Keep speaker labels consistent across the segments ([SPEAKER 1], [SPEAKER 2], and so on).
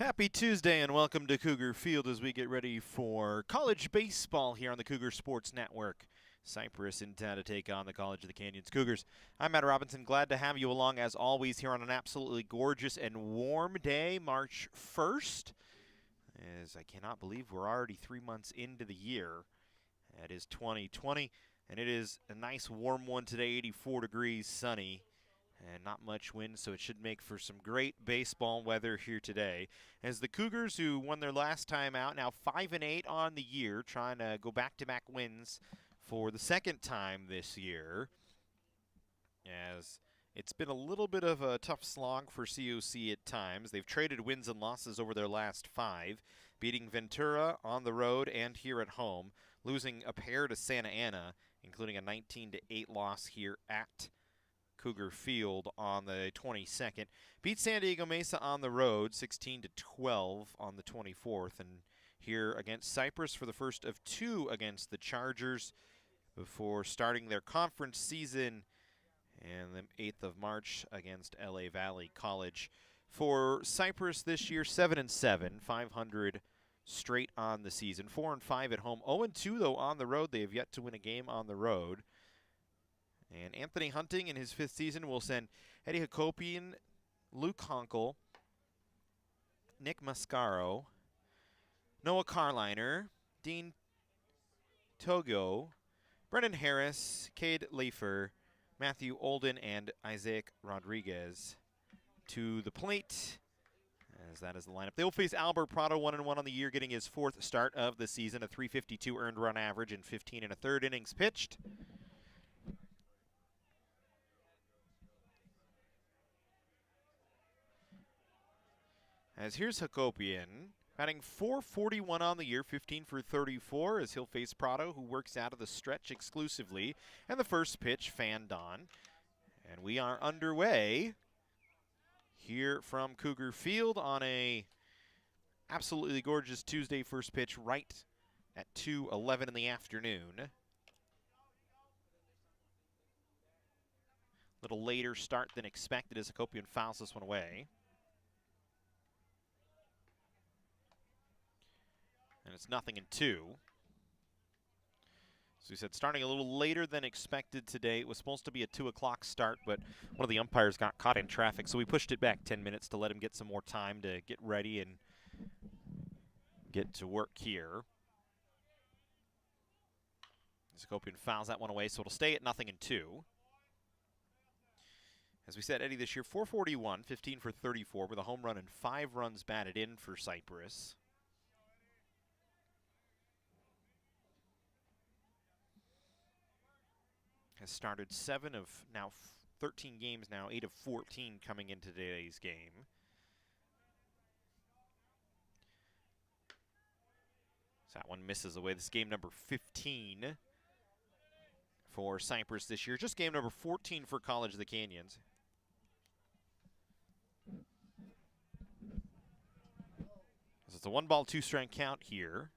[SPEAKER 1] Happy Tuesday and welcome to Cougar Field as we get ready for college baseball here on the Cougar Sports Network. Cypress in town to take on the College of the Canyons Cougars. I'm Matt Robinson, glad to have you along as always here on an absolutely gorgeous and warm day, March 1st. As I cannot believe we're already 3 months into the year. It is 2020 and it is a nice warm one today, 84 degrees, sunny. And not much wind, so it should make for some great baseball weather here today. As the Cougars, who won their last time out, now 5-8 on the year, trying to go back-to-back wins for the second time this year. As it's been a little bit of a tough slog for COC at times. They've traded wins and losses over their last 5, beating Ventura on the road and here at home, losing a pair to Santa Ana, including a 19-8 loss here at Cougar Field on the 22nd. Beat San Diego Mesa on the road, 16-12 on the 24th. And here against Cypress for the first of 2 against the Chargers before starting their conference season and the 8th of March against LA Valley College. For Cypress this year, 7-7, 500 straight on the season, 4-5 at home, 0-2 though on the road. They have yet to win a game on the road. And Anthony Hunting in his 5th season will send Eddie Hakopian, Luke Honkel, Nick Mascaro, Noah Carliner, Dean Togo, Brendan Harris, Cade Leifer, Matthew Olden, and Isaac Rodriguez to the plate, as that is the lineup. They will face Albert Prado, 1-1 on the year, getting his 4th start of the season, a .352 earned run average in 15 1/3 innings pitched. As here's Hakopian, batting .441 on the year, 15 for 34, as he'll face Prado, who works out of the stretch exclusively. And the first pitch fanned on. And we are underway here from Cougar Field on a absolutely gorgeous Tuesday first pitch right at 2:11 in the afternoon. Little later start than expected as Hakopian fouls this one away. And it's 0-2. So we said starting a little later than expected today. It was supposed to be a 2 o'clock start, but one of the umpires got caught in traffic, so we pushed it back 10 minutes to let him get some more time to get ready and get to work here. Hakopian fouls that one away, so it'll stay at 0-2. As we said, Eddie this year, .441, 15 for 34, with a home run and 5 runs batted in for Cypress. Has started 7 of now 13 games now, 8 of 14 coming into today's game. So that one misses away. This is game number 15 for Cypress this year. Just game number 14 for College of the Canyons. So it's a 1-ball, 2-strike count here.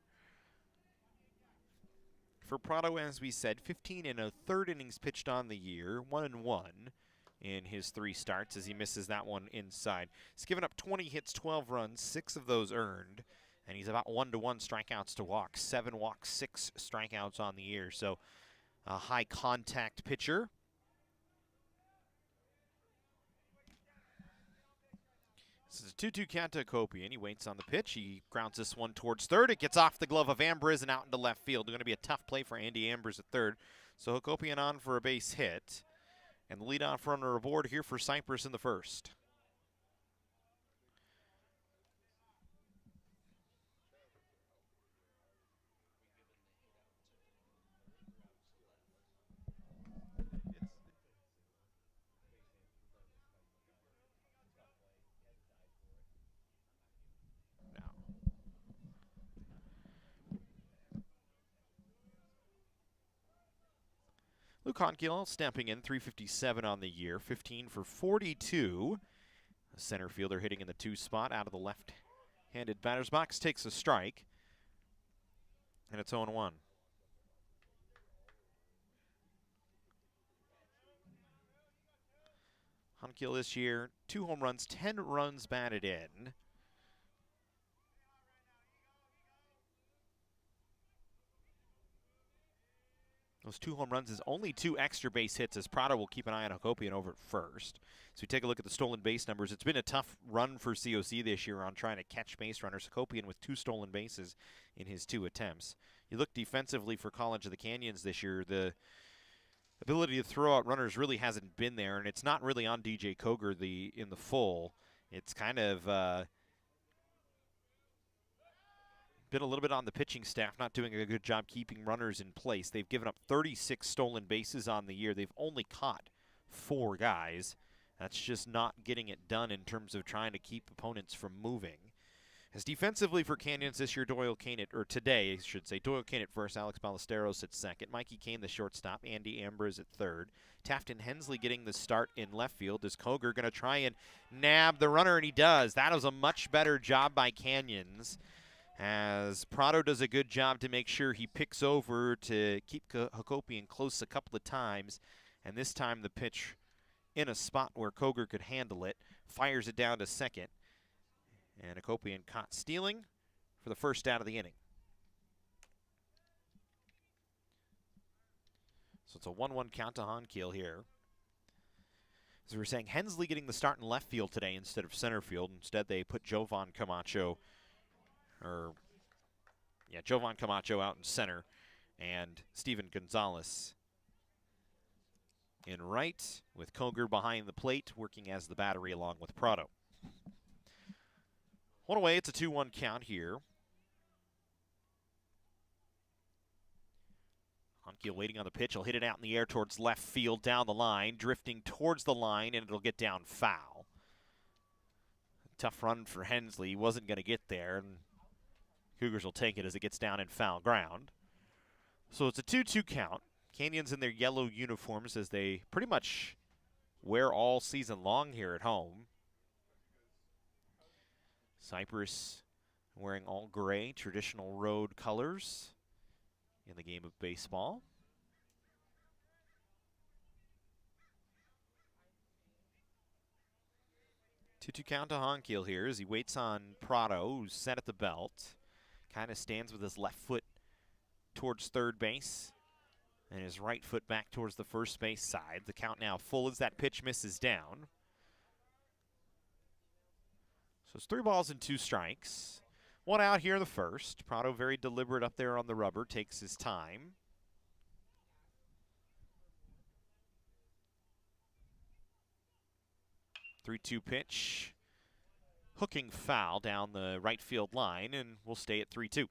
[SPEAKER 1] For Prado, as we said, 15 1/3 innings pitched on the year, 1-1 in his 3 starts as he misses that one inside. He's given up 20 hits, 12 runs, 6 of those earned, and he's about 1-to-1 strikeouts to walks, 7 walks, 6 strikeouts on the year. So a high contact pitcher. This is a 2-2 count to Hakopian. He waits on the pitch. He grounds this one towards third. It gets off the glove of Ambriz and out into left field. It's going to be a tough play for Andy Ambriz at third. So Hakopian on for a base hit. And the leadoff runner aboard here for Cypress in the first. Luke Honkiel stepping in, .357 on the year, 15 for 42. A center fielder hitting in the 2 spot out of the left-handed batter's box, takes a strike, and it's 0-1. Honkiel this year, 2 home runs, 10 runs batted in. Those 2 home runs is only 2 extra base hits, as Prado will keep an eye on Hakopian over at first. So we take a look at the stolen base numbers. It's been a tough run for COC this year on trying to catch base runners. Hakopian with 2 stolen bases in his 2 attempts. You look defensively for College of the Canyons this year, the ability to throw out runners really hasn't been there, and it's not really on DJ Cougar in the full. It's kind of been a little bit on the pitching staff, not doing a good job keeping runners in place. They've given up 36 stolen bases on the year. They've only caught 4 guys. That's just not getting it done in terms of trying to keep opponents from moving. As defensively for Canyons this year, Doyle Kane today, I should say, Doyle Kane at first, Alex Ballesteros at second, Mikey Kane the shortstop, Andy Ambrose at third, Taft and Hensley getting the start in left field. Is Cougar going to try and nab the runner? And he does. That was a much better job by Canyons, as Prado does a good job to make sure he picks over to keep Hakopian close a couple of times, and this time the pitch in a spot where Cougar could handle it, fires it down to second, and Hakopian caught stealing for the first out of the inning. So it's a 1-1 count to Honkiel here. As we were saying, Hensley getting the start in left field today instead of center field. Instead, they put Jovan Camacho out in center, and Steven Gonzalez in right, with Cougar behind the plate, working as the battery along with Prado. One away, it's a 2-1 count here. Honkiel waiting on the pitch. He'll hit it out in the air towards left field, down the line, drifting towards the line, and it'll get down foul. Tough run for Hensley. He wasn't going to get there, and Cougars will take it as it gets down in foul ground. So it's a 2-2 count. Canyons in their yellow uniforms, as they pretty much wear all season long here at home. Cypress wearing all gray, traditional road colors in the game of baseball. 2-2 count to Honkiel here as he waits on Prado, who's set at the belt. Kind of stands with his left foot towards third base and his right foot back towards the first base side. The count now full as that pitch misses down. So it's 3 balls and 2 strikes. 1 out here in the first. Prado very deliberate up there on the rubber, takes his time. Three-two pitch. Hooking foul down the right field line, and we'll stay at 3-2.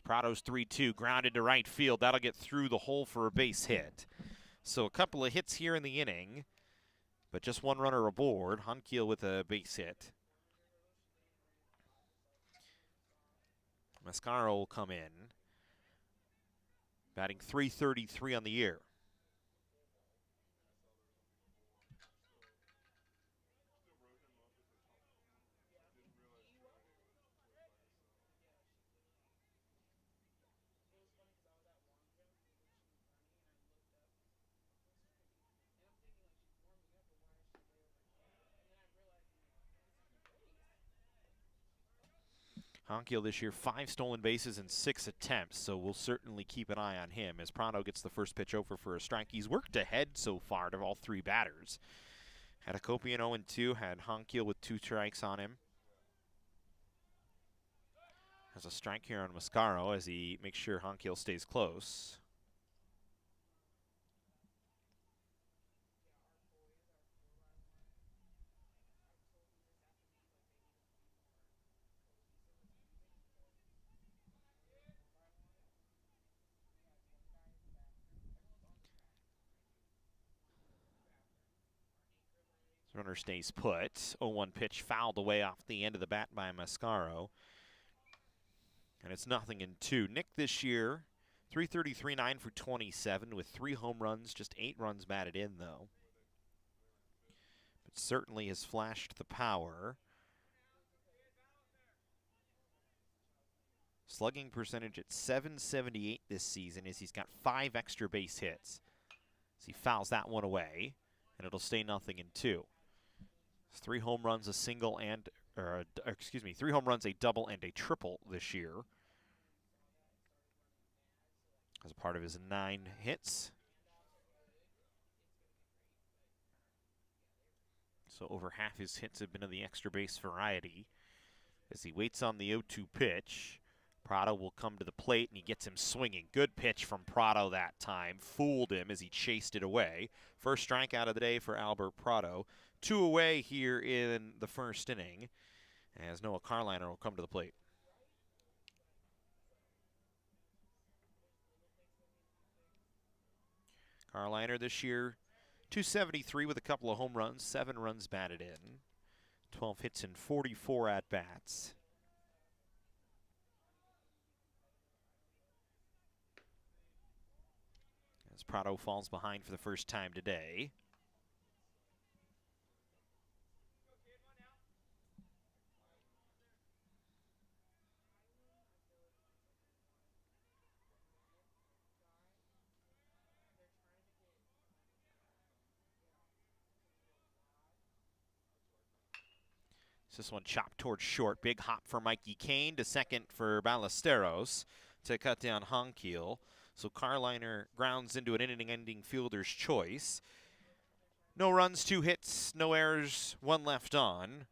[SPEAKER 1] Prado's 3-2, grounded to right field. That'll get through the hole for a base hit. So a couple of hits here in the inning, but just 1 runner aboard. Honkiel with a base hit. Mascaro will come in, batting .333 on the year. Honkiel this year, 5 stolen bases and 6 attempts, so we'll certainly keep an eye on him as Prado gets the first pitch over for a strike. He's worked ahead so far to all 3 batters. Had Hakopian 0-2, had Honkiel with 2 strikes on him. Has a strike here on Mascaro as he makes sure Honkiel stays close. Runner stays put. 0-1 pitch fouled away off the end of the bat by Mascaro. And it's 0-2. Nick this year, .333, 9 for 27 with 3 home runs, just 8 runs batted in though. But certainly has flashed the power. Slugging percentage at .778 this season as he's got 5 extra base hits. As he fouls that one away, and it'll stay 0-2. 3 home runs, a single, and, 3 home runs, a double, and a triple this year as a part of his 9 hits. So over half his hits have been of the extra base variety. As he waits on the 0-2 pitch, Prado will come to the plate, and he gets him swinging. Good pitch from Prado that time. Fooled him as he chased it away. First strikeout of the day for Albert Prado. 2 away here in the first inning, as Noah Carliner will come to the plate. Carliner this year, .273 with a couple of home runs, 7 runs batted in, 12 hits and 44 at-bats. As Prado falls behind for the first time today. This one chopped towards short. Big hop for Mikey Kane to second for Ballesteros to cut down Honkiel. So Carliner grounds into an inning-ending fielder's choice. No runs, 2 hits, no errors, 1 left on.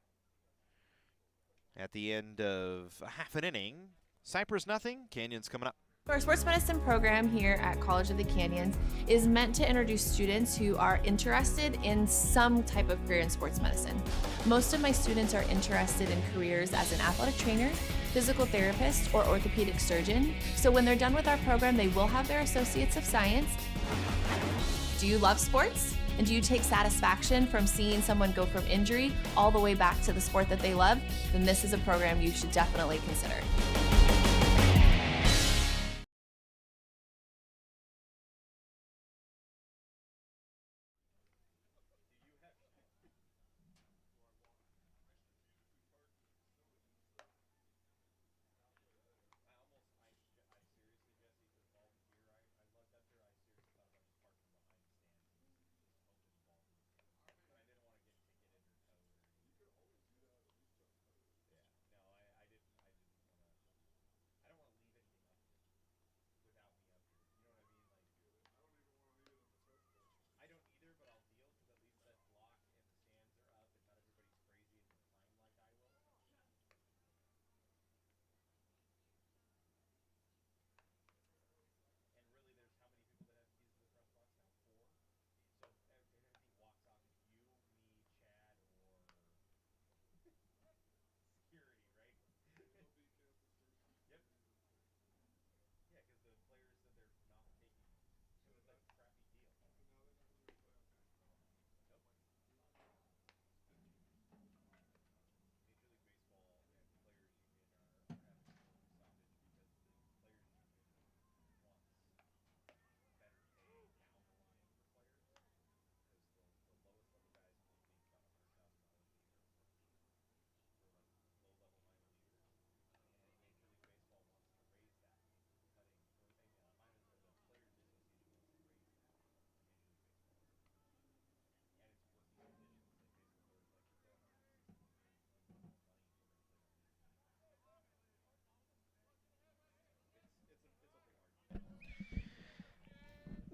[SPEAKER 1] At the end of half an inning, Cypress nothing, Canyons coming up.
[SPEAKER 2] Our sports medicine program here at College of the Canyons is meant to introduce students who are interested in some type of career in sports medicine. Most of my students are interested in careers as an athletic trainer, physical therapist, or orthopedic surgeon. So when they're done with our program, they will have their Associates of Science. Do you love sports? And do you take satisfaction from seeing someone go from injury all the way back to the sport that they love? Then this is a program you should definitely consider.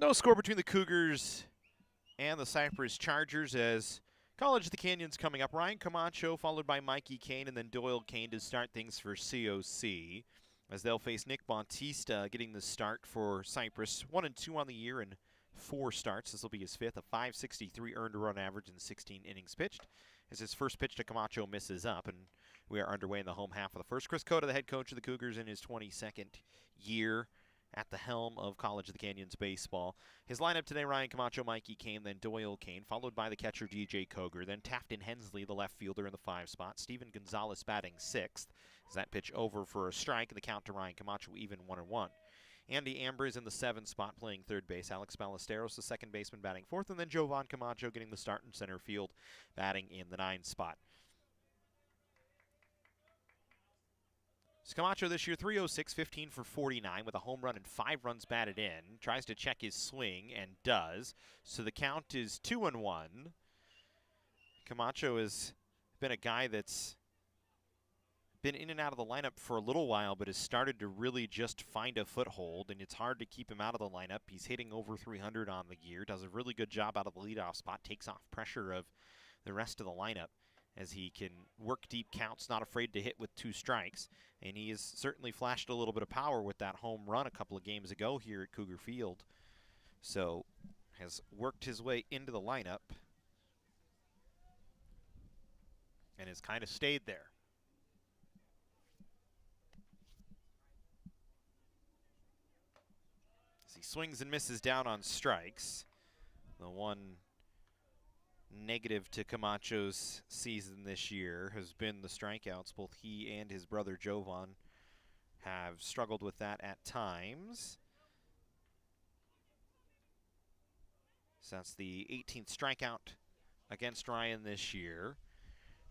[SPEAKER 1] No score between the Cougars and the Cypress Chargers as College of the Canyons coming up. Ryan Camacho followed by Mikey Kane and then Doyle Kane to start things for COC as they'll face Nick Bautista getting the start for Cypress. 1-2 on the year and 4 starts. This will be his 5th, a .563 earned run average in 16 innings pitched. As his first pitch to Camacho misses up, and we are underway in the home half of the first. Chris Cota, the head coach of the Cougars in his 22nd year at the helm of College of the Canyons baseball. His lineup today, Ryan Camacho, Mikey Kane, then Doyle Kane, followed by the catcher DJ Cougar, then Tafton Hensley, the left fielder in the 5 spot. Steven Gonzalez batting 6th. As that pitch over for a strike, and the count to Ryan Camacho even 1-1. Andy Amber is in the 7 spot playing third base. Alex Ballesteros, the second baseman, batting 4th, and then Jovan Camacho getting the start in center field, batting in the 9 spot. Camacho this year, 306, 15 for 49 with a home run and 5 runs batted in. Tries to check his swing and does. So the count is 2-1. Camacho has been a guy that's been in and out of the lineup for a little while, but has started to really just find a foothold, and it's hard to keep him out of the lineup. He's hitting over 300 on the year, does a really good job out of the leadoff spot, takes off pressure of the rest of the lineup as he can work deep counts, not afraid to hit with 2 strikes. And he has certainly flashed a little bit of power with that home run a couple of games ago here at Cougar Field. So has worked his way into the lineup and has kind of stayed there. As he swings and misses down on strikes. The one negative to Camacho's season this year has been the strikeouts. Both he and his brother Jovan have struggled with that at times. So that's the 18th strikeout against Ryan this year,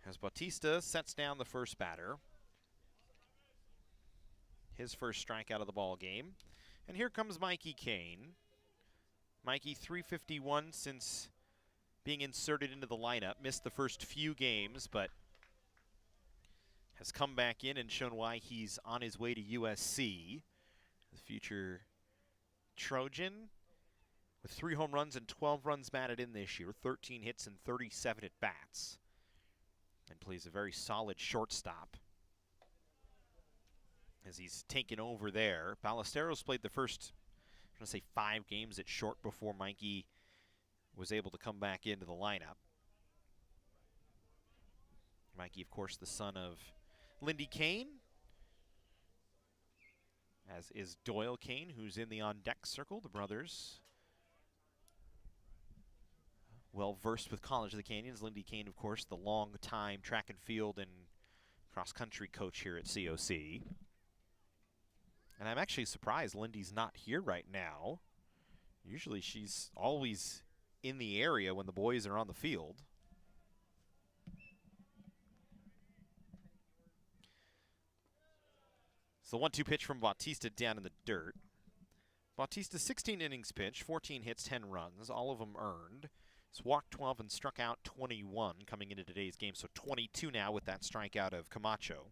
[SPEAKER 1] as Bautista sets down the first batter. His first strikeout of the ball game. And here comes Mikey Kane. Mikey, 351 since being inserted into the lineup. Missed the first few games, but has come back in and shown why he's on his way to USC. The future Trojan with 3 home runs and 12 runs batted in this year, 13 hits and 37 at bats, and plays a very solid shortstop as he's taken over there. Ballesteros played the first, I'm going to say 5 games at short before Mikey was able to come back into the lineup. Mikey, of course, the son of Lindy Kane, as is Doyle Kane, who's in the on-deck circle. The brothers well versed with College of the Canyons. Lindy Kane, of course, the long-time track and field and cross-country coach here at COC. And I'm actually surprised Lindy's not here right now. Usually she's always in the area when the boys are on the field. So the 1-2 pitch from Bautista down in the dirt. Bautista, 16 innings pitched, 14 hits, 10 runs, all of them earned. He's walked 12 and struck out 21 coming into today's game, so 22 now with that strikeout of Camacho.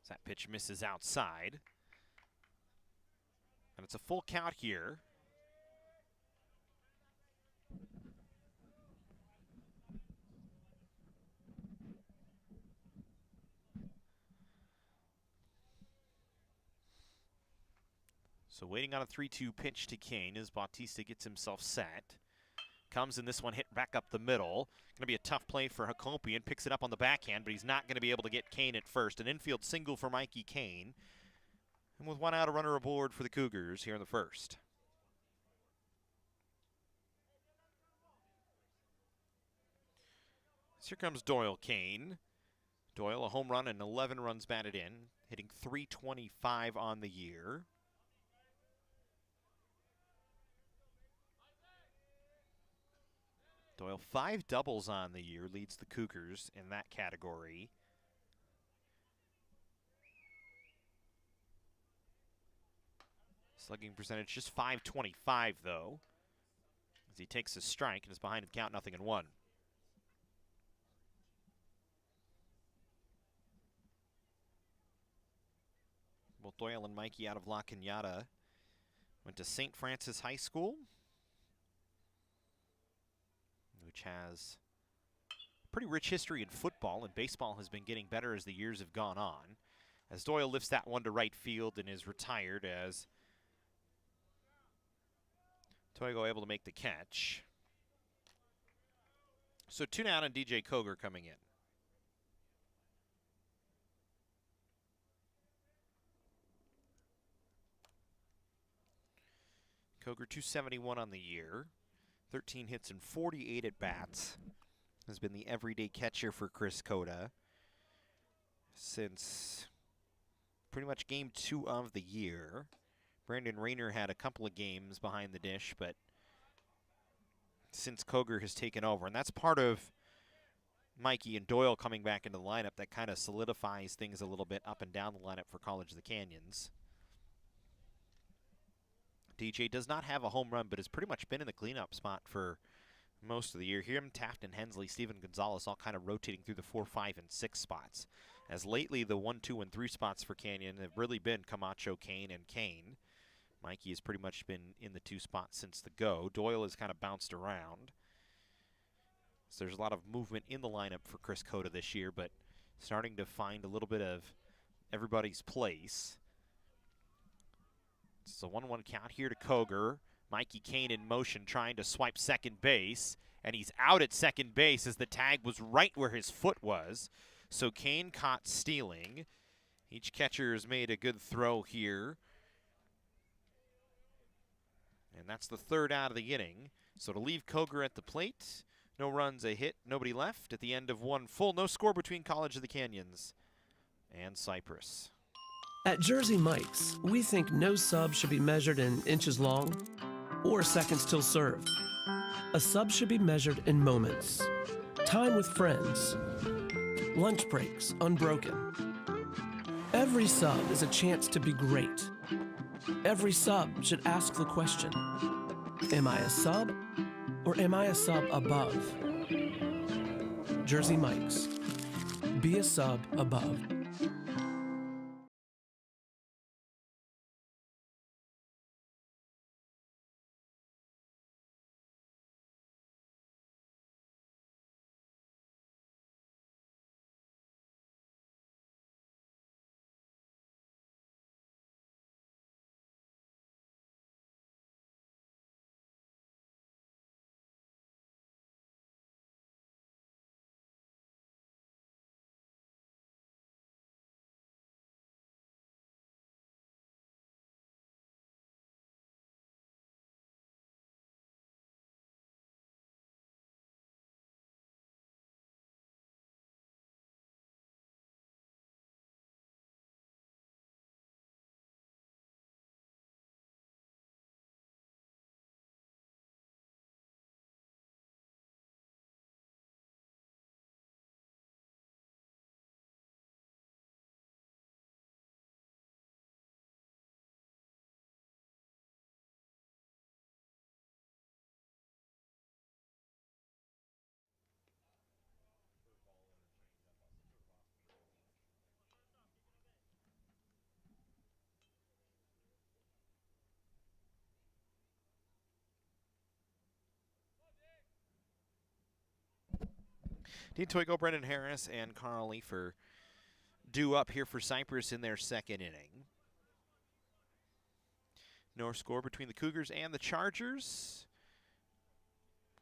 [SPEAKER 1] That pitch misses outside. And it's a full count here. So waiting on a 3-2 pitch to Kane as Bautista gets himself set. Comes in this one, hit back up the middle. Going to be a tough play for Hakopian. Picks it up on the backhand, but he's not going to be able to get Kane at first. An infield single for Mikey Kane. And with 1 out, a runner aboard for the Cougars here in the first. So here comes Doyle Kane. Doyle, a home run and 11 runs batted in, hitting .325 on the year. Doyle, 5 doubles on the year, leads the Cougars in that category. Slugging percentage just .525 though, as he takes a strike and is behind the count, 0-1. Both Doyle and Mikey out of La Cañada went to St. Francis High School, which has a pretty rich history in football, and baseball has been getting better as the years have gone on. As Doyle lifts that one to right field and is retired, as Toigo able to make the catch. So 2 down and DJ Cougar coming in. Cougar 271 on the year. 13 hits and 48 at-bats. Has been the everyday catcher for Chris Cota since pretty much game 2 of the year. Brandon Rayner had a couple of games behind the dish, but since Cougar has taken over, and that's part of Mikey and Doyle coming back into the lineup, that kind of solidifies things a little bit up and down the lineup for College of the Canyons. DJ does not have a home run, but has pretty much been in the cleanup spot for most of the year. Him, Taft, and Hensley, Steven Gonzalez all kind of rotating through the 4, 5, and 6 spots. As lately, the 1, 2, and 3 spots for Canyon have really been Camacho, Kane, and Kane. Mikey has pretty much been in the 2 spots since the go. Doyle has kind of bounced around. So there's a lot of movement in the lineup for Chris Cota this year, but starting to find a little bit of everybody's place. It's a 1-1 count here to Cougar. Mikey Kane in motion trying to swipe second base, and he's out at second base as the tag was right where his foot was. So Kane caught stealing. Each catcher has made a good throw here. And that's the 3rd out of the inning. So to leave Cougar at the plate, no runs, a hit, nobody left at the end of 1 full. No score between College of the Canyons and Cypress.
[SPEAKER 3] At Jersey Mike's, we think no sub should be measured in inches long or seconds till served. A sub should be measured in moments. Time with friends. Lunch breaks unbroken. Every sub is a chance to be great. Every sub should ask the question, am I a sub or am I a sub above? Jersey Mike's. Be a sub above.
[SPEAKER 1] Dean Toigo, Brendan Harris, and Carl Leifer due up here for Cypress in their 2nd inning. No score between the Cougars and the Chargers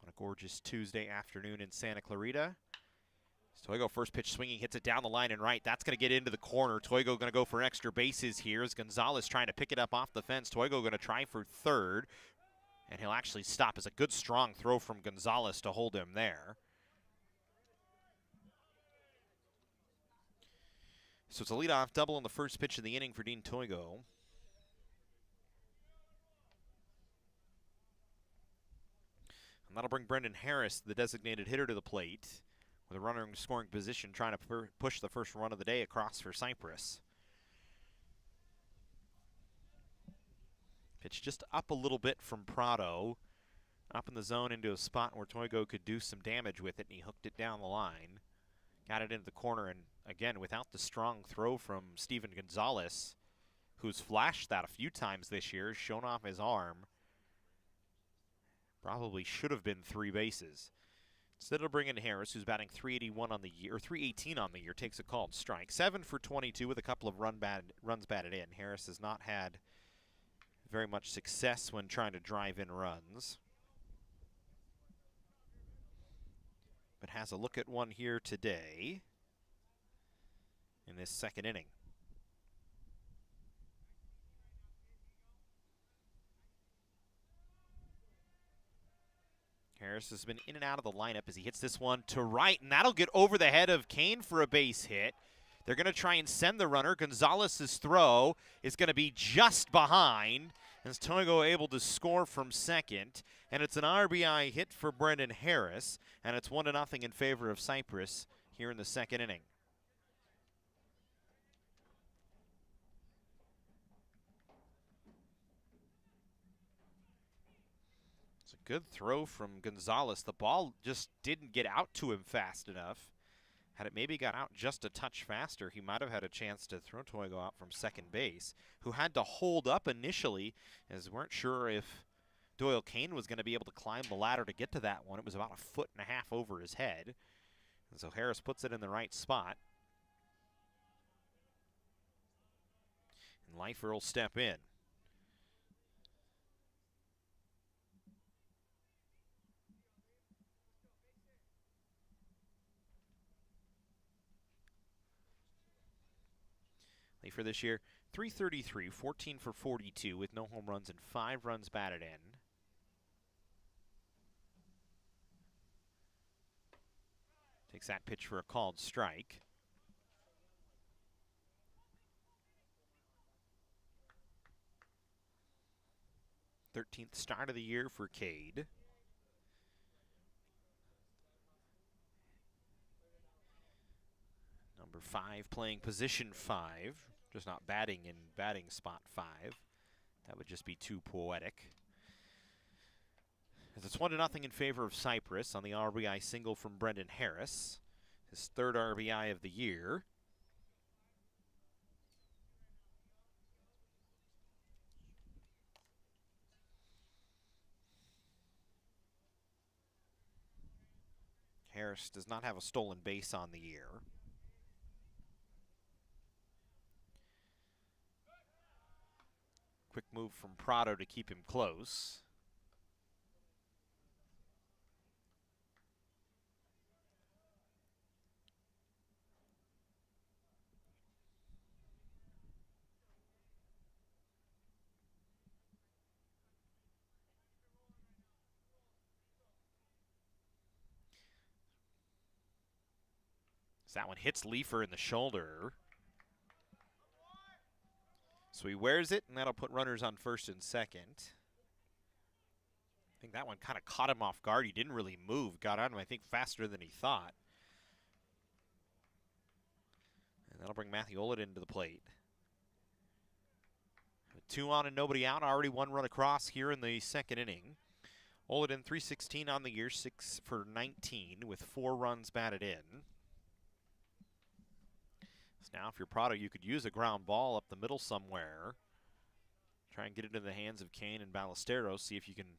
[SPEAKER 1] on a gorgeous Tuesday afternoon in Santa Clarita. Toigo first pitch swinging, hits it down the line and right. That's going to get into the corner. Toigo going to go for extra bases here as Gonzalez trying to pick it up off the fence. Toigo going to try for 3rd, and he'll actually stop as a good strong throw from Gonzalez to hold him there. So it's a leadoff double on the first pitch of the inning for Dean Toigo. And that'll bring Brendan Harris, the designated hitter, to the plate with a runner in scoring position, trying to push the first run of the day across for Cypress. Pitch just up a little bit from Prado, up in the zone into a spot where Toigo could do some damage with it, and he hooked it down the line. Got it into the corner, and again, without the strong throw from Steven Gonzalez, who's flashed that a few times this year, shown off his arm. Probably should have been 3 bases. Instead of bringing Harris, who's batting .381 on the year, or .318 on the year, takes a called strike. 7 for 22 with a couple of runs batted in. Harris has not had very much success when trying to drive in runs, but has a look at one here today in this 2nd inning. Harris has been in and out of the lineup as he hits this one to right, and that'll get over the head of Kane for a base hit. They're going to try and send the runner. Gonzalez's throw is going to be just behind. As Toigo able to score from second. And it's an RBI hit for Brendan Harris. And it's 1-0 in favor of Cypress here in the second inning. It's a good throw from Gonzalez. The ball just didn't get out to him fast enough. Had it maybe got out just a touch faster, he might have had a chance to throw Toigo out from second base, who had to hold up initially, as weren't sure if Doyle Kane was going to be able to climb the ladder to get to that one. It was about 1.5 feet over his head. And so Harris puts it in the right spot. And Leifer will step in. For this year, .333, 14 for 42 with no home runs and 5 runs batted in. Takes that pitch for a called strike. .13th start of the year for Cade. Number 5 playing position 5. Just not batting in batting spot 5. That would just be too poetic. As it's 1-0 in favor of Cypress on the RBI single from Brendan Harris. His 3rd RBI of the year. Harris does not have a stolen base on the year. Quick move from Prado to keep him close. So that one hits Leifer in the shoulder. So he wears it, and that'll put runners on first and second. I think that one kind of caught him off guard. He didn't really move. Got on him, I think, faster than he thought. And that'll bring Matthew Oliden to the plate. 2 on and nobody out. Already 1 run across here in the second inning. Oliden .316 on the year, 6 for 19 with 4 runs batted in. Now, if you're Prado, you could use a ground ball up the middle somewhere. Try and get it into the hands of Kane and Ballesteros. See if you can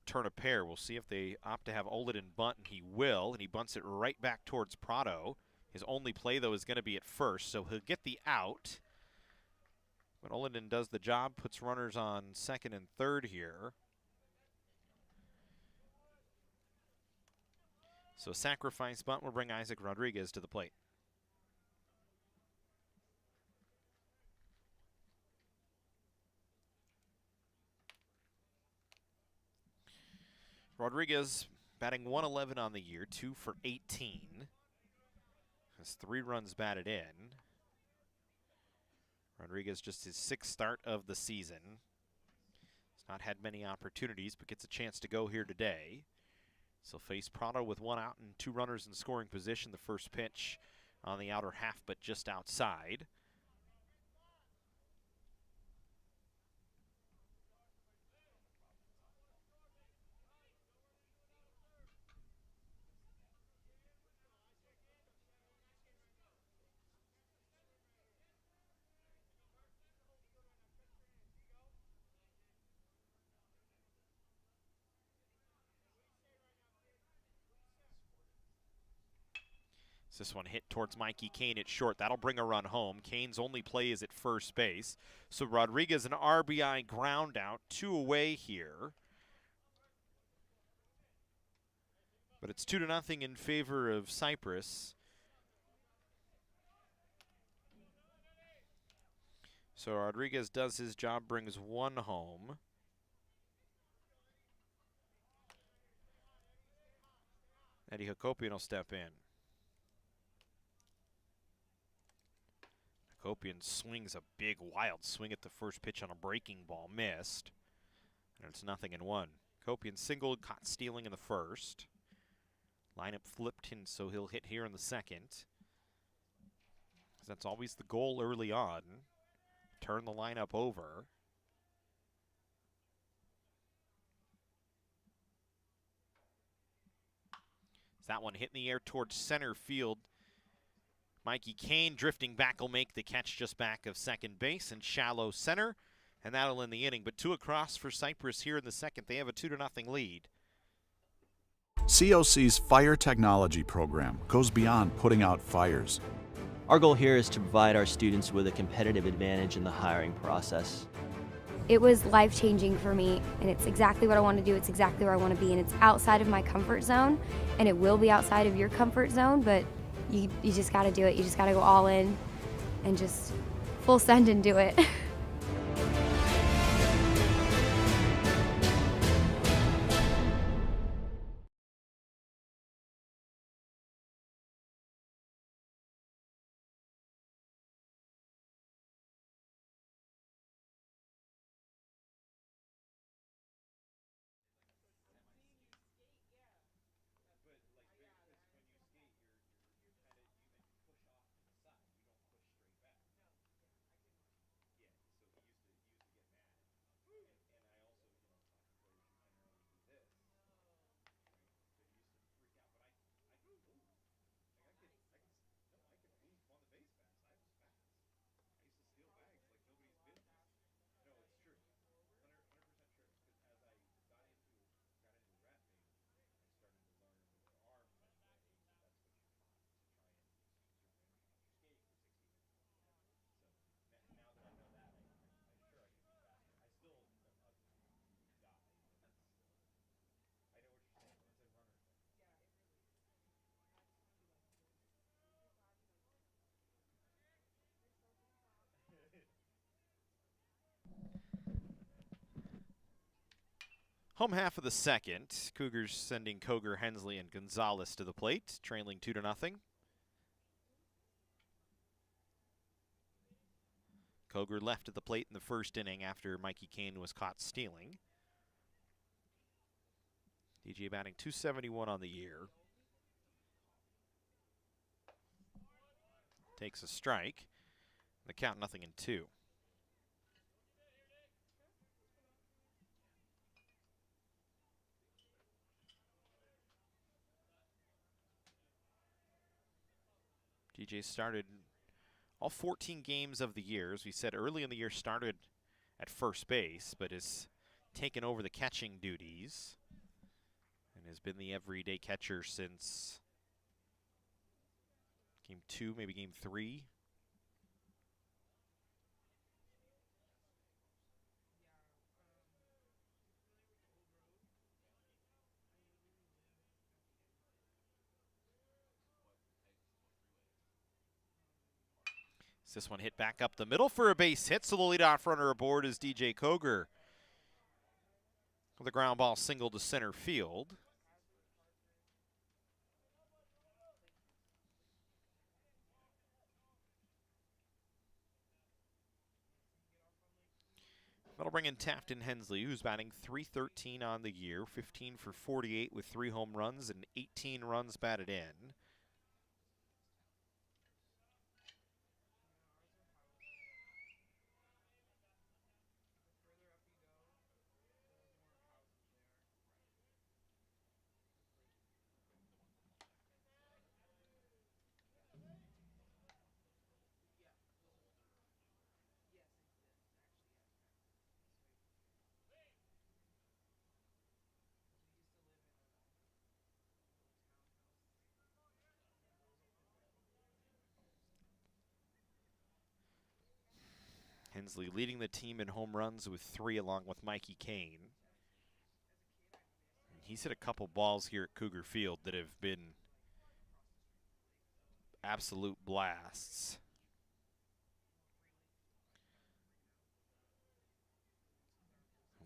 [SPEAKER 1] turn a pair. We'll see if they opt to have Oliden bunt, and he will. And he bunts it right back towards Prado. His only play, though, is going to be at first, so he'll get the out. But Oliden does the job, puts runners on second and third here. So sacrifice bunt will bring Isaac Rodriguez to the plate. Rodriguez batting .111 on the year, 2 for 18. Has 3 runs batted in. Rodriguez just his 6th start of the season. He's not had many opportunities, but gets a chance to go here today. So face Prado with 1 out and 2 runners in scoring position. The first pitch on the outer half, but just outside. This one hit towards Mikey Kane at short. That'll bring a run home. Kane's only play is at first base. So Rodriguez an RBI ground out, 2 away here. But it's 2-0 in favor of Cypress. So Rodriguez does his job, brings 1 home. Eddie Hakopian will step in. Copian swings a big wild swing at the first pitch on a breaking ball, missed. And it's 0-1. Copian singled, caught stealing in the first. Lineup flipped him, so he'll hit here in the second. That's always the goal early on. Turn the lineup over. That one hit in the air towards center field. Mikey Kane drifting back will make the catch just back of second base and shallow center, and that'll end the inning. But 2 across for Cypress here in the second. They have a 2-0 lead.
[SPEAKER 4] COC's fire technology program goes beyond putting out fires.
[SPEAKER 5] Our goal here is to provide our students with a competitive advantage in the hiring process.
[SPEAKER 6] It was life-changing for me, and it's exactly what I want to do. It's exactly where I want to be, and it's outside of my comfort zone, and it will be outside of your comfort zone, but you just got to do it. You just got to go all in and just full send and do it.
[SPEAKER 1] Home half of the second. Cougars sending Cougar, Hensley, and Gonzalez to the plate, trailing 2-0. Cougar left at the plate in the first inning after Mikey Kane was caught stealing. DJ batting .271 on the year. Takes a strike. The count 0-2. DJ started all 14 games of the year. As we said early in the year, started at first base, but has taken over the catching duties and has been the everyday catcher since game 2, maybe game 3. This one hit back up the middle for a base hit, so the leadoff runner aboard is DJ Cougar with a ground ball single to center field. That'll bring in Taft and Hensley, who's batting .313 on the year, 15 for 48 with 3 home runs and 18 runs batted in. Hensley leading the team in home runs with 3 along with Mikey Kane. He's hit a couple balls here at Cougar Field that have been absolute blasts.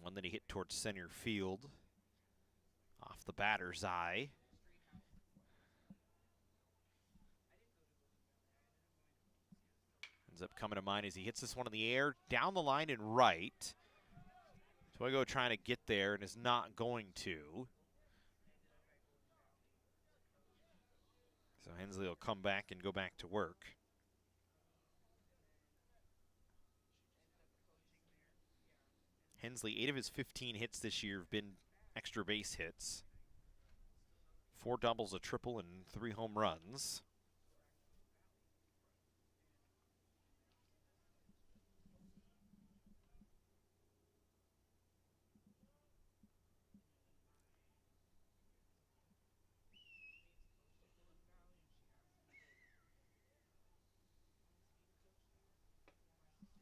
[SPEAKER 1] One that he hit towards center field off the batter's eye. And Ends up coming to mind as he hits this one in the air, down the line and right. Toigo trying to get there and is not going to. So Hensley will come back and go back to work. Hensley, 8 of his 15 hits this year have been extra base hits. 4 doubles, a triple, and 3 home runs.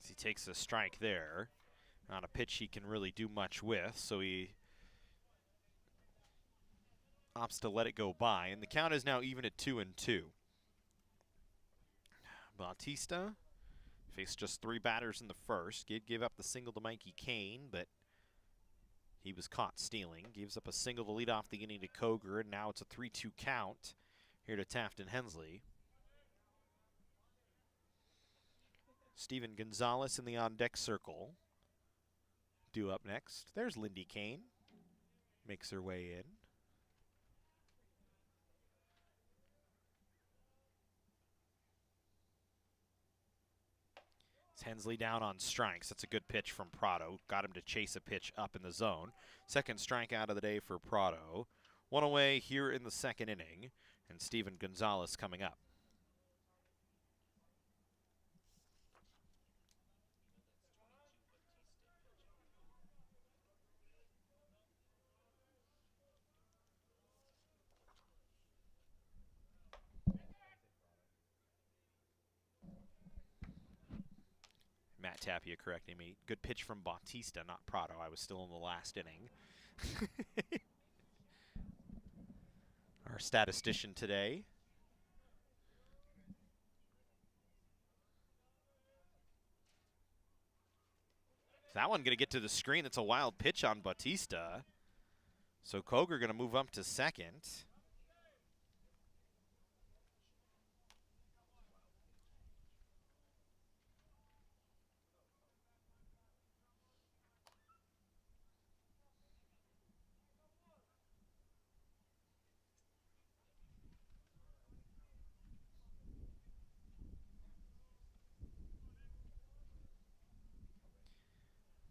[SPEAKER 1] He takes a strike there. Not a pitch he can really do much with, so he opts to let it go by, and the count is now even at 2-2. Bautista faced just 3 batters in the first. Gave up the single to Mikey Kane, but he was caught stealing. Gives up a single to lead off the inning to Cougar, and now it's a 3-2 count here to Taft and Hensley. Steven Gonzalez in the on-deck circle. Due up next. There's Lindy Kane. Makes her way in. It's Hensley down on strikes. That's a good pitch from Prado. Got him to chase a pitch up in the zone. Second strikeout of the day for Prado. 1 away here in the second inning. And Steven Gonzalez coming up. Matt Tapia correcting me. Good pitch from Bautista, not Prado. I was still in the last inning. Our statistician today. Is that one going to get to the screen? That's a wild pitch on Bautista. So Cougar going to move up to second.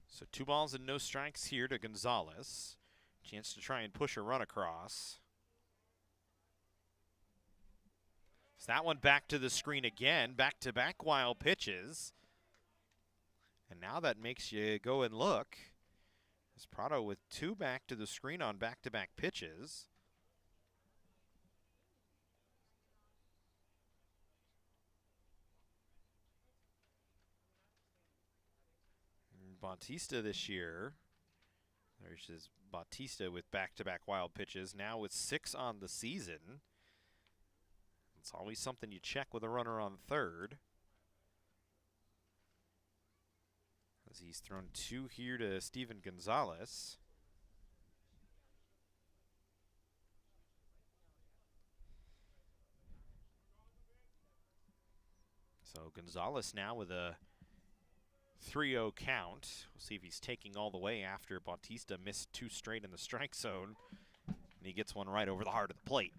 [SPEAKER 1] So 2 balls and no strikes here to Gonzalez. Chance to try and push a run across. So that one back to the screen again. Back-to-back wild pitches. And now that makes you go and look. As Prado with 2 back to the screen on back-to-back pitches. Bautista this year, there's his Bautista with back-to-back wild pitches, now with 6 on the season. It's always something you check with a runner on third. As he's thrown 2 here to Steven Gonzalez. So Gonzalez now with a 3-0 count. We'll see if he's taking all the way after Bautista missed 2 straight in the strike zone. And he gets one right over the heart of the plate.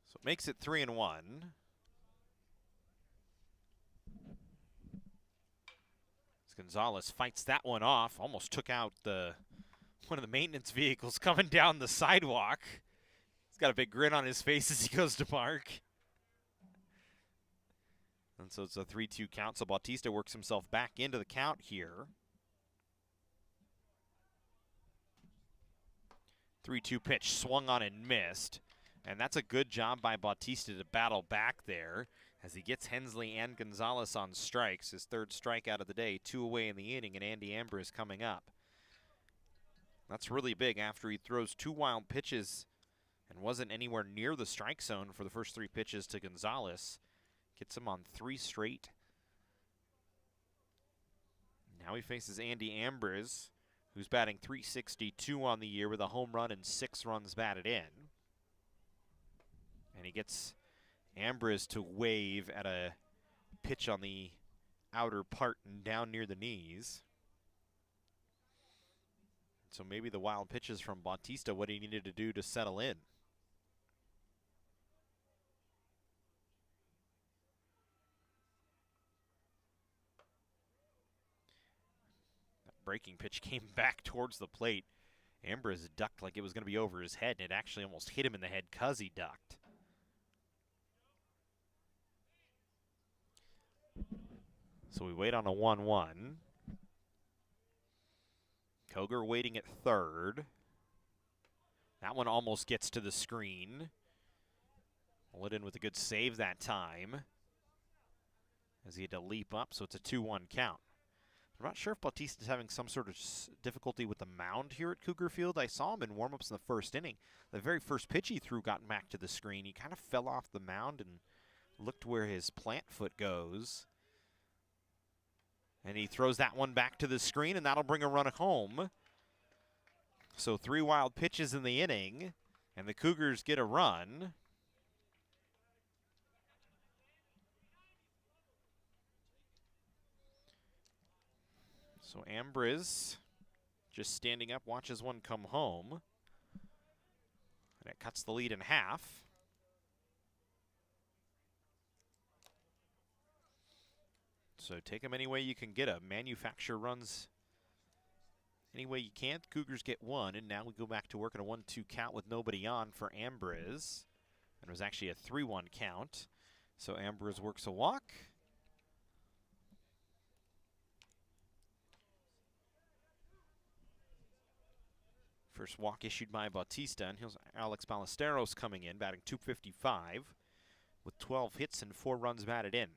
[SPEAKER 1] So it makes it 3-1. As Gonzalez fights that one off. Almost took out one of the maintenance vehicles coming down the sidewalk. He's got a big grin on his face as he goes to park. And so it's a 3-2 count, so Bautista works himself back into the count here. 3-2 pitch, swung on and missed. And that's a good job by Bautista to battle back there as he gets Hensley and Gonzalez on strikes. His 3rd strikeout of the day, 2 away in the inning, and Andy Amber is coming up. That's really big after he throws 2 wild pitches and wasn't anywhere near the strike zone for the first 3 pitches to Gonzalez. Gets him on 3 straight. Now he faces Andy Ambrose, who's batting .362 on the year with a home run and 6 runs batted in. And And he gets Ambrose to wave at a pitch on the outer part and down near the knees. So maybe the wild pitches from Bautista, what he needed to do to settle in. That breaking pitch came back towards the plate. Ambrose ducked like it was going to be over his head, and it actually almost hit him in the head because he ducked. So we wait on a 1-1. Cougar waiting at third. That one almost gets to the screen. Pull it in with a good save that time, as he had to leap up, so it's a 2-1 count. I'm not sure if Bautista's having some sort of difficulty with the mound here at Cougar Field. I saw him in warm-ups in the first inning. The very first pitch he threw got back to the screen. He kind of fell off the mound and looked where his plant foot goes. And he throws that one back to the screen, and that'll bring a run home. So 3 wild pitches in the inning, and the Cougars get a run. So Ambrose just standing up, watches one come home. And it cuts the lead in half. So take them any way you can get them. Manufacture runs any way you can. The Cougars get one, and now we go back to work in a 1-2 count with nobody on for Ambrose. And it was actually a 3-1 count. So Ambrose works a walk. First walk issued by Bautista, and here's Alex Ballesteros coming in, batting .255 with 12 hits and 4 runs batted in.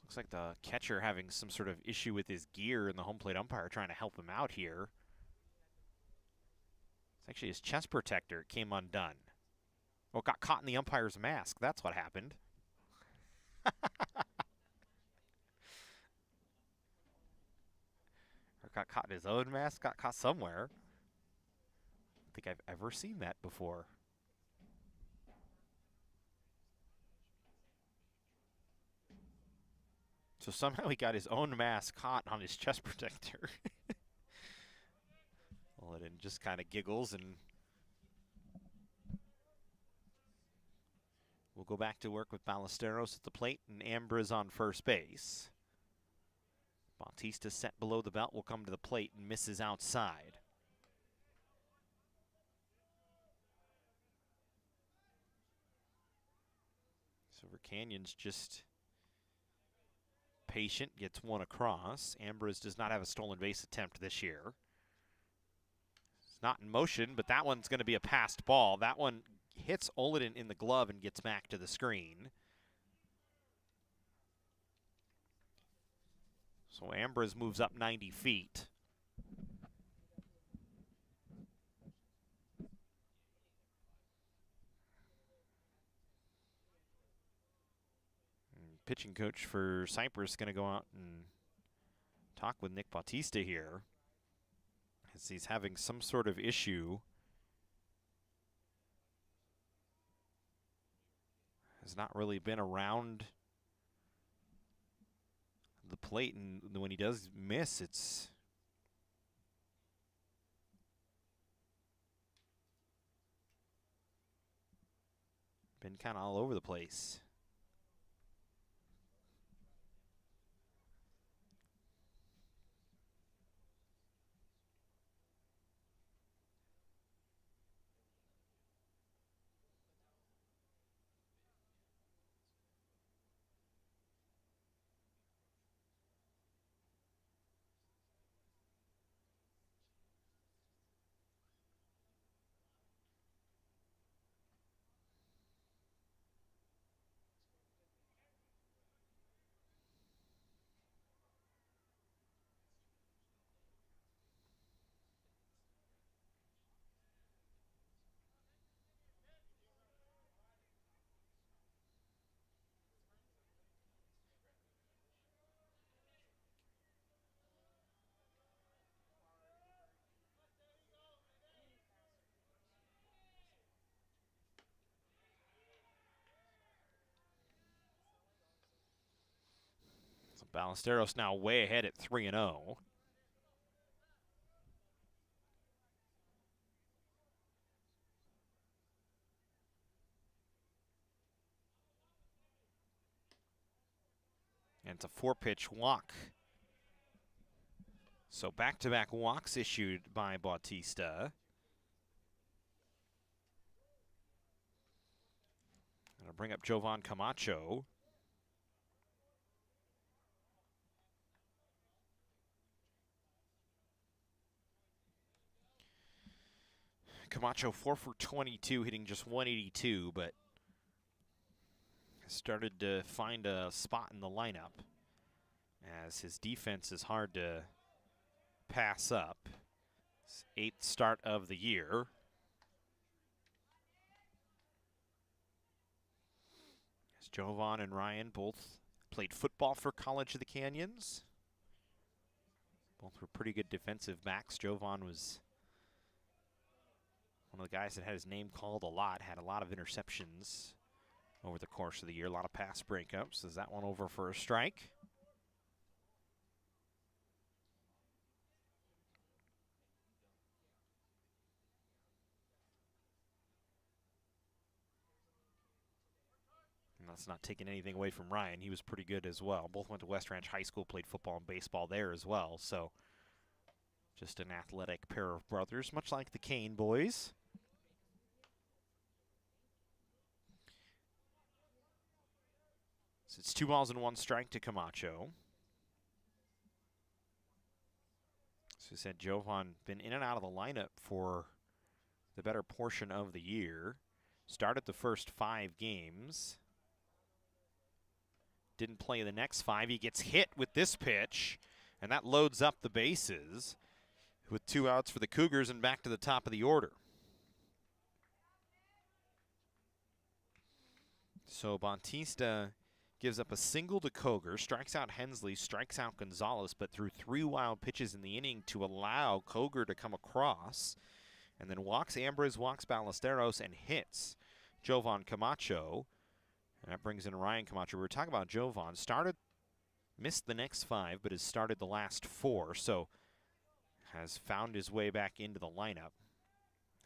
[SPEAKER 1] Looks like the catcher having some sort of issue with his gear, and the home plate umpire trying to help him out here. It's actually his chest protector came undone. Oh, it got caught in the umpire's mask. That's what happened. Or got caught in his own mask, got caught somewhere. I don't think I've ever seen that before. So somehow he got his own mask caught on his chest protector. Well, and just kind of giggles, and we'll go back to work with Ballesteros at the plate and Ambrose on first base. Bautista set below the belt will come to the plate and misses outside. Silver Canyon's just patient, gets one across. Ambrose does not have a stolen base attempt this year. It's not in motion, but that one's going to be a passed ball. That one hits Oliden in the glove and gets back to the screen. So Ambrose moves up 90 feet. And pitching coach for Cypress going to go out and talk with Nick Bautista here, as he's having some sort of issue. Has not really been around the plate, and when he does miss, it's been kind of all over the place. Ballesteros now way ahead at 3-0. And it's a 4-pitch walk. So back-to-back walks issued by Bautista. Gonna bring up Jovan Camacho. Camacho 4 for 22, hitting just 182, but started to find a spot in the lineup as his defense is hard to pass up. His 8th start of the year. As Jovan and Ryan both played football for College of the Canyons. Both were pretty good defensive backs. Jovan was one of the guys that had his name called a lot, had a lot of interceptions over the course of the year, a lot of pass breakups. Is that one over for a strike? And that's not taking anything away from Ryan. He was pretty good as well. Both went to West Ranch High School, played football and baseball there as well. So just an athletic pair of brothers, much like the Kane boys. So it's 2 balls and 1 strike to Camacho. So we said Jovan been in and out of the lineup for the better portion of the year. Started the first 5 games. Didn't play the next 5. He gets hit with this pitch, and that loads up the bases with 2 outs for the Cougars and back to the top of the order. So Bautista gives up a single to Cougar, strikes out Hensley, strikes out Gonzalez, but threw 3 wild pitches in the inning to allow Cougar to come across, and then walks Ambrose, walks Ballesteros, and hits Jovan Camacho. And that brings in Ryan Camacho. We were talking about Jovan. Missed the next 5, but has started the last 4, so has found his way back into the lineup.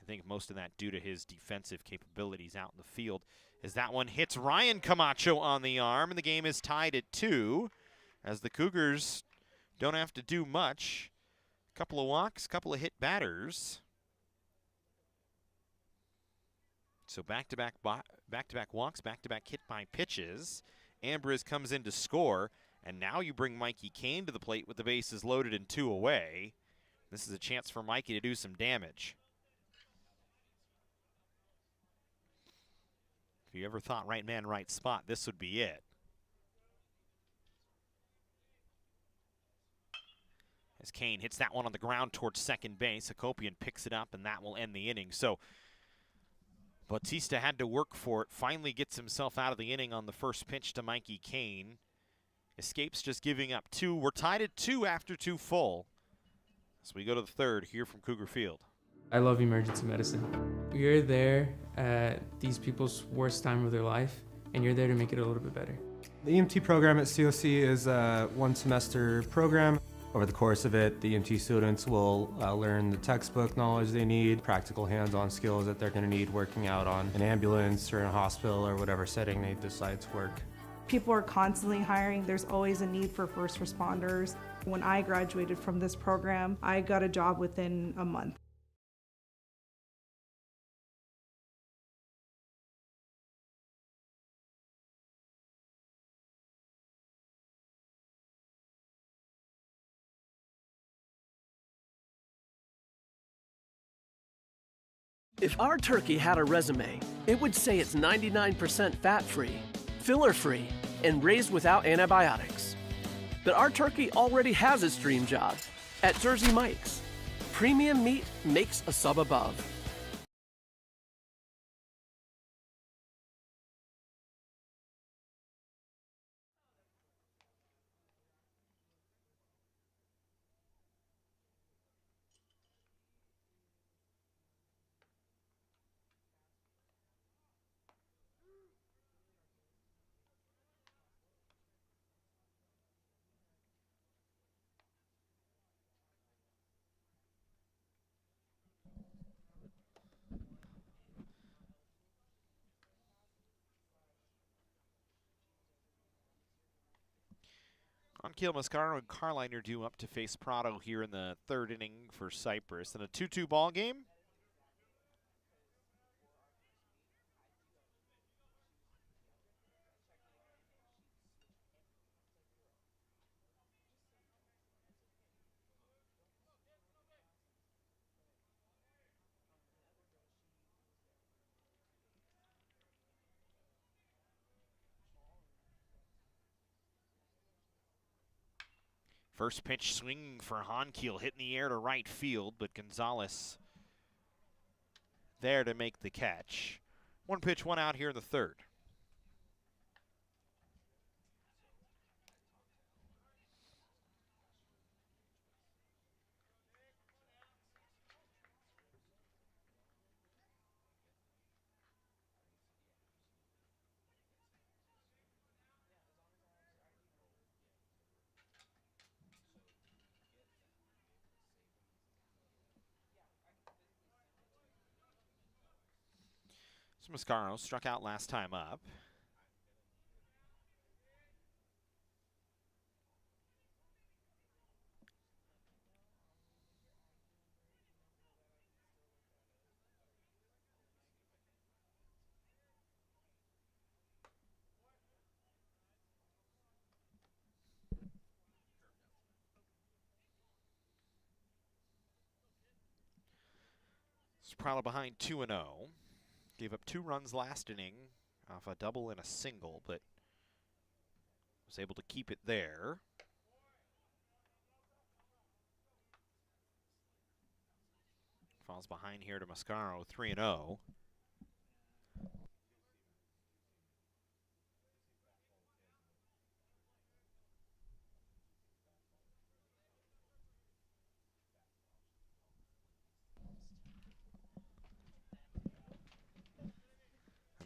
[SPEAKER 1] I think most of that due to his defensive capabilities out in the field, as that one hits Ryan Camacho on the arm, and the game is tied at 2, as the Cougars don't have to do much. A couple of walks, couple of hit batters. So back-to-back walks, back-to-back hit by pitches. Ambrose comes in to score, and now you bring Mikey Kane to the plate with the bases loaded and 2 away. This is a chance for Mikey to do some damage. If you ever thought right man, right spot, this would be it. As Kane hits that one on the ground towards second base, Hakopian picks it up, and that will end the inning. So Bautista had to work for it, finally gets himself out of the inning on the first pitch to Mikey Kane. Escapes just giving up 2. We're tied at 2 after 2 full. So we go to the 3rd here from Cougar Field.
[SPEAKER 7] I love emergency medicine. You're there at these people's worst time of their life, and you're there to make it a little bit better.
[SPEAKER 8] The EMT program at COC is a 1-semester program. Over the course of it, the EMT students will learn the textbook knowledge they need, practical hands-on skills that they're going to need working out on an ambulance or in a hospital or whatever setting they decide to work.
[SPEAKER 9] People are constantly hiring. There's always a need for first responders. When I graduated from this program, I got a job within a month.
[SPEAKER 3] If our turkey had a resume, it would say it's 99% fat-free, filler-free, and raised without antibiotics. But our turkey already has its dream job at Jersey Mike's. Premium meat makes a sub above.
[SPEAKER 1] Ankiel Mascaro and Carline are due up to face Prado here in the third inning for Cypress. In a 2-2 ball game. First pitch swinging for Honkiel, hit in the air to right field, but Gonzalez there to make the catch. One pitch, one out here in the third. So Mascaro struck out last time up. Prado behind 2-0. Gave up 2 runs last inning off a double and a single, but was able to keep it there. Falls behind here to Mascaro, 3-0.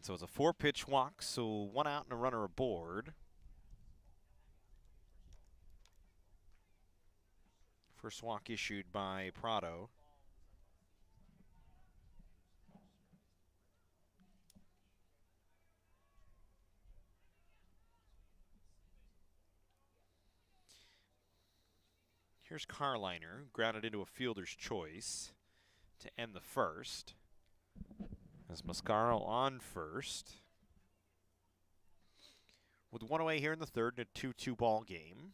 [SPEAKER 1] So it's a 4-pitch walk, so 1 out and a runner aboard. First walk issued by Prado. Here's Carliner, grounded into a fielder's choice to end the first. As Mascaro on first. With 1 away here in the third in a 2-2 ball game.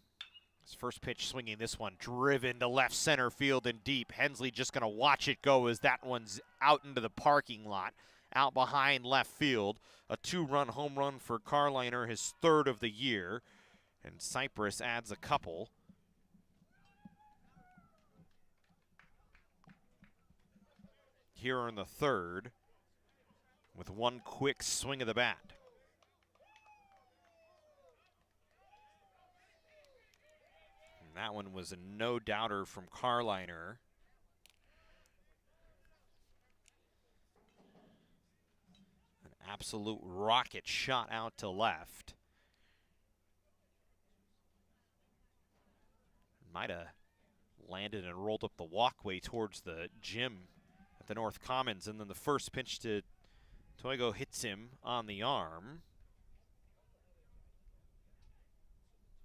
[SPEAKER 1] His first pitch swinging, this one driven to left center field and deep. Hensley just going to watch it go as that one's out into the parking lot. Out behind left field. A 2-run home run for Carliner, his 3rd of the year. And Cypress adds a couple. Here in the third. With 1 quick swing of the bat. And that one was a no-doubter from Carliner. An absolute rocket shot out to left. Might have landed and rolled up the walkway towards the gym at the North Commons, and then the first pitch to Toigo hits him on the arm.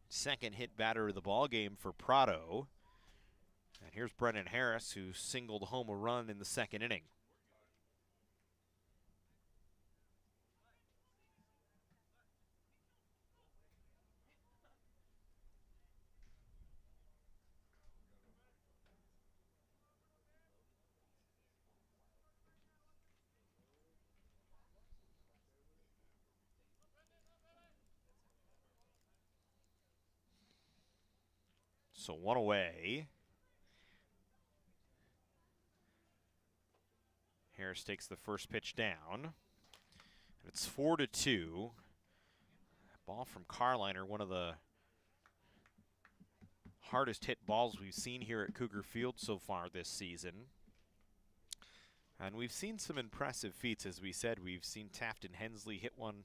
[SPEAKER 1] Second hit batter of the ball game for Prado. And here's Brennan Harris, who singled home a run in the second inning. So 1 away. Harris takes the first pitch down. And it's 4-2. Ball from Carliner, one of the hardest hit balls we've seen here at Cougar Field so far this season. And we've seen some impressive feats, as we said. We've seen Taft and Hensley hit one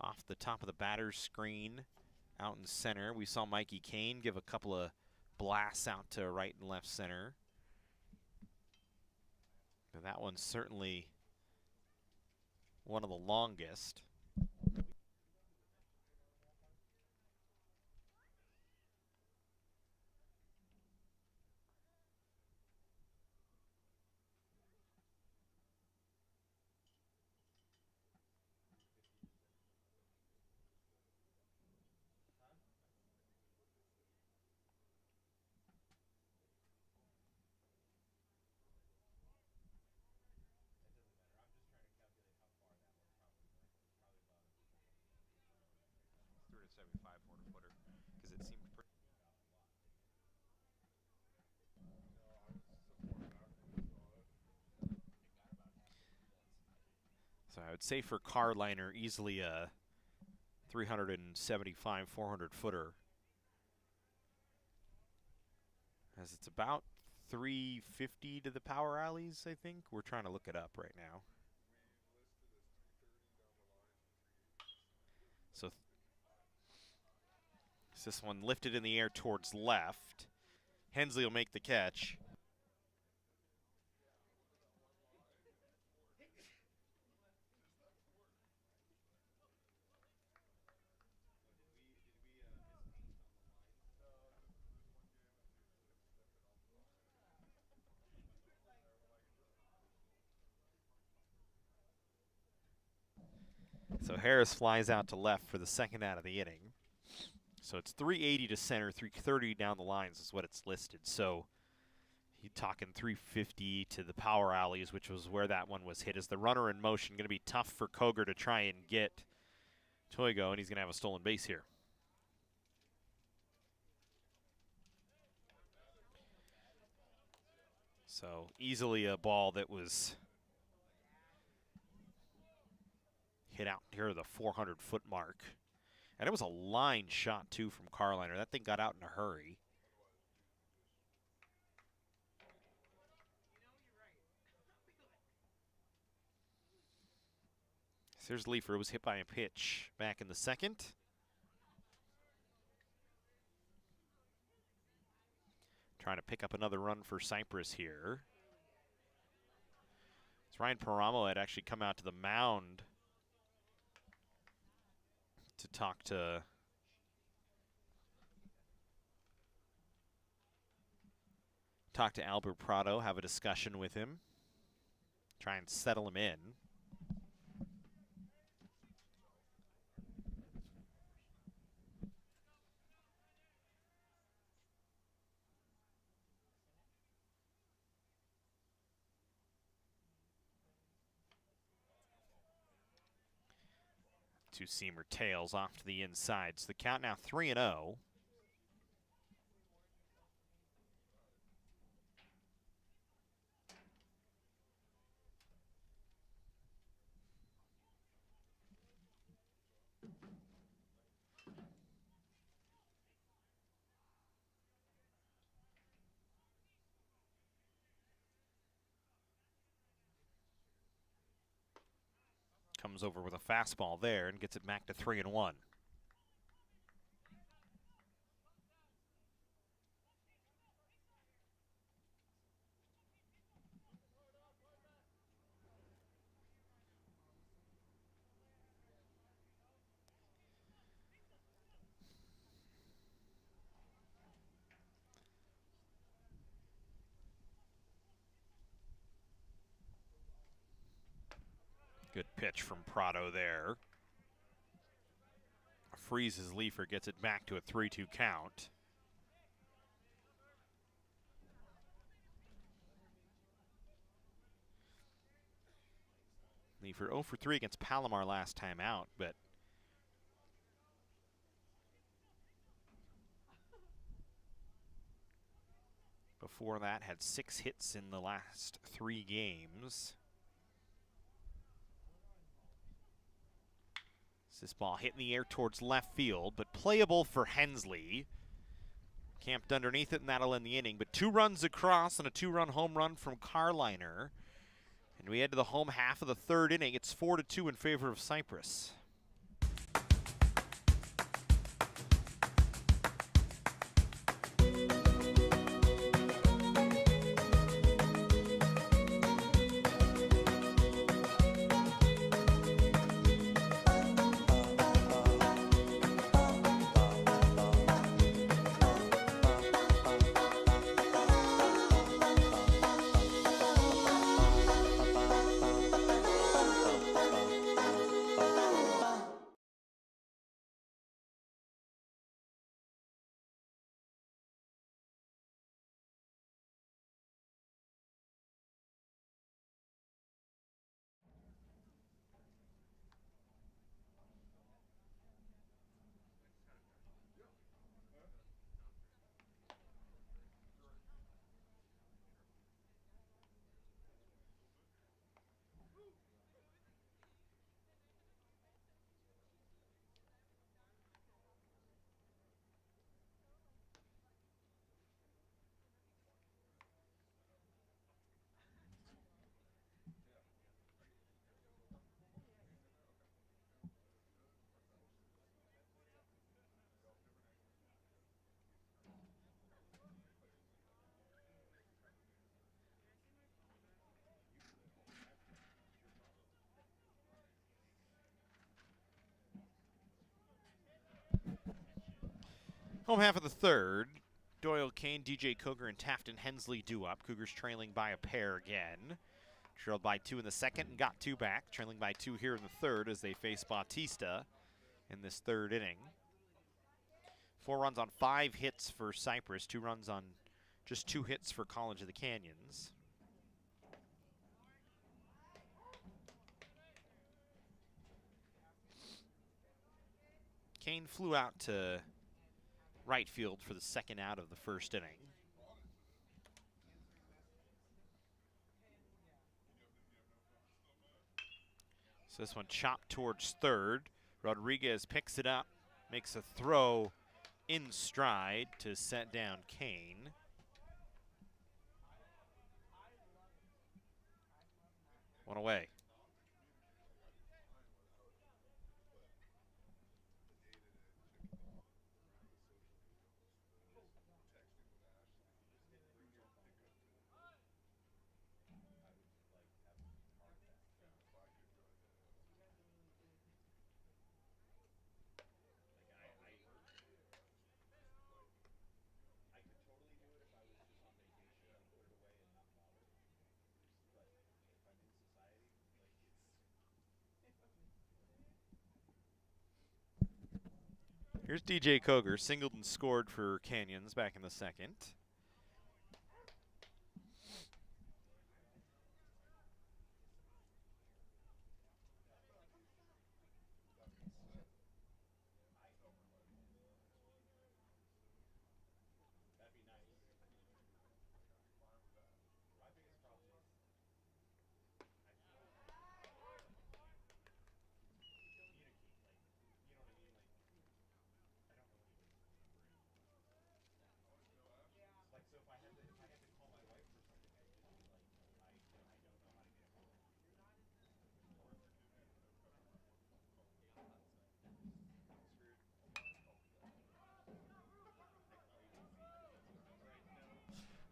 [SPEAKER 1] off the top of the batter's screen out in center. We saw Mikey Kane give a couple of blasts out to right and left center. And that one's certainly one of the longest. I would say for Carliner, easily a 375, 400 footer. As it's about 350 to the power alleys, I think. We're trying to look it up right now. So this one lifted in the air towards left. Hensley will make the catch. So Harris flies out to left for the second out of the inning. So it's 380 to center, 330 down the lines is what it's listed. So you're talking 350 to the power alleys, which was where that one was hit. As the runner in motion, going to be tough for Cougar to try and get Toigo, and he's going to have a stolen base here. So easily a ball that was hit out here the 400-foot mark. And it was a line shot, too, from Carliner. That thing got out in a hurry. So there's Leifer. It was hit by a pitch back in the second. Trying to pick up another run for Cypress here. So Ryan Paramo had actually come out to the mound to talk to Albert Prado, have a discussion with him, try and settle him in. Two-seamer tails off to the inside. So the count now 3-0. Comes over with a fastball there and gets it back to 3-1. Good pitch from Prado there. Freezes Leifer, gets it back to a 3-2 count. Leifer 0 for 3 against Palomar last time out, but before that had 6 hits in the last 3 games. This ball hit in the air towards left field, but playable for Hensley. Camped underneath it, and that'll end the inning. But 2 runs across and a 2-run home run from Carliner. And we head to the home half of the 3rd inning. It's 4-2 in favor of Cypress. Home half of the third. Doyle Kane, DJ Cougar, and Tafton Hensley due up. Cougars trailing by a pair again. Trailed by 2 in the second and got 2 back. Trailing by 2 here in the third as they face Bautista in this third inning. 4 runs on 5 hits for Cypress. 2 runs on just 2 hits for College of the Canyons. Kane flew out to right field for the second out of the first inning. So this one chopped towards third. Rodriguez picks it up, makes a throw in stride to set down Kane. One away. Here's DJ Cougar, singled and scored for Canyons back in the second.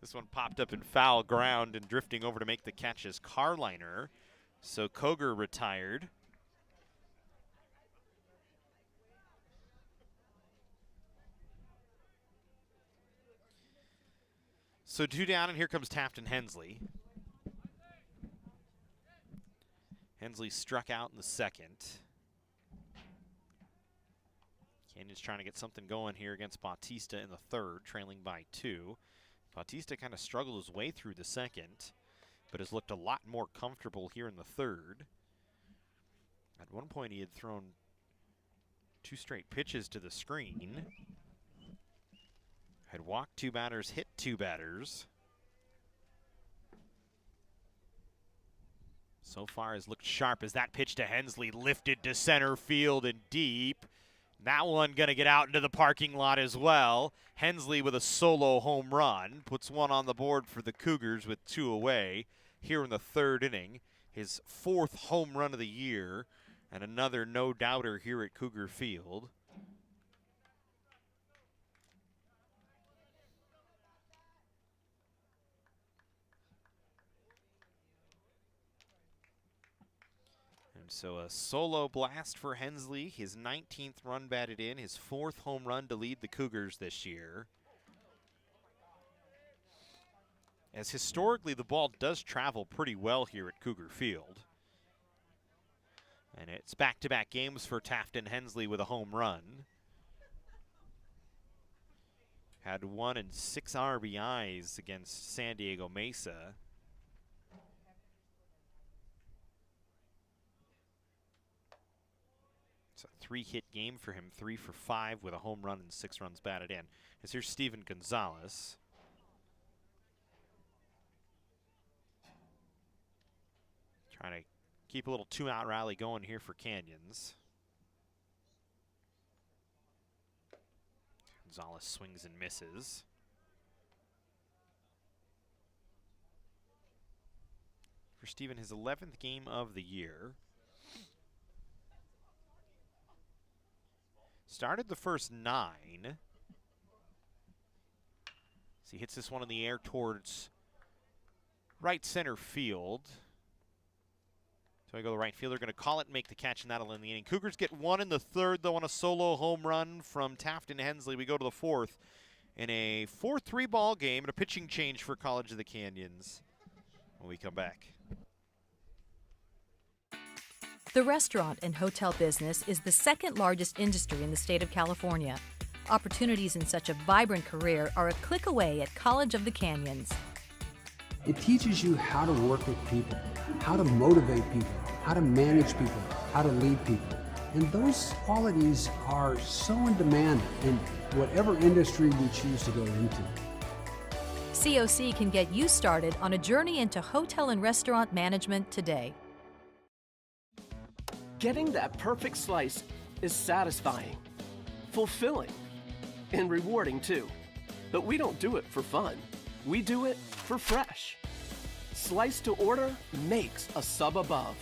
[SPEAKER 1] This one popped up in foul ground, and drifting over to make the catch is Carliner. So Cougar retired. So 2 down, and here comes Tafton Hensley. Hensley struck out in the second. Canyons trying to get something going here against Bautista in the third, trailing by 2. Bautista kind of struggled his way through the second, but has looked a lot more comfortable here in the third. At one point, he had thrown 2 straight pitches to the screen. Had walked 2 batters, hit 2 batters. So far has looked sharp as that pitch to Hensley lifted to center field and deep. That one going to get out into the parking lot as well. Hensley with a solo home run puts 1 on the board for the Cougars with 2 away here in the third inning. His 4th home run of the year and another no-doubter here at Cougar Field. And so a solo blast for Hensley, his 19th run batted in, his 4th home run to lead the Cougars this year. As historically, the ball does travel pretty well here at Cougar Field. And it's back-to-back games for Tafton Hensley with a home run. Had 1 and 6 RBIs against San Diego Mesa. It's a 3-hit game for him, 3 for 5 with a home run and 6 runs batted in. As here's Steven Gonzalez. Trying to keep a little 2-out rally going here for Canyons. Gonzalez swings and misses. For Steven, his 11th game of the year. Started the first 9. So he hits this one in the air towards right center field. So I go to the right fielder, going to call it and make the catch, and that'll end the inning. Cougars get one in the third, though, on a solo home run from Taft and Hensley. We go to the fourth in a 4-3 ball game and a pitching change for College of the Canyons when we come back.
[SPEAKER 10] The restaurant and hotel business is the second largest industry in the state of California. Opportunities in such a vibrant career are a click away at College of the Canyons.
[SPEAKER 11] It teaches you how to work with people, how to motivate people, how to manage people, how to lead people. And those qualities are so in demand in whatever industry we choose to go into.
[SPEAKER 10] COC can get you started on a journey into hotel and restaurant management today.
[SPEAKER 3] Getting that perfect slice is satisfying, fulfilling, and rewarding too. But we don't do it for fun. We do it for fresh. Slice to order makes a sub above.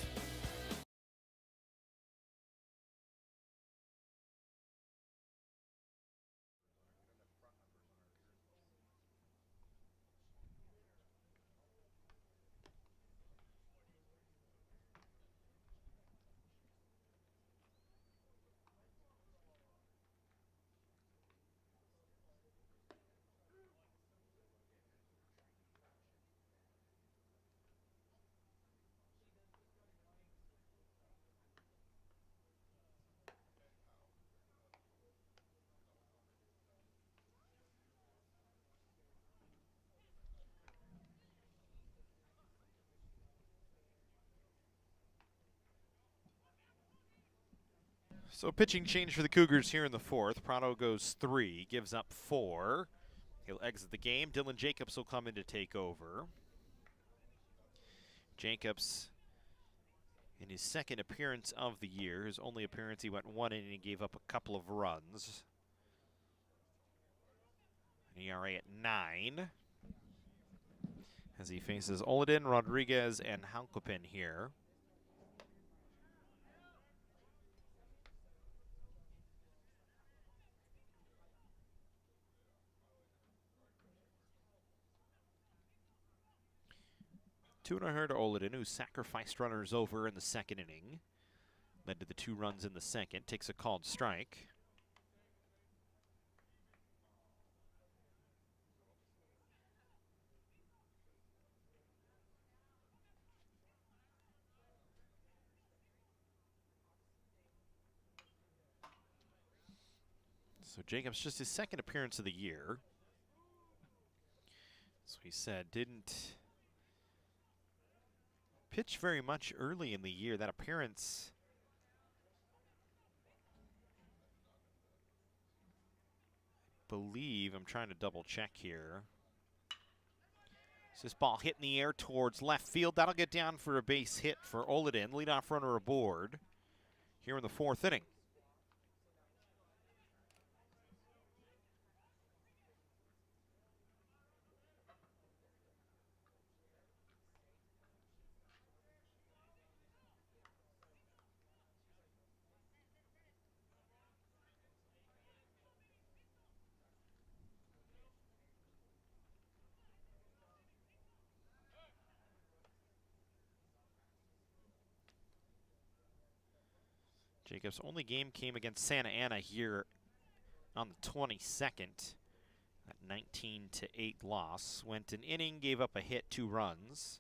[SPEAKER 1] So pitching change for the Cougars here in the fourth. Prado goes 3, gives up 4. He'll exit the game. Dylan Jacobs will come in to take over. Jacobs, in his second appearance of the year, his only appearance, he went 1 inning and gave up a couple of runs. An ERA at 9. As he faces Oliden, Rodriguez, and Halkopin here. Two and a third to Oliden, who sacrificed runners over in the second inning. Led to the 2 runs in the second. Takes a called strike. So Jacobs, just his second appearance of the year. So he said, didn't pitch very much early in the year. That appearance, I believe, I'm trying to double check here. So this ball hit in the air towards left field. That'll get down for a base hit for Oliden. Leadoff runner aboard here in the 4th inning. Jacobs' only game came against Santa Ana here on the 22nd. That 19-8 loss. Went an inning, gave up a hit, 2 runs,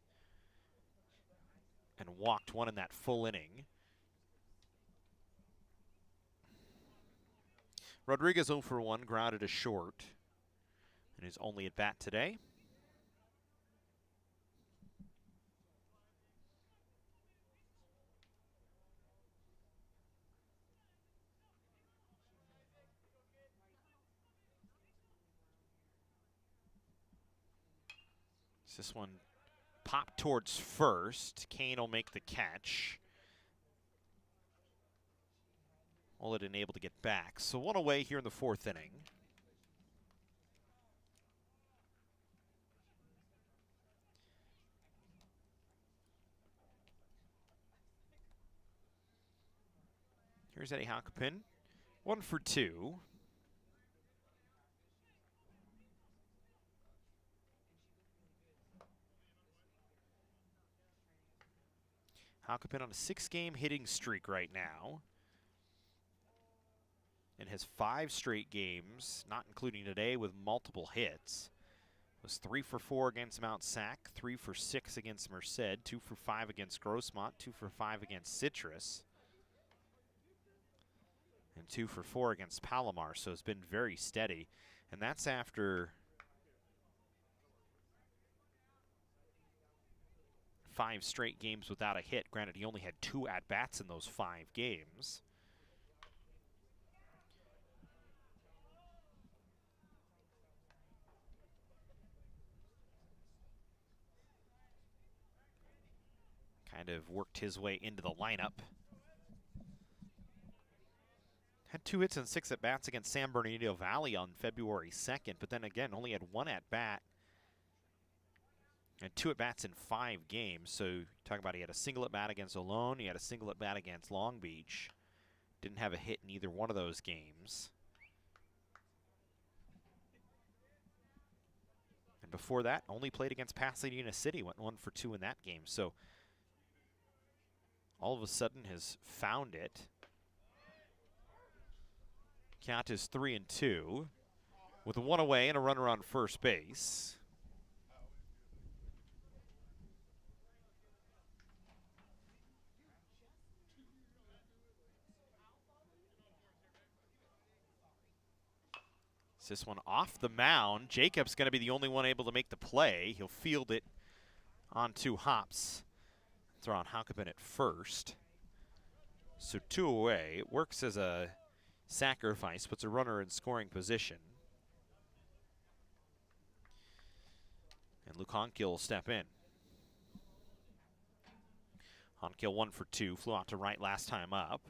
[SPEAKER 1] and walked 1 in that full inning. Rodriguez 0 for 1, grounded a short, and his only at bat today. This one popped towards first. Kane will make the catch. Oliden able to get back. So 1 away here in the 4th inning. Here's Eddie Halkopin. 1 for 2. Halkapin on a 6-game hitting streak right now, and has 5 straight games, not including today, with multiple hits. Was 3 for 4 against Mount Sac, 3 for 6 against Merced, 2 for 5 against Grossmont, 2 for 5 against Citrus, and 2 for 4 against Palomar. So it's been very steady, and that's after 5 straight games without a hit. Granted, he only had 2 at-bats in those 5 games. Kind of worked his way into the lineup. Had 2 hits and 6 at-bats against San Bernardino Valley on February 2nd, but then again, only had 1 at-bat and 2 at-bats in 5 games. So you talk about he had a single at-bat against Olone, he had a single at-bat against Long Beach. Didn't have a hit in either one of those games. And before that, only played against Pasadena City, went 1 for 2 in that game. So all of a sudden has found it. Count is 3-2 with 1 away and a runner on first base. This one off the mound. Jacob's going to be the only one able to make the play. He'll field it on 2 hops. Throw on Halkapin at first. So 2 away. It works as a sacrifice, puts a runner in scoring position. And Luke Honkill will step in. Honkill 1 for 2, flew out to right last time up.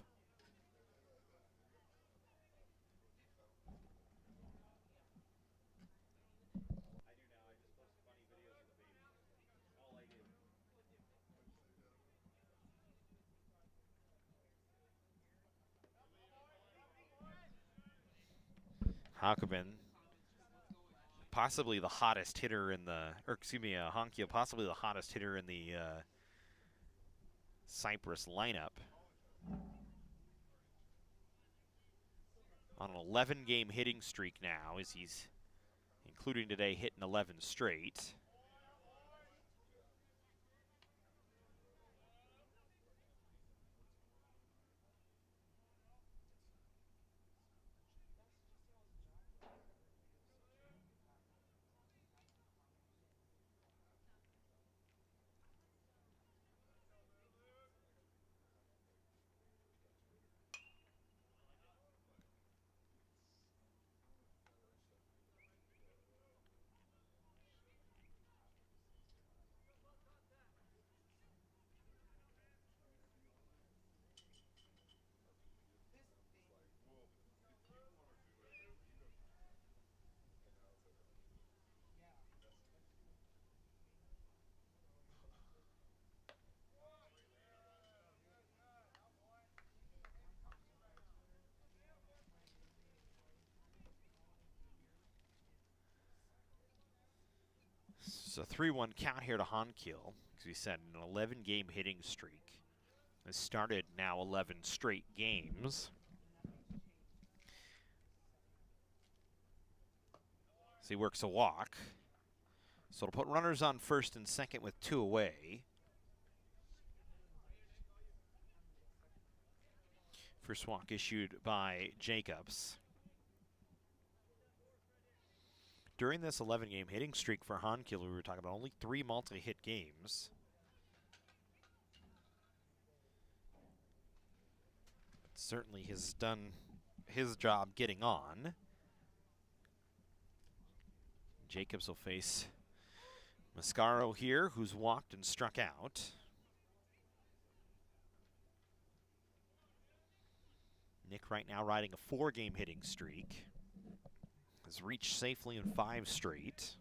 [SPEAKER 1] Halkapin, possibly the hottest hitter in the, or excuse me, Honkia, possibly the hottest hitter in the Cypress lineup. On an 11-game hitting streak now, as he's, including today, hitting 11 straight. It's a 3-1 count here to Honkill, as we said, an 11-game hitting streak. Has started now 11 straight games. So he works a walk. So it'll put runners on first and second with 2 away. First walk issued by Jacobs. During this 11-game hitting streak for Honkill, we were talking about only 3 multi-hit games. But certainly has done his job getting on. Jacobs will face Mascaro here, who's walked and struck out. Nick right now riding a 4-game hitting streak. Has reached safely in 5 straight.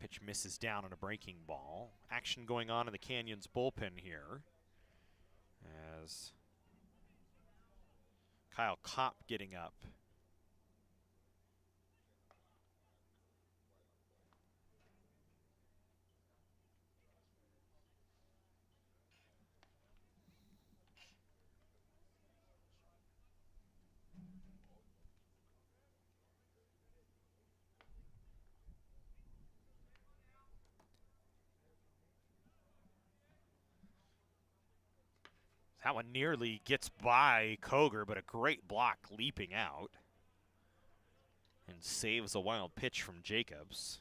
[SPEAKER 1] Pitch misses down on a breaking ball. Action going on in the Canyons bullpen here, as Kyle Kopp getting up That one nearly gets by Cougar, but a great block leaping out. And saves a wild pitch from Jacobs.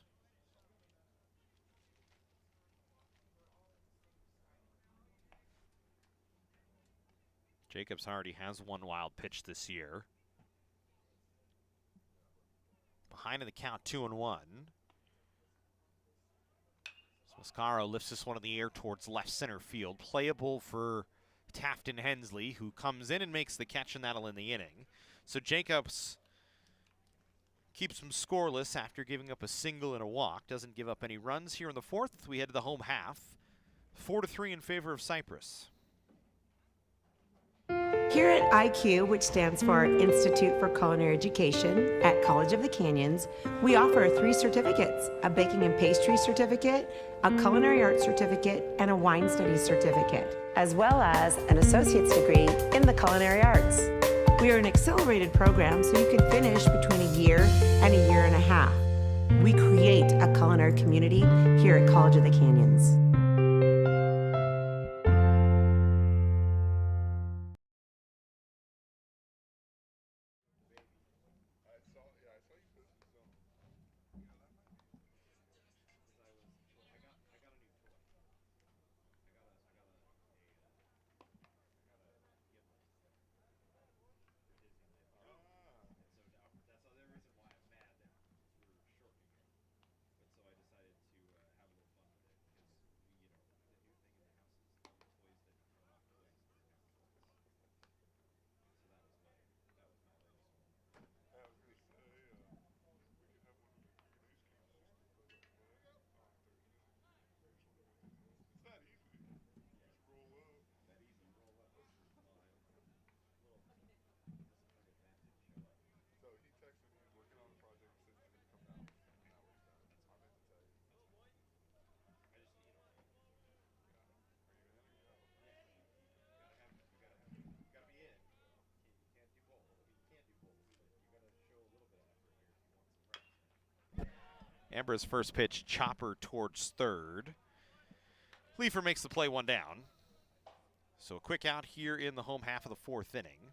[SPEAKER 1] Jacobs already has one wild pitch this year. Behind in the count, 2-1. Mascaro lifts this one in the air towards left center field. Playable for Tafton Hensley, who comes in and makes the catch, and that'll end the inning. So Jacobs keeps him scoreless after giving up a single and a walk. Doesn't give up any runs here in the fourth. We head to the home half. 4-3 in favor of Cypress.
[SPEAKER 12] Here at IQ, which stands for Institute for Culinary Education at College of the Canyons, we offer 3 certificates: a baking and pastry certificate, a culinary arts certificate, and a wine studies certificate, as well as an associate's degree in the culinary arts. We are an accelerated program, so you can finish between a year and a year and a half. We create a culinary community here at College of the Canyons.
[SPEAKER 1] Amber's first pitch, chopper towards third. Leifer makes the play, 1 down. So a quick out here in the home half of the fourth inning.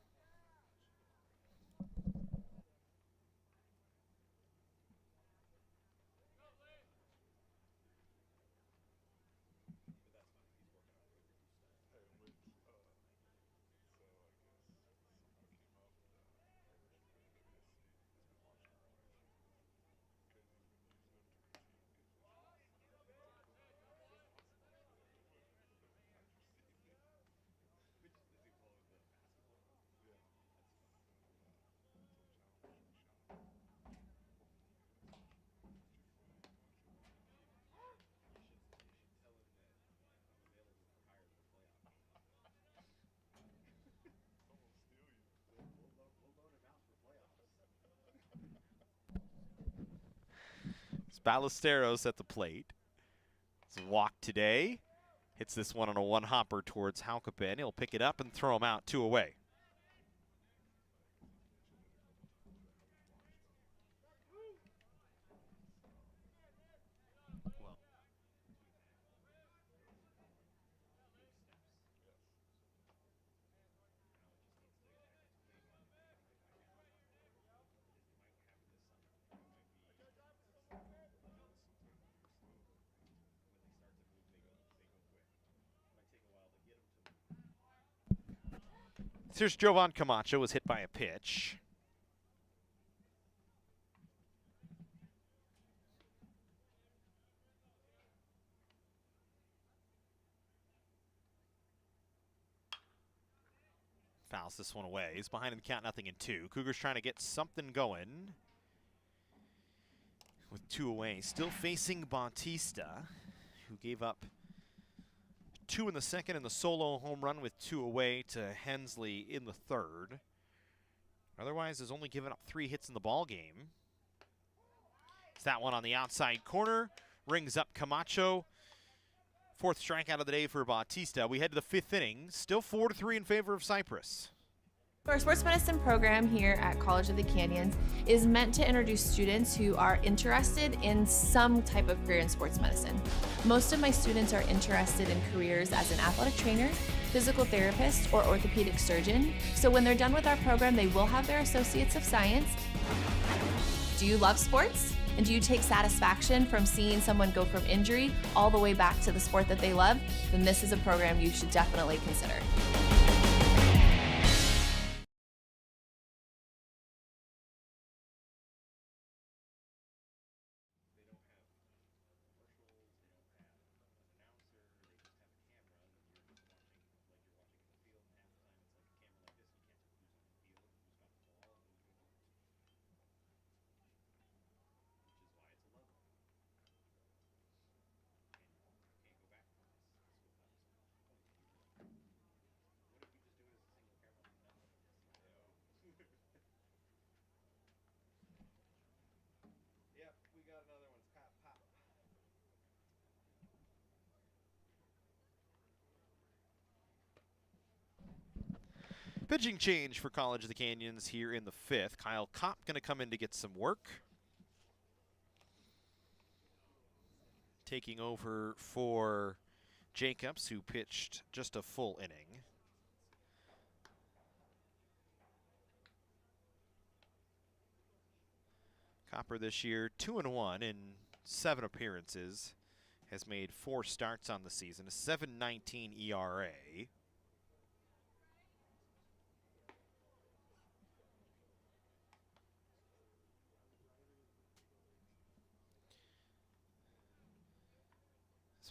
[SPEAKER 1] Ballesteros at the plate. It's a walk today. Hits this one on a one-hopper towards Halkapen. He'll pick it up and throw him out, 2 away. Here's Jovan Camacho, was hit by a pitch. Fouls this one away. He's behind in the count, 0-2. Cougars trying to get something going with 2 away. Still facing Bautista, who gave up 2 in the second and the solo home run with 2 away to Hensley in the third. Otherwise, has only given up 3 hits in the ball game. It's that one on the outside corner. Rings up Camacho. 4th strikeout of the day for Bautista. We head to the 5th inning. Still 4-3 in favor of Cypress.
[SPEAKER 2] Our sports medicine program here at College of the Canyons is meant to introduce students who are interested in some type of career in sports medicine. Most of my students are interested in careers as an athletic trainer, physical therapist, or orthopedic surgeon. So when they're done with our program, they will have their Associates of Science. Do you love sports? And do you take satisfaction from seeing someone go from injury all the way back to the sport that they love? Then this is a program you should definitely consider.
[SPEAKER 1] Pitching change for College of the Canyons here in the 5th. Kyle Kopp going to come in to get some work. Taking over for Jacobs, who pitched just a full inning. Copper this year, 2-1 in 7 appearances. Has made 4 starts on the season, a 7.19 ERA.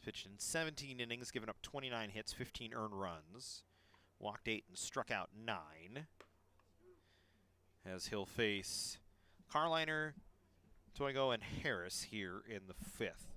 [SPEAKER 1] Pitched in 17 innings, given up 29 hits, 15 earned runs. Walked 8 and struck out 9. As he'll face Carliner, Toigo, and Harris here in the 5th.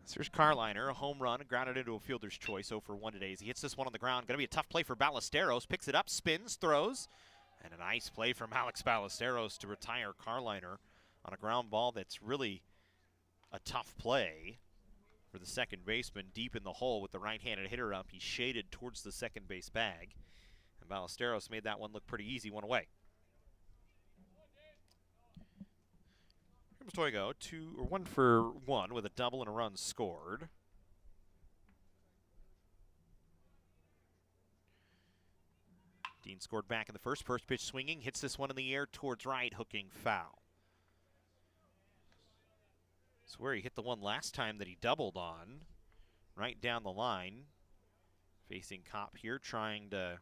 [SPEAKER 1] So here's Carliner, a home run, grounded into a fielder's choice, 0 for 1 today. As he hits this one on the ground, going to be a tough play for Ballesteros. Picks it up, spins, throws, and a nice play from Alex Ballesteros to retire Carliner on a ground ball that's really a tough play for the second baseman deep in the hole with the right-handed hitter up. He shaded towards the second base bag, and Ballesteros made that one look pretty easy, one away. Toigo, 1 for 1 with a double and a run scored. Dean scored back in the first pitch swinging, hits this one in the air towards right, hooking foul. It's where he hit the one last time that he doubled on, right down the line. Facing Kopp here, trying to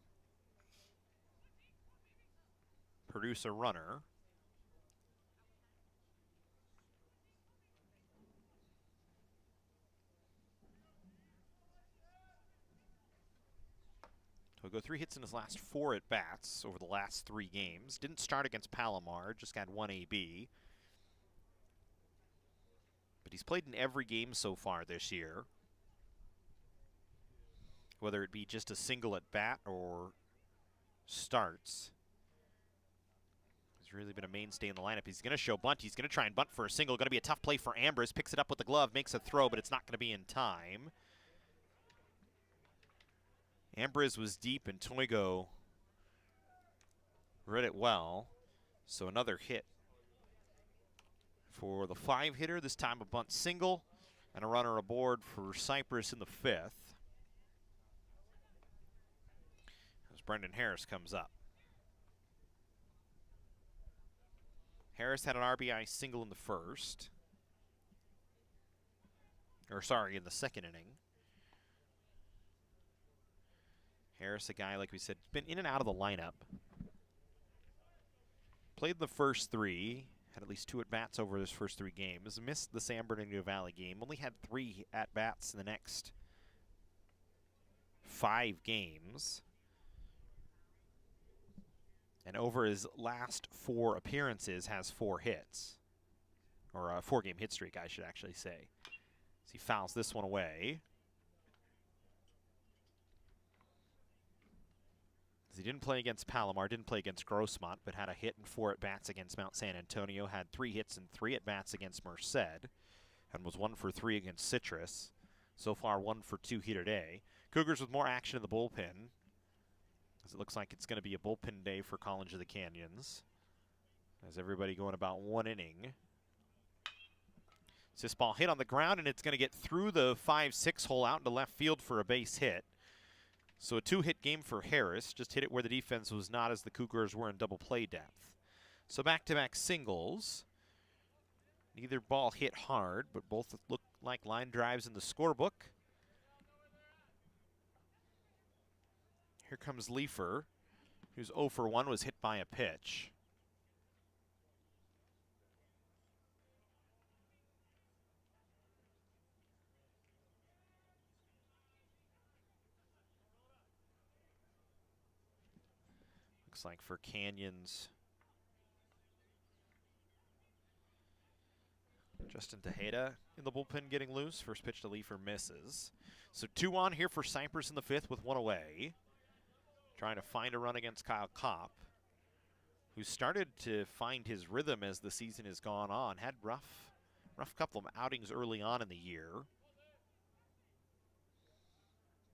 [SPEAKER 1] produce a runner. Toigo 3 hits in his last 4 at-bats over the last 3 games. Didn't start against Palomar, just got 1 AB. But he's played in every game so far this year. Whether it be just a single at-bat or starts. He's really been a mainstay in the lineup. He's going to show bunt. He's going to try and bunt for a single. Going to be a tough play for Ambrose. Picks it up with the glove, makes a throw, but it's not going to be in time. Ambrose was deep, and Toigo read it well. So another hit for the 5-hitter, this time a bunt single, and a runner aboard for Cypress in the 5th. As Brendan Harris comes up. Harris had an RBI single in the first. Or sorry, in the second inning. Harris, a guy, like we said, been in and out of the lineup. Played the first three. Had at least 2 at-bats over his first 3 games. Missed the San Bernardino Valley game. Only had 3 at-bats in the next 5 games. And over his last 4 appearances has 4 hits. Or a 4-game hit streak, I should actually say. As he fouls this one away. As he didn't play against Palomar, didn't play against Grossmont, but had a hit and 4 at-bats against Mount San Antonio. Had 3 hits and 3 at-bats against Merced. And was 1 for 3 against Citrus. So far 1 for 2 here today. Cougars with more action in the bullpen, as it looks like it's going to be a bullpen day for College of the Canyons. As everybody going about 1 inning. This ball hit on the ground, and it's going to get through the 5-6 hole out into left field for a base hit. So a 2-hit game for Harris. Just hit it where the defense was not, as the Cougars were in double play depth. So back-to-back singles. Neither ball hit hard, but both look like line drives in the scorebook. Here comes Leifer, who's 0 for 1, was hit by a pitch. Looks like for Canyons, Justin Tejeda in the bullpen getting loose. First pitch to Leifer misses. So 2 on here for Cypress in the 5th with 1 away. Trying to find a run against Kyle Kopp, who started to find his rhythm as the season has gone on. Had rough couple of outings early on in the year,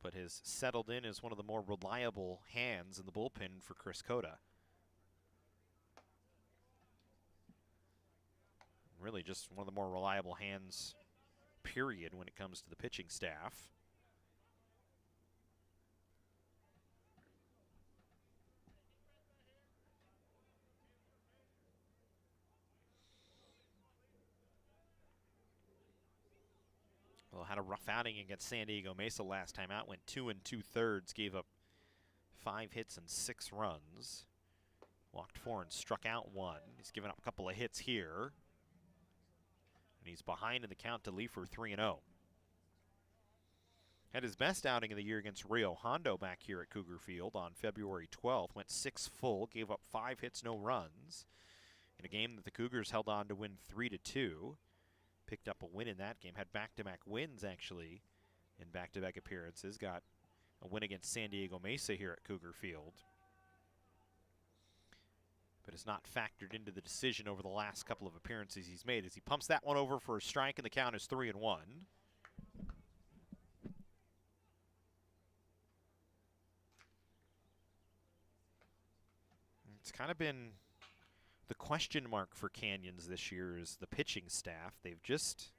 [SPEAKER 1] but has settled in as one of the more reliable hands in the bullpen for Chris Cota. Really just one of the more reliable hands, period, when it comes to the pitching staff. Well, had a rough outing against San Diego Mesa last time out. Went 2 2/3, gave up 5 hits and 6 runs. Walked 4 and struck out 1. He's given up a couple of hits here. And he's behind in the count to Leifer 3-0. Had his best outing of the year against Rio Hondo back here at Cougar Field on February 12th. Went 6 full, gave up 5 hits, no runs. In a game that the Cougars held on to win 3-2. Picked up a win in that game. Had back-to-back wins, actually, in back-to-back appearances. Got a win against San Diego Mesa here at Cougar Field. But is not factored into the decision over the last couple of appearances he's made, as he pumps that one over for a strike, and the count is 3-1. It's kind of been the question mark for Canyons this year is the pitching staff. They've just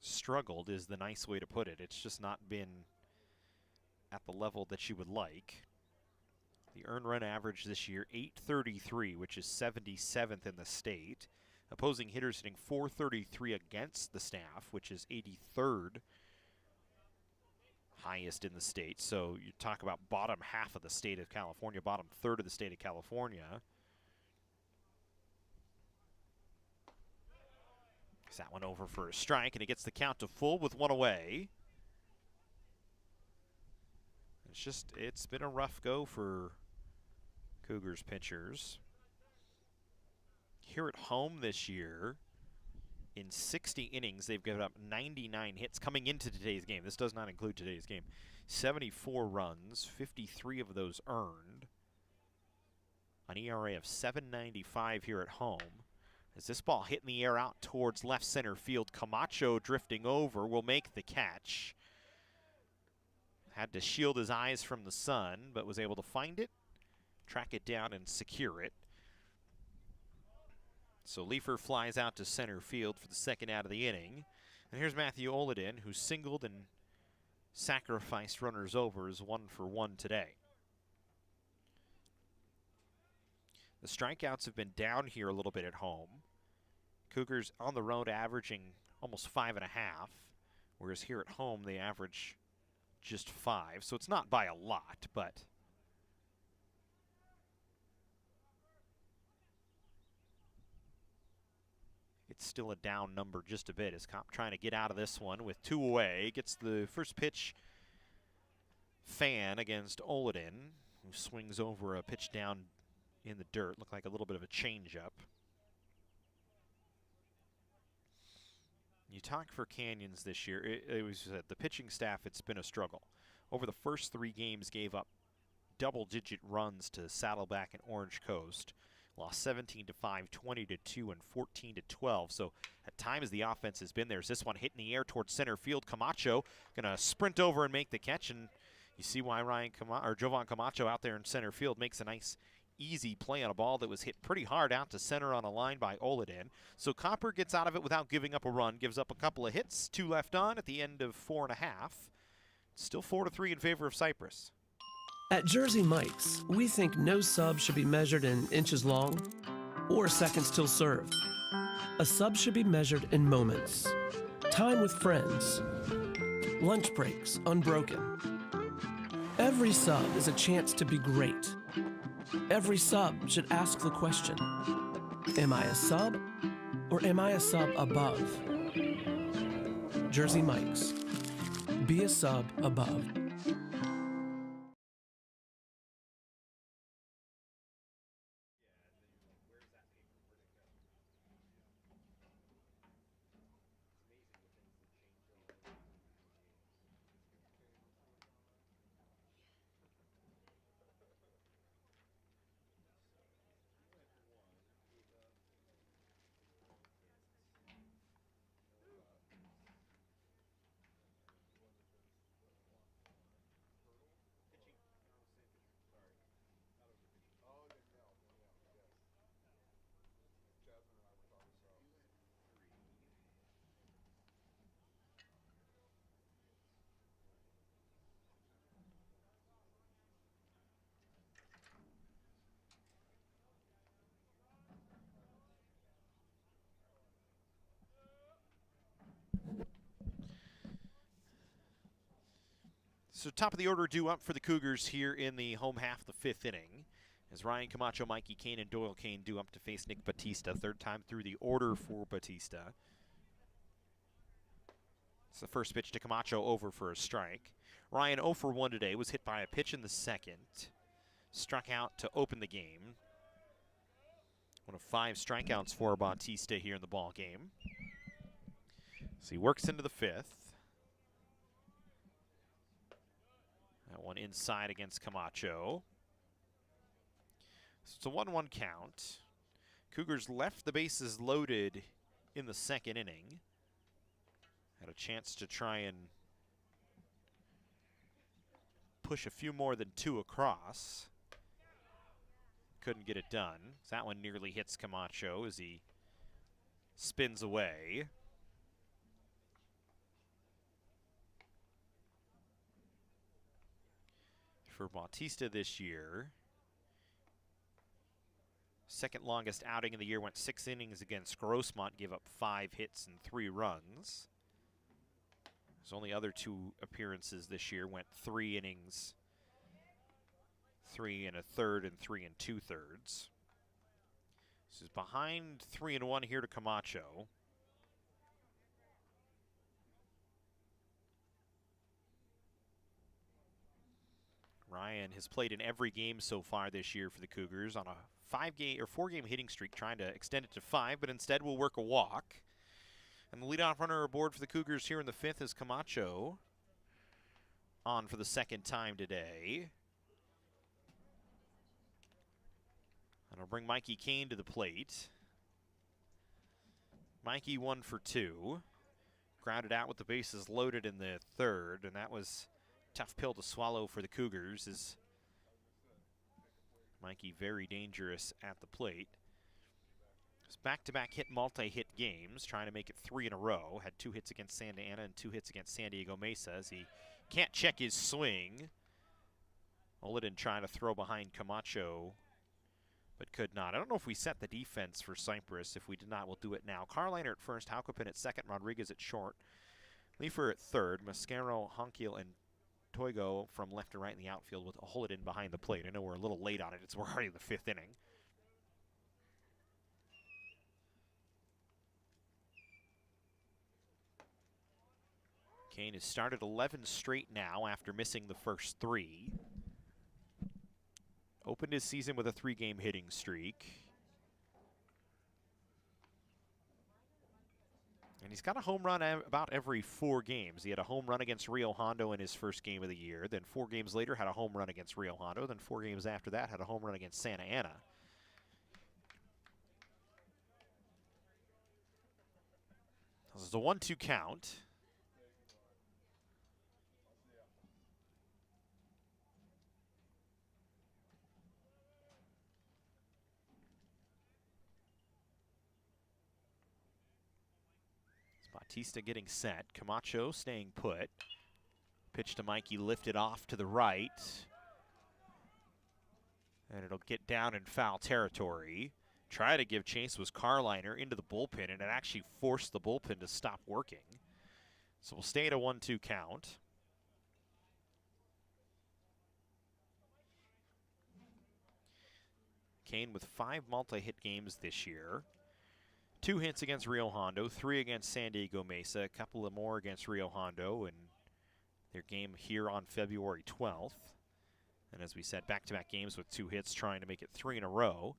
[SPEAKER 1] struggled, is the nice way to put it. It's just not been at the level that you would like. The earned run average this year, 833, which is 77th in the state. Opposing hitters hitting 433 against the staff, which is 83rd highest in the state. So you talk about bottom half of the state of California, bottom third of the state of California. Gets that one over for a strike, and he gets the count to full with 1 away. It's been a rough go for Cougars pitchers. Here at home this year, in 60 innings, they've given up 99 hits coming into today's game. This does not include today's game. 74 runs, 53 of those earned. An ERA of 7.95 here at home. As this ball hit in the air out towards left center field, Camacho drifting over will make the catch. Had to shield his eyes from the sun, but was able to find it, track it down, and secure it. So Leifer flies out to center field for the second out of the inning. And here's Matthew Oladin, who singled and sacrificed runners over, is 1 for 1 today. The strikeouts have been down here a little bit at home. Cougars on the road averaging almost 5.5, whereas here at home they average just 5. So it's not by a lot, but it's still a down number just a bit as Kopp trying to get out of this one with 2 away. Gets the first pitch fan against Oliden, who swings over a pitch down in the dirt. Looked like a little bit of a changeup. You talk for Canyons this year, it was the pitching staff, it's been a struggle. Over the first 3 games gave up double-digit runs to Saddleback and Orange Coast. Lost 17-5, 20-2, and 14-12. So at times the offense has been there. As this one hit in the air towards center field, Camacho gonna sprint over and make the catch, and you see why Jovan Camacho out there in center field makes a nice easy play on a ball that was hit pretty hard out to center on a line by Oliden. So Copper gets out of it without giving up a run, gives up a couple of hits, 2 left on at the end of 4.5. Still 4-3 in favor of Cypress.
[SPEAKER 3] At Jersey Mike's, we think no sub should be measured in inches long or seconds till served. A sub should be measured in moments. Time with friends. Lunch breaks unbroken. Every sub is a chance to be great. Every sub should ask the question, am I a sub or am I a sub above? Jersey Mike's. Be a sub above.
[SPEAKER 1] So top of the order due up for the Cougars here in the home half of the 5th inning. As Ryan Camacho, Mikey Kane, and Doyle Kane due up to face Nick Batista. 3rd time through the order for Batista. It's the first pitch to Camacho, over for a strike. Ryan 0 for 1 today, was hit by a pitch in the 2nd. Struck out to open the game. One of 5 strikeouts for Batista here in the ball game. So he works into the 5th. That one inside against Camacho. So it's a 1-1 count. Cougars left the bases loaded in the 2nd inning. Had a chance to try and push a few more than 2 across. Couldn't get it done. So that one nearly hits Camacho as he spins away. For Bautista this year, 2nd longest outing of the year, went 6 innings against Grossmont, gave up 5 hits and 3 runs. His only other 2 appearances this year went 3 innings, 3 1/3 and 3 2/3. This is behind 3-1 here to Camacho. Ryan has played in every game so far this year for the Cougars on a 4-game hitting streak, trying to extend it to 5, but instead will work a walk. And the leadoff runner aboard for the Cougars here in the 5th is Camacho, on for the 2nd time today. And I'll bring Mikey Kane to the plate. Mikey 1 for 2. Grounded out with the bases loaded in the 3rd, and that was tough pill to swallow for the Cougars, as Mikey very dangerous at the plate. It's back-to-back hit, multi-hit games, trying to make it 3 in a row. Had 2 hits against Santa Ana and 2 hits against San Diego Mesa, as he can't check his swing. Oliden trying to throw behind Camacho but could not. I don't know if we set the defense for Cypress. If we did not, we'll do it now. Carliner at first, Halkopin at second, Rodriguez at short, Leifer at third, Mascaro, Honkiel, and Toigo from left to right in the outfield with Holden behind the plate. I know we're a little late on it. We're already in the 5th inning. Kane has started 11 straight now after missing the first 3. Opened his season with a 3-game hitting streak. And he's got a home run about every 4 games. He had a home run against Rio Hondo in his first game of the year. Then 4 games later had a home run against Rio Hondo. Then 4 games after that had a home run against Santa Ana. This is a 1-2 count. Bautista getting set. Camacho staying put. Pitch to Mikey, lifted off to the right. And it'll get down in foul territory. Try to give chase was Carliner into the bullpen, and it actually forced the bullpen to stop working. So we'll stay at a 1-2 count. Kane with 5 multi-hit games this year. 2 hits against Rio Hondo, 3 against San Diego Mesa, a couple of more against Rio Hondo in their game here on February 12th. And as we said, back-to-back games with 2 hits, trying to make it 3 in a row.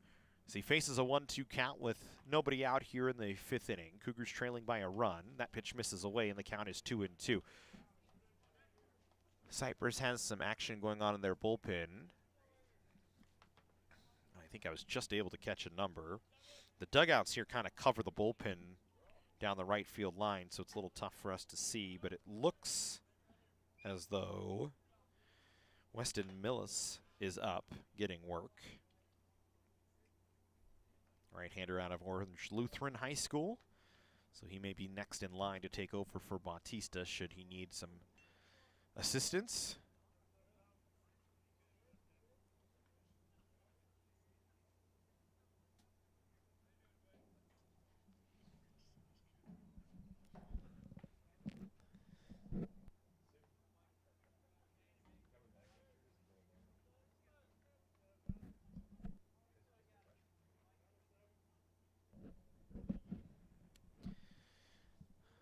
[SPEAKER 1] As he faces a 1-2 count with nobody out here in the 5th inning. Cougars trailing by a run. That pitch misses away, and the count is 2-2. Cypress has some action going on in their bullpen. I think I was just able to catch a number. The dugouts here kind of cover the bullpen down the right field line, so it's a little tough for us to see, but it looks as though Weston Millis is up getting work. Right-hander out of Orange Lutheran High School, so he may be next in line to take over for Bautista should he need some assistance.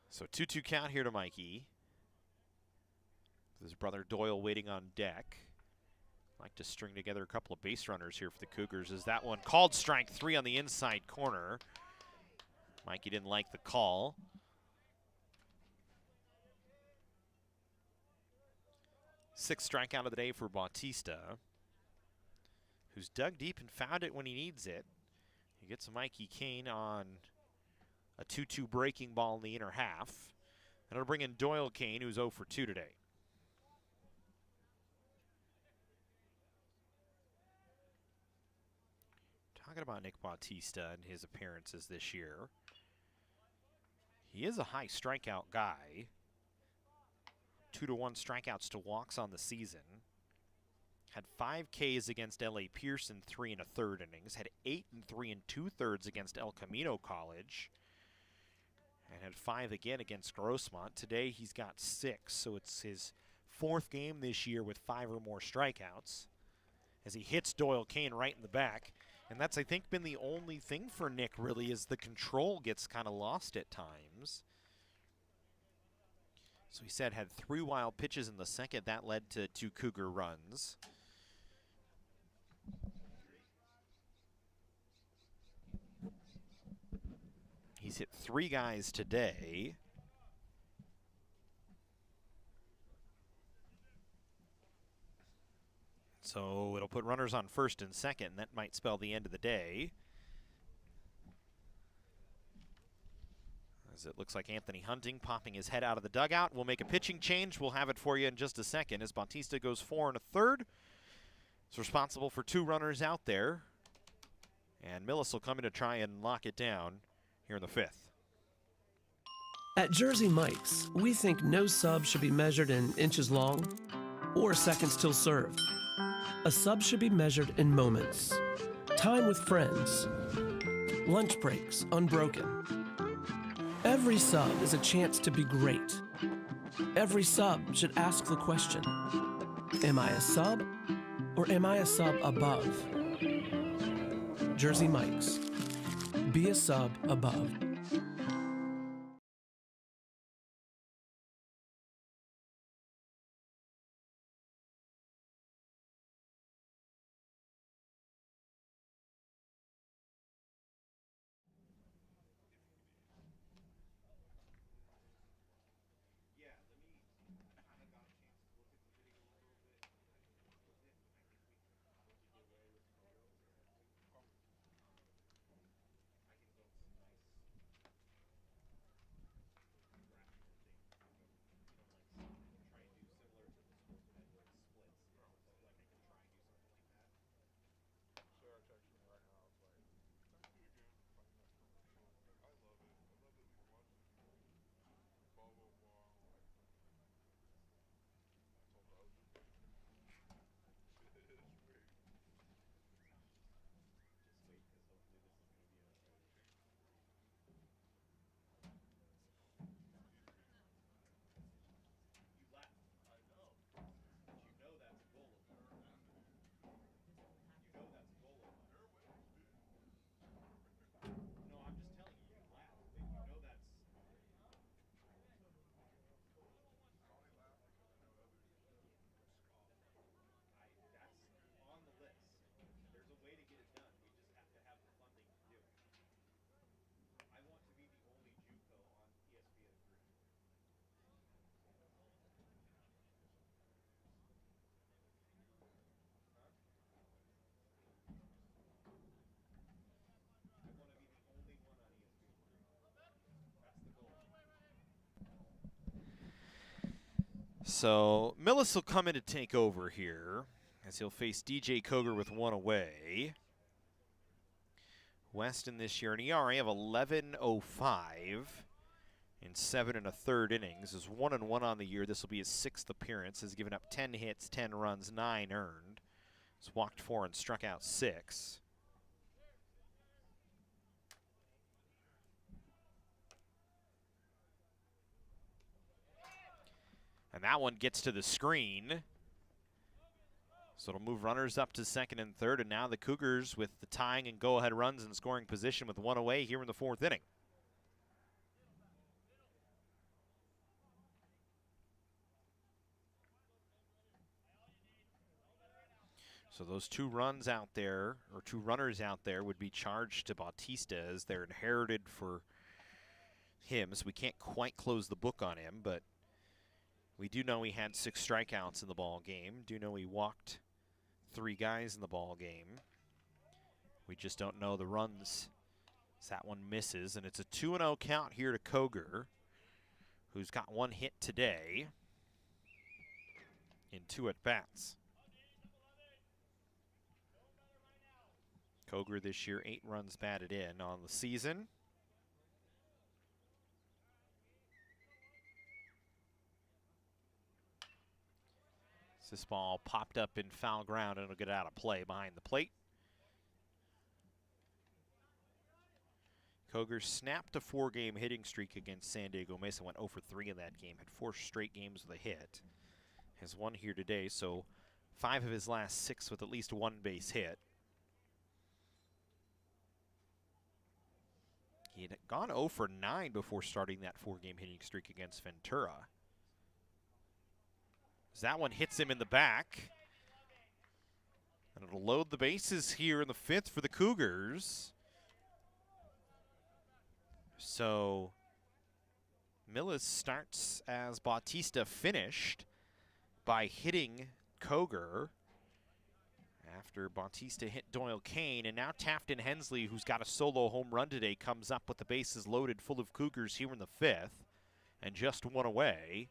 [SPEAKER 1] So 2-2 count here to Mikey. His brother Doyle waiting on deck. Like to string together a couple of base runners here for the Cougars. Is that one called strike 3 on the inside corner? Mikey didn't like the call. Sixth strikeout of the day for Bautista, who's dug deep and found it when he needs it. He gets Mikey Kane on a 2-2 breaking ball in the inner half. And it'll bring in Doyle Kane, who's 0 for 2 today. Talking about Nick Bautista and his appearances this year. He is a high strikeout guy. 2-1 strikeouts to walks on the season. Had 5 Ks against L.A. Pearson, 3 1/3 innings. Had 8 3 2/3 against El Camino College. And had 5 again against Grossmont. Today he's got 6, so it's his 4th game this year with 5 or more strikeouts. As he hits Doyle Kane right in the back. And that's, I think, been the only thing for Nick, really, is the control gets kind of lost at times. So he said had 3 wild pitches in the second. That led to 2 Cougar runs. He's hit 3 guys today. So it'll put runners on first and second. That might spell the end of the day. As it looks like Anthony Hunting popping his head out of the dugout. We'll make a pitching change. We'll have it for you in just a second as Bautista goes 4 1/3. It's responsible for 2 runners out there. And Millis will come in to try and lock it down here in the 5th.
[SPEAKER 3] At Jersey Mike's, we think no sub should be measured in inches long or seconds till served. A sub should be measured in moments. time with friends, lunch breaks unbroken. Every sub is a chance to be great. Every sub should ask the question, am I a sub or am I a sub above? Jersey Mike's. Be a sub above.
[SPEAKER 1] So Millis will come in to take over here as he'll face DJ Cougar with one away. Weston this year an ERA of 11.05 in 7 1/3 innings, is 1-1 on the year. This will be his 6th appearance. Has given up 10 hits, 10 runs, 9 earned. He's walked 4 and struck out 6. And that one gets to the screen. So it'll move runners up to second and third, and now the Cougars with the tying and go-ahead runs in scoring position with one away here in the 4th inning. So those 2 runs out there, or 2 runners out there, would be charged to Bautista as they're inherited for him. So we can't quite close the book on him, but we do know he had 6 strikeouts in the ball game. Do know he walked 3 guys in the ball game. We just don't know the runs as that one misses, and it's a 2-0 count here to Cougar, who's got 1 hit today in 2 at-bats. Cougar this year 8 runs batted in on the season. This ball popped up in foul ground and it'll get out of play behind the plate. Cougars snapped a 4-game hitting streak against San Diego Mesa, went 0 for 3 in that game, had 4 straight games with a hit. Has 1 here today, so 5 of his last 6 with at least 1 base hit. He had gone 0 for 9 before starting that 4-game hitting streak against Ventura. As that one hits him in the back. And it'll load the bases here in the 5th for the Cougars. So Millis starts as Bautista finished by hitting Cougar after Bautista hit Doyle Kane, and now Tafton Hensley, who's got a solo home run today, comes up with the bases loaded full of Cougars here in the 5th and just 1 away.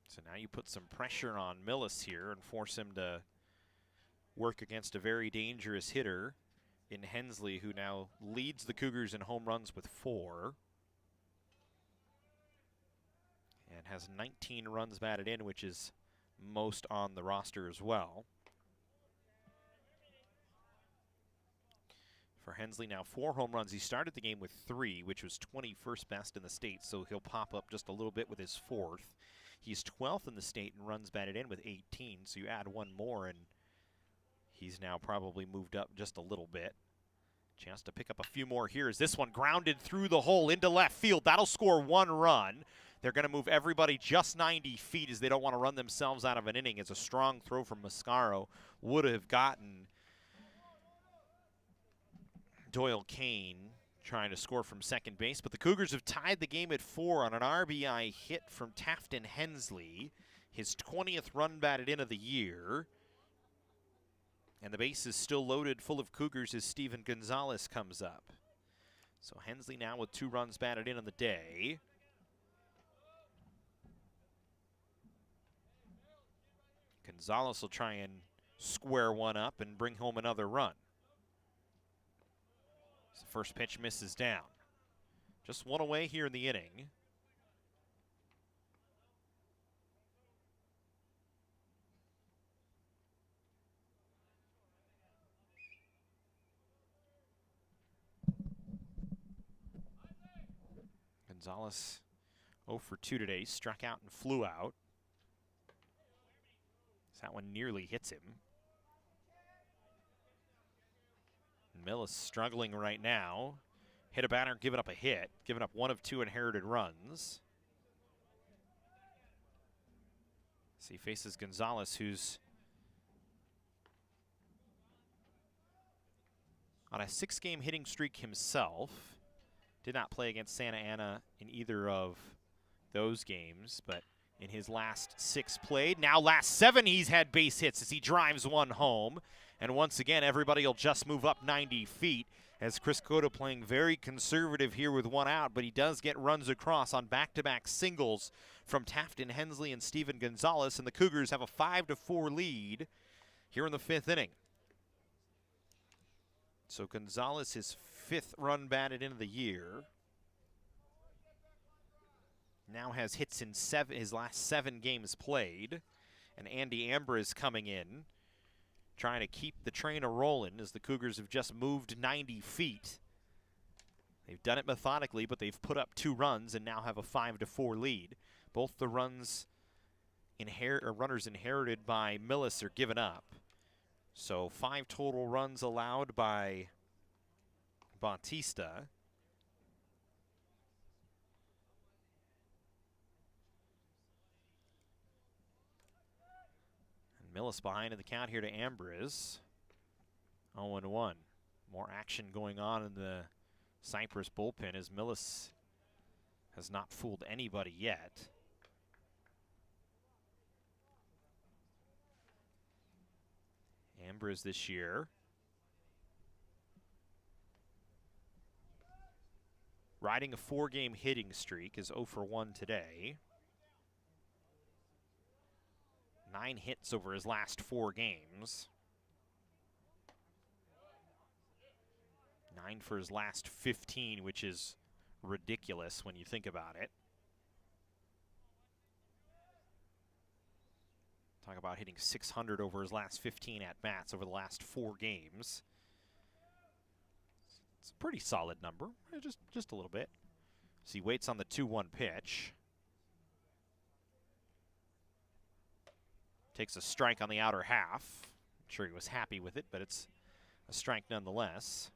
[SPEAKER 1] So now you put some pressure on Millis here and force him to work against a very dangerous hitter in Hensley, who now leads the Cougars in home runs with 4. and has 19 runs batted in, which is most on the roster as well. For Hensley now 4 home runs. He started the game with 3, which was 21st best in the state, so he'll pop up just a little bit with his 4th. He's 12th in the state in runs batted in with 18, so you add 1 more and he's now probably moved up just a little bit. Chance to pick up a few more here as this one grounded through the hole into left field. That'll score 1 run. They're going to move everybody just 90 feet as they don't want to run themselves out of an inning, as a strong throw from Mascaro would have gotten Doyle Kane trying to score from second base. But the Cougars have tied the game at 4 on an RBI hit from Tafton Hensley, his 20th run batted in of the year. And the base is still loaded full of Cougars as Steven Gonzalez comes up. So Hensley now with 2 runs batted in on the day. Gonzalez will try and square one up and bring home another run. So the first pitch misses down. Just 1 away here in the inning. Gonzalez 0 for 2 today, struck out and flew out. So that one nearly hits him. Millis struggling right now. Hit a batter, giving up a hit, giving up 1 of 2 inherited runs. So he faces Gonzalez, who's on a 6-game hitting streak himself. Did not play against Santa Ana in either of those games, but in his last 6 played, now last 7 he's had base hits as he drives 1 home. And once again, everybody will just move up 90 feet as Chris Cota playing very conservative here with 1 out, but he does get runs across on back-to-back singles from Tafton Hensley and Steven Gonzalez, and the Cougars have a 5-4 lead here in the 5th inning. So Gonzalez, his 5th run batted in of the year. Now has hits in his last 7 games played. And Andy Amber is coming in, trying to keep the train a-rolling as the Cougars have just moved 90 feet. They've done it methodically, but they've put up 2 runs and now have a 5-4 lead. Both the runners inherited by Millis are given up. So 5 total runs allowed by Bautista. And Millis behind in the count here to Ambriz. 0-1. More action going on in the Cypress bullpen as Millis has not fooled anybody yet. Ambriz this year riding a 4-game hitting streak, is 0 for 1 today. 9 hits over his last 4 games. 9 for his last 15, which is ridiculous when you think about it. Talk about hitting 600 over his last 15 at-bats over the last 4 games. It's a pretty solid number, just a little bit. So he waits on the 2-1 pitch. Takes a strike on the outer half. I'm sure he was happy with it, but it's a strike nonetheless.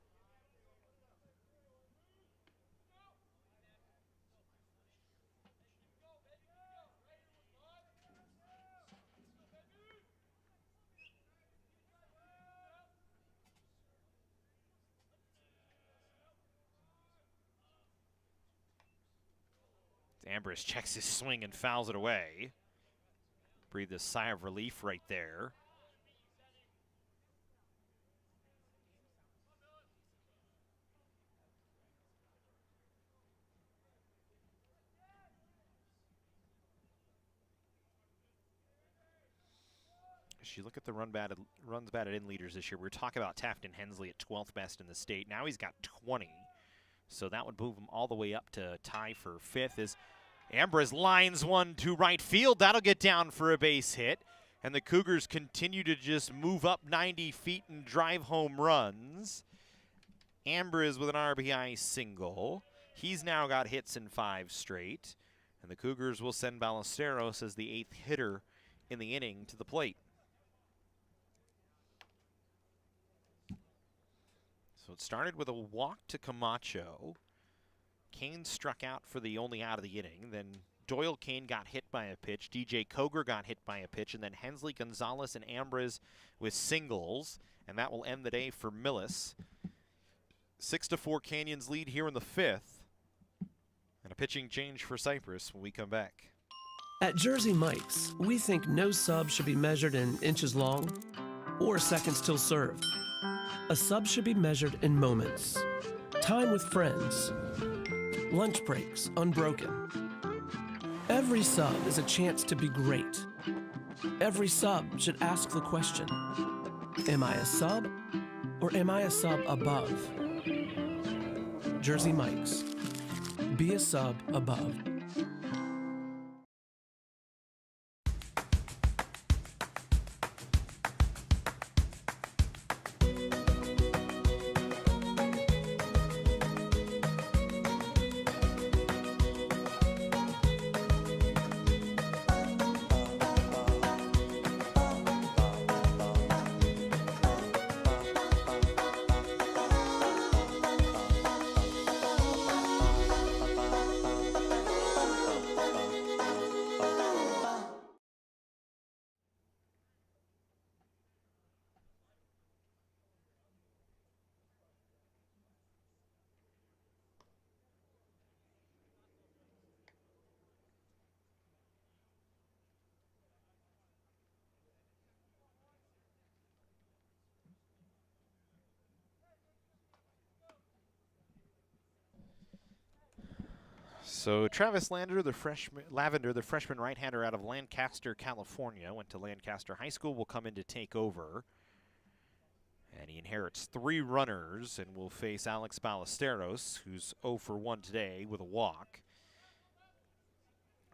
[SPEAKER 1] Ambrose checks his swing and fouls it away. Breathed a sigh of relief right there. As you look at the runs batted in leaders this year, we were talking about Tafton Hensley at 12th best in the state. Now he's got 20. So that would move him all the way up to tie for 5th. As Ambrose lines one to right field. That'll get down for a base hit. And the Cougars continue to just move up 90 feet and drive home runs. Ambrose with an RBI single. He's now got hits in 5 straight. And the Cougars will send Ballesteros as the 8th hitter in the inning to the plate. So it started with a walk to Camacho. Kane struck out for the only out of the inning. Then Doyle Kane got hit by a pitch. DJ Cougar got hit by a pitch. And then Hensley, Gonzalez, and Ambrose with singles. And that will end the day for Millis. 6-4 Canyons lead here in the 5th. And a pitching change for Cypress when we come back.
[SPEAKER 3] At Jersey Mike's, we think no sub should be measured in inches long or seconds till served. A sub should be measured in moments. Time with friends. Lunch breaks unbroken. Every sub is a chance to be great. Every sub should ask the question, am I a sub or am I a sub above? Jersey Mike's. Be a sub above.
[SPEAKER 1] So Travis Lavender, the freshman right-hander out of Lancaster, California, went to Lancaster High School, will come in to take over. And he inherits 3 runners and will face Alex Ballesteros, who's 0 for 1 today with a walk.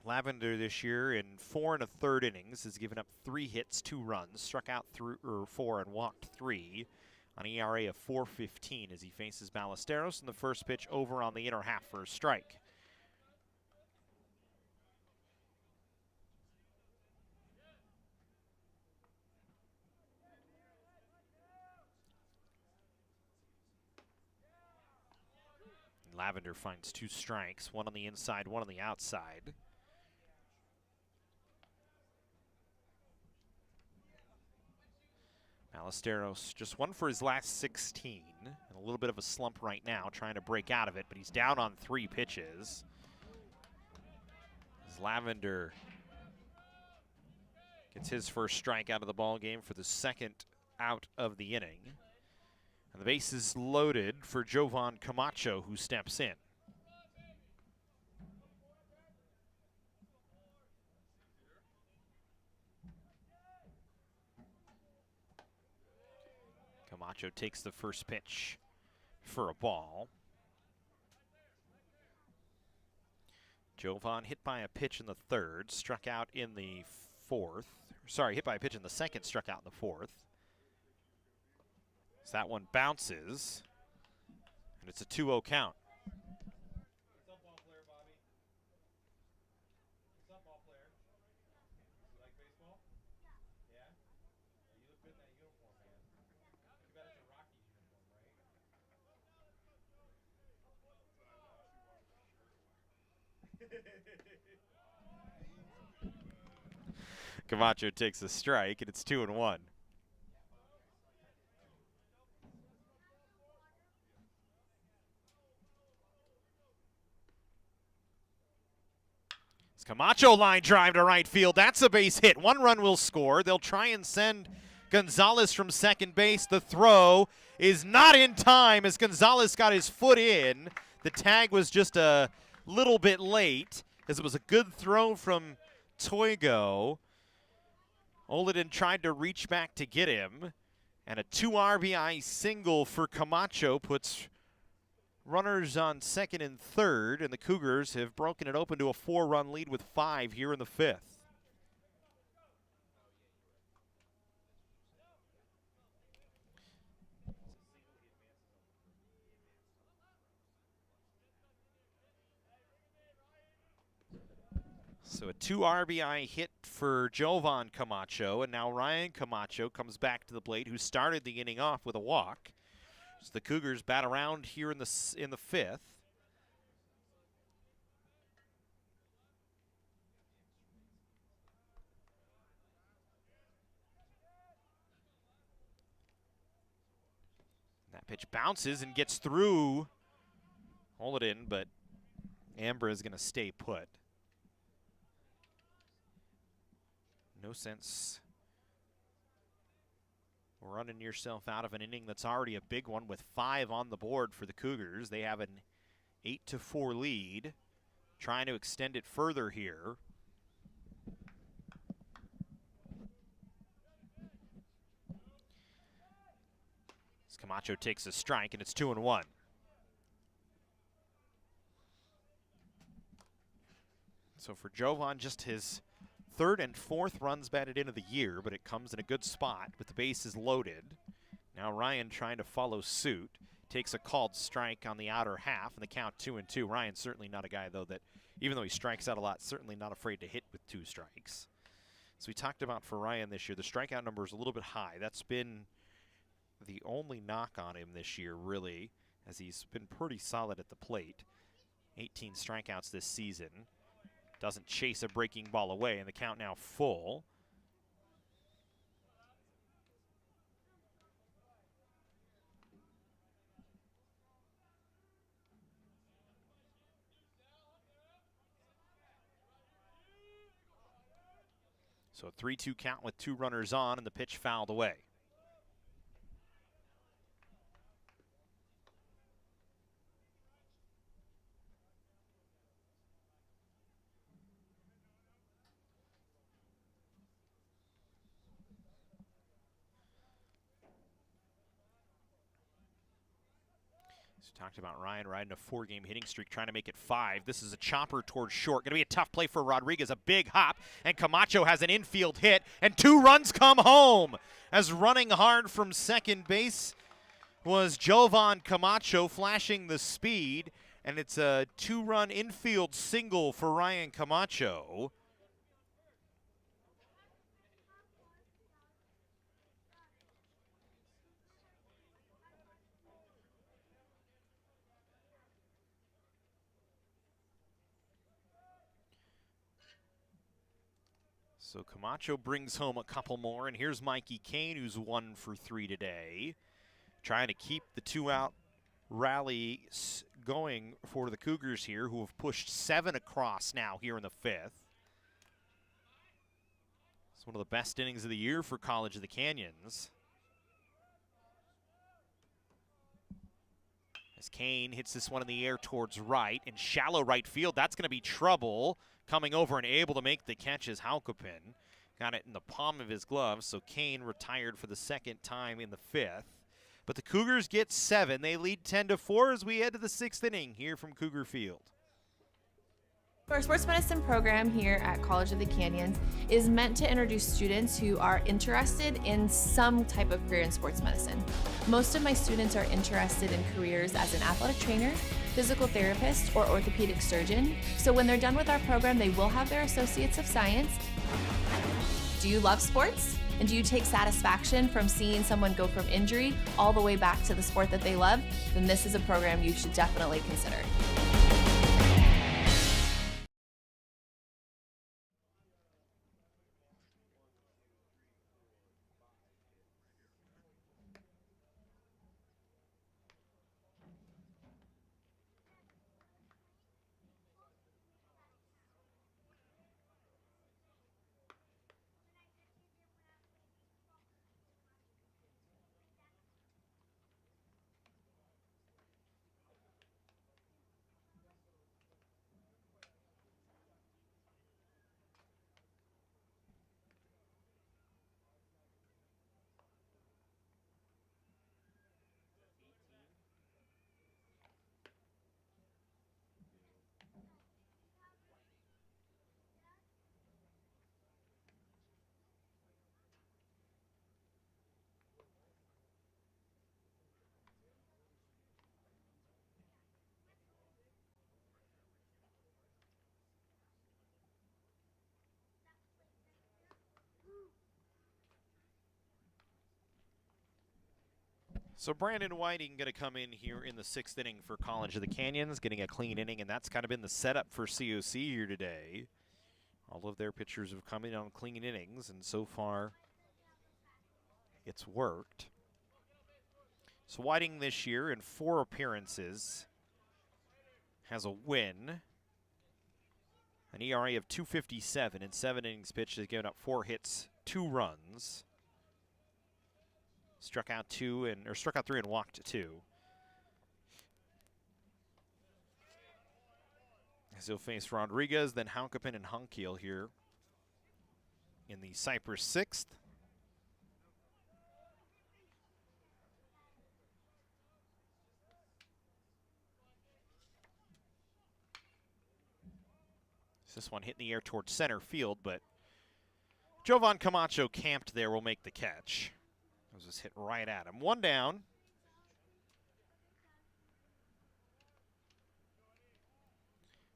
[SPEAKER 1] Lavender this year in 4 1/3 innings has given up 3 hits, 2 runs, struck out 4 and walked 3 on an ERA of 4.15 as he faces Ballesteros in the first pitch over on the inner half for a strike. Lavender finds 2 strikes, 1 on the inside, 1 on the outside. Ballesteros just 1 for his last 16. And a little bit of a slump right now, trying to break out of it, but he's down on 3 pitches. As Lavender gets his first strike out of the ball game for the 2nd out of the inning. And the base is loaded for Jovan Camacho, who steps in. Camacho takes the first pitch for a ball. Jovan hit by a pitch in the 3rd, struck out in the 4th. Sorry, hit by a pitch in the 2nd, struck out in the 4th. So that one bounces, and it's a 2-0 count. What's up, ball player, Bobby? What's up, ball player? You like baseball? Yeah? You look good in that uniform, man. Too bad it's a Rockies uniform, right? Camacho takes a strike, and it's 2-1. Camacho line drive to right field. That's a base hit. 1 run will score. They'll try and send Gonzalez from second base. The throw is not in time as Gonzalez got his foot in. The tag was just a little bit late as it was a good throw from Toigo. Oleden tried to reach back to get him. And a 2 RBI single for Camacho puts runners on second and third, and the Cougars have broken it open to a 4-run lead with 5 here in the 5th. So a 2 RBI hit for Jovan Camacho, and now Ryan Camacho comes back to the plate, who started the inning off with a walk. So the Cougars bat around here in the 5th. That pitch bounces and gets through. Hold it in, but Ambra is going to stay put. No sense running yourself out of an inning that's already a big one with 5 on the board for the Cougars. They have an 8-4 lead, trying to extend it further here. As Camacho takes a strike, and it's 2-1. So for Jovan, just his 3rd and 4th runs batted in of the year, but it comes in a good spot with the bases loaded. Now Ryan trying to follow suit. Takes a called strike on the outer half, and the count 2-2. Ryan's certainly not a guy, though, that even though he strikes out a lot, certainly not afraid to hit with 2 strikes. So we talked about for Ryan this year, the strikeout number is a little bit high. That's been the only knock on him this year, really, as he's been pretty solid at the plate. 18 strikeouts this season. Doesn't chase a breaking ball away, and the count now full. So a 3-2 count with 2 runners on, and the pitch fouled away. So talked about Ryan riding a 4-game hitting streak, trying to make it 5. This is a chopper towards short. Going to be a tough play for Rodriguez. A big hop, and Camacho has an infield hit, and 2 runs come home. As running hard from second base was Jovan Camacho, flashing the speed, and it's a 2-run infield single for Ryan Camacho. So Camacho brings home a couple more, and here's Mikey Kane, who's 1 for 3 today, trying to keep the 2-out rally going for the Cougars here, who have pushed 7 across now here in the 5th. It's one of the best innings of the year for College of the Canyons. As Kane hits this one in the air towards right, in shallow right field, that's going to be trouble. Coming over and able to make the catch is Halkopin. Got it in the palm of his glove, so Kane retired for the 2nd time in the 5th. But the Cougars get 7. They lead 10-4 as we head to the 6th inning here from Cougar Field.
[SPEAKER 2] Our sports medicine program here at College of the Canyons is meant to introduce students who are interested in some type of career in sports medicine. Most of my students are interested in careers as an athletic trainer, physical therapist, or orthopedic surgeon. So when they're done with our program, they will have their Associates of Science. Do you love sports? And do you take satisfaction from seeing someone go from injury all the way back to the sport that they love? Then this is a program you should definitely consider.
[SPEAKER 1] So Brandon Whiting going to come in here in the 6th inning for College of the Canyons, getting a clean inning, and that's kind of been the setup for COC here today. All of their pitchers have come in on clean innings, and so far it's worked. So Whiting this year in 4 appearances has a win, an ERA of 2.57 in 7 innings pitched, has given up 4 hits, 2 runs. Struck out 3 and walked 2. As he'll face Rodriguez, then Haukapin and Hunkiel here in the Cypress 6th. This one hit in the air towards center field, but Jovan Camacho camped there, will make the catch. It was just hit right at him. 1 down.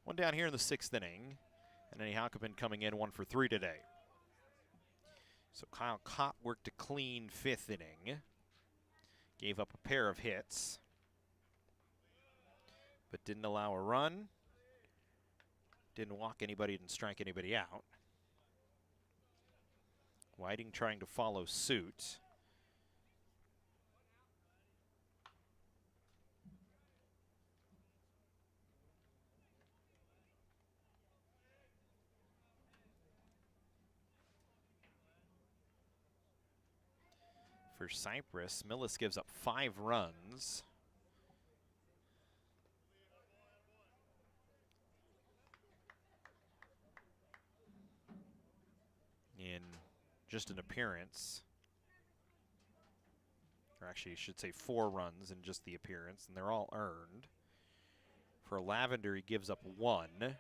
[SPEAKER 1] One down here in the 6th inning. And Eddie Haukapin coming in 1 for 3 today. So Kyle Cott worked a clean 5th inning. Gave up a pair of hits, but didn't allow a run. Didn't walk anybody, didn't strike anybody out. Whiting trying to follow suit. For Cypress, Millis gives up 5 runs. In just an appearance. Or actually, I should say 4 runs in just the appearance, and they're all earned. For Lavender, he gives up 1.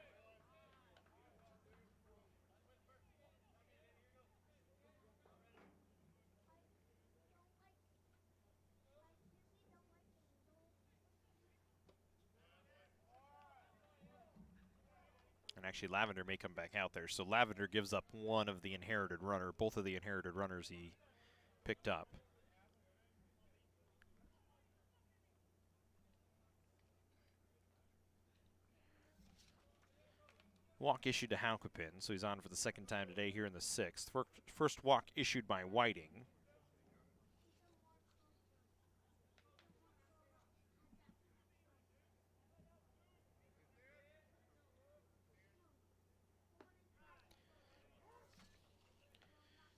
[SPEAKER 1] And actually, Lavender may come back out there. So Lavender gives up 1 of the inherited runner, both of the inherited runners he picked up. Walk issued to Haukapin, so he's on for the 2nd time today here in the 6th. First walk issued by Whiting.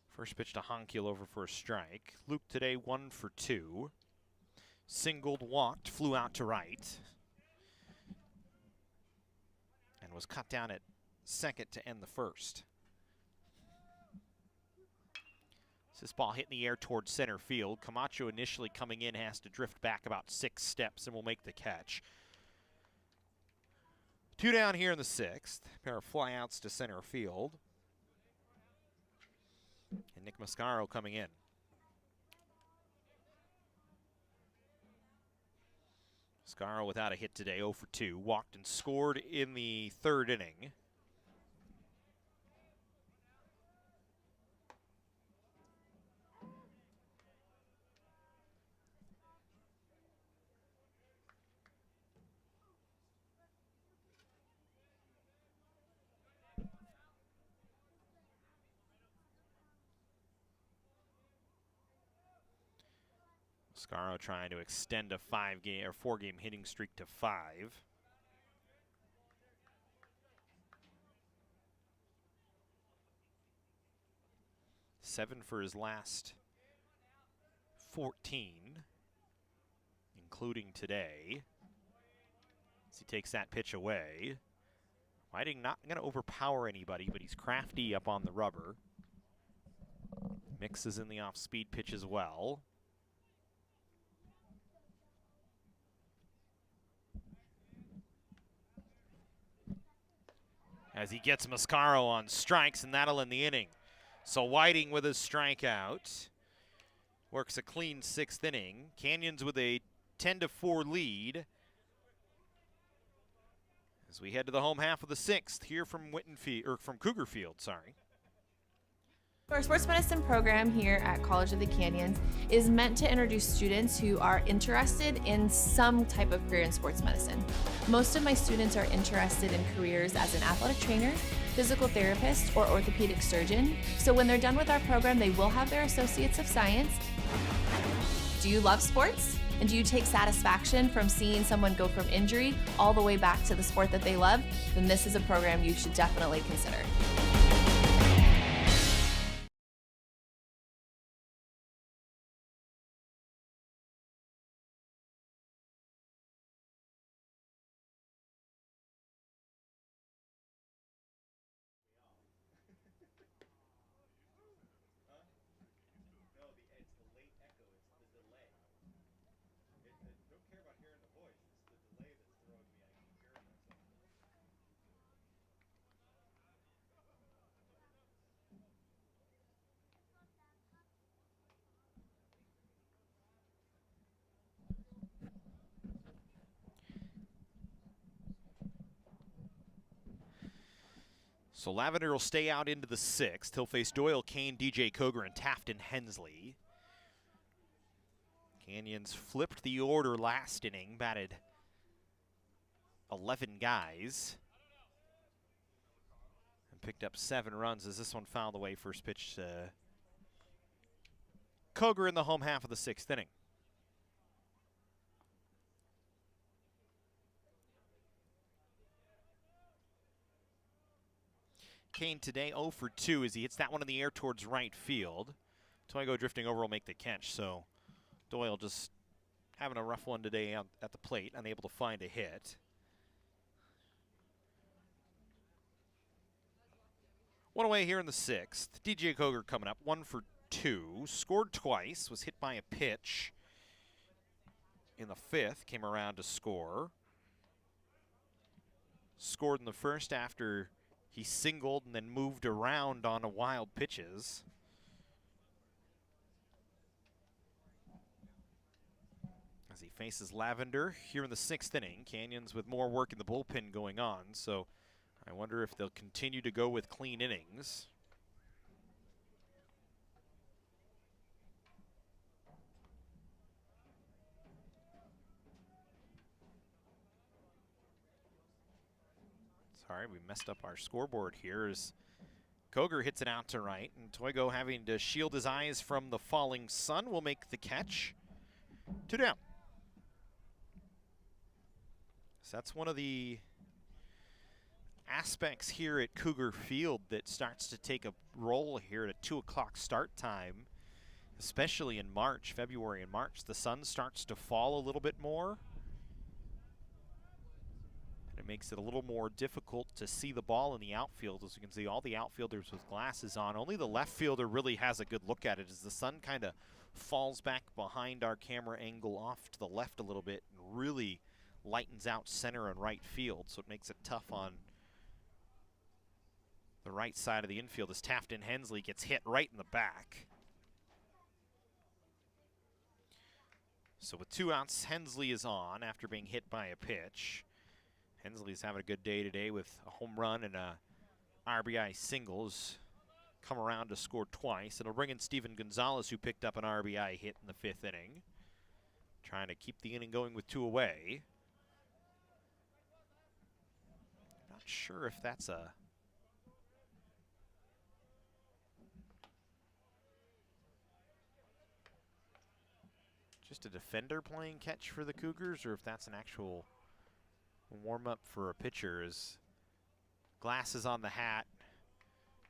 [SPEAKER 1] First pitch to Hunkiel over for a strike. Luke today 1 for 2. Singled, walked, flew out to right. And was cut down at 2nd to end the 1st. This ball hit in the air towards center field. Camacho initially coming in has to drift back about 6 steps and will make the catch. 2 down here in the 6th. Pair of flyouts to center field. And Nick Mascaro coming in. Mascaro without a hit today, 0 for 2. Walked and scored in the 3rd inning. Mascaro trying to extend a 4-game hitting streak to 5. Seven for his last 14, including today. As he takes that pitch away. Whiting not going to overpower anybody, but he's crafty up on the rubber. Mixes in the off-speed pitch as well. As he gets Mascaro on strikes, and that'll end the inning. So Whiting with his strikeout works a clean 6th inning. Canyons with a 10-4 lead as we head to the home half of the 6th here from Cougar Field, sorry.
[SPEAKER 2] Our sports medicine program here at College of the Canyons is meant to introduce students who are interested in some type of career in sports medicine. Most of my students are interested in careers as an athletic trainer, physical therapist, or orthopedic surgeon. So when they're done with our program, they will have their Associates of Science. Do you love sports? And do you take satisfaction from seeing someone go from injury all the way back to the sport that they love? Then this is a program you should definitely consider.
[SPEAKER 1] So Lavender will stay out into the 6th. He'll face Doyle, Kane, DJ Cougar, and Taft and Hensley. Canyons flipped the order last inning, batted 11 guys, and picked up 7 runs as this one fouled away. First pitch Cougar in the home half of the 6th inning. Kane today 0 for 2 as he hits that one in the air towards right field. Toigo drifting over will make the catch, so Doyle just having a rough one today at the plate, unable to find a hit. One away here in the 6th. DJ Cougar coming up, 1 for 2. Scored twice, was hit by a pitch in the 5th, came around to score. Scored in the 1st after he singled and then moved around on a wild pitches. As he faces Lavender here in the 6th inning. Canyons with more work in the bullpen going on, so I wonder if they'll continue to go with clean innings. Sorry, we messed up our scoreboard here as Cougar hits it out to right, and Toigo having to shield his eyes from the falling sun will make the catch. 2 down. So that's one of the aspects here at Cougar Field that starts to take a role here at a 2 o'clock start time, especially in March, February and March. The sun starts to fall a little bit more. It makes it a little more difficult to see the ball in the outfield. As you can see, all the outfielders with glasses on. Only the left fielder really has a good look at it as the sun kind of falls back behind our camera angle off to the left a little bit and really lightens out center and right field. So it makes it tough on the right side of the infield as Taft and Hensley gets hit right in the back. So with 2 outs, Hensley is on after being hit by a pitch. Hensley's having a good day today with a home run and a RBI singles. Come around to score twice. It'll bring in Steven Gonzalez, who picked up an RBI hit in the 5th inning. Trying to keep the inning going with 2 away. Not sure if that's just a defender playing catch for the Cougars, or if that's an actual warm-up for a pitcher. As glasses on the hat,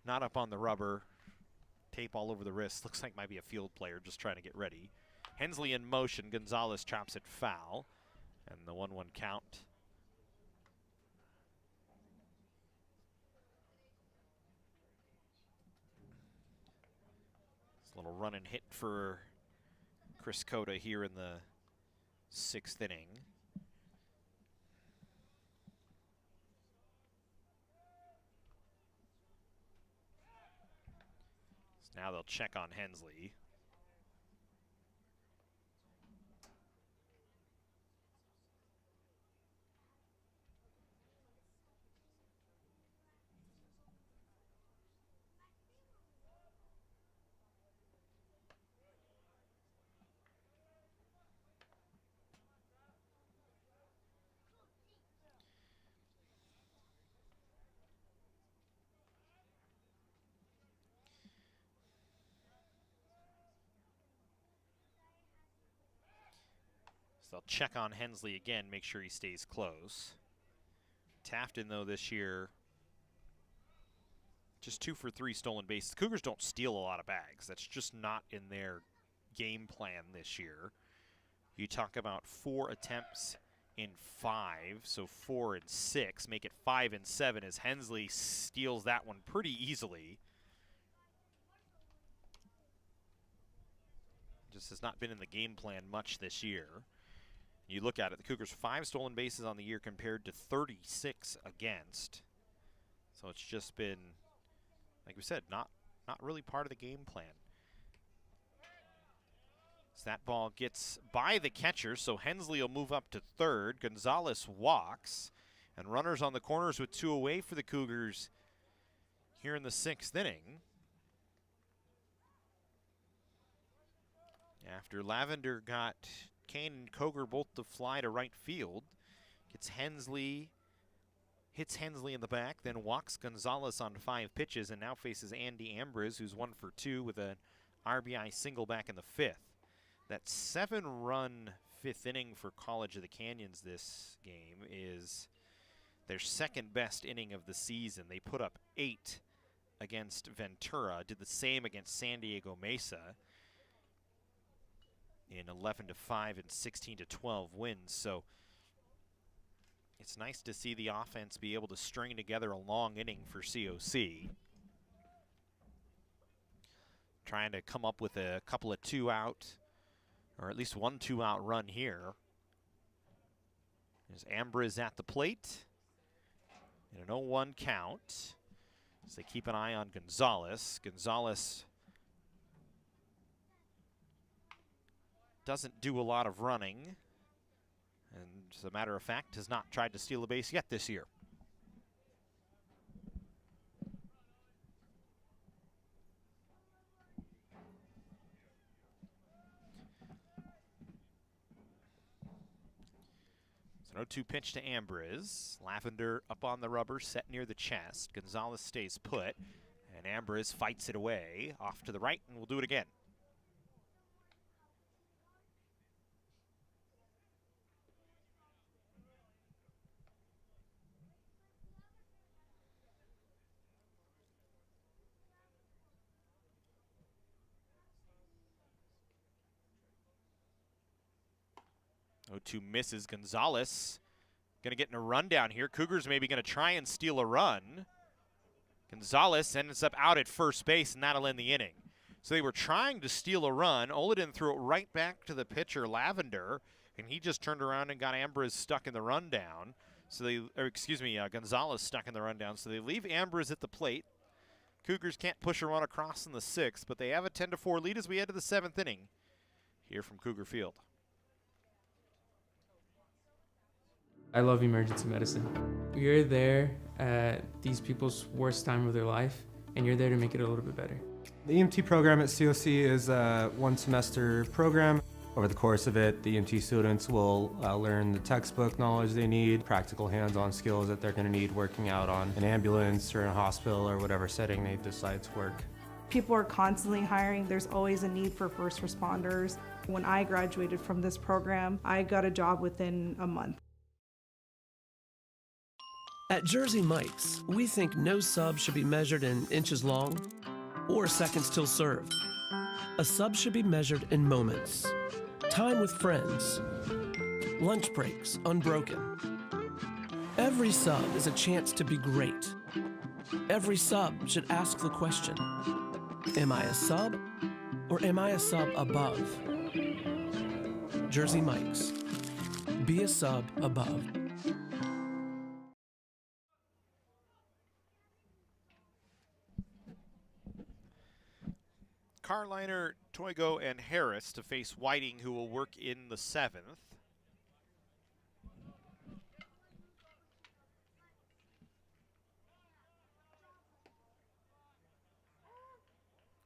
[SPEAKER 1] not up on the rubber, tape all over the wrist. Looks like might be a field player just trying to get ready. Hensley in motion. Gonzalez chops it foul, and the 1-1 count. It's a little run and hit for Chris Cota here in the 6th inning. Now they'll check on Hensley. they'll check on Hensley again, make sure he stays close. Tafton, though, this year, just 2 for 3 stolen bases. The Cougars don't steal a lot of bags. That's just not in their game plan this year. You talk about 4 attempts in 5, so 4 and 6, make it 5 and 7 as Hensley steals that one pretty easily. Just has not been in the game plan much this year. You look at it, the Cougars 5 stolen bases on the year compared to 36 against. So it's just been, like we said, not really part of the game plan. So that ball gets by the catcher, so Hensley will move up to third. Gonzalez walks, and runners on the corners with 2 away for the Cougars here in the 6th inning. After Lavender got Kane and Cougar both to fly to right field, hits Hensley in the back, then walks Gonzalez on 5 pitches, and now faces Andy Ambrose, who's 1 for 2 with an RBI single back in the 5th. That 7-run 5th inning for College of the Canyons this game is their 2nd best inning of the season. They put up 8 against Ventura, did the same against San Diego Mesa in 11-5 and 16-12 wins. So it's nice to see the offense be able to string together a long inning for COC. Trying to come up with a couple of 2-out, or at least 1 2-out run here. There's Ambrose at the plate in an 0-1 count as they keep an eye on Gonzalez. Gonzalez doesn't do a lot of running, and as a matter of fact, has not tried to steal a base yet this year. It's an 0-2 pitch to Ambrose. Lavender up on the rubber, set near the chest. Gonzalez stays put, and Ambrose fights it away off to the right, and we'll do it again. Oh, 2 misses. Gonzalez going to get in a run down here. Cougars maybe going to try and steal a run. Gonzalez ends up out at first base, and that'll end the inning. So they were trying to steal a run. Oliden threw it right back to the pitcher, Lavender, and he just turned around and got Ambrose stuck in the rundown. So Gonzalez stuck in the rundown. So they leave Ambrose at the plate. Cougars can't push a run across in the 6th, but they have a 10-4 lead as we head to the 7th inning here from Cougar Field.
[SPEAKER 7] I love emergency medicine. You're there at these people's worst time of their life, and you're there to make it a little bit better.
[SPEAKER 8] The EMT program at COC is a 1-semester program. Over the course of it, the EMT students will learn the textbook knowledge they need, practical hands-on skills that they're going to need working out on an ambulance or in a hospital or whatever setting they decide to work.
[SPEAKER 9] People are constantly hiring. There's always a need for first responders. When I graduated from this program, I got a job within a month.
[SPEAKER 3] At Jersey Mike's, we think no sub should be measured in inches long or seconds till served. A sub should be measured in moments, time with friends, lunch breaks unbroken. Every sub is a chance to be great. Every sub should ask the question, am I a sub or am I a sub above? Jersey Mike's, be a sub above.
[SPEAKER 1] Carliner, Toigo, and Harris to face Whiting, who will work in the 7th.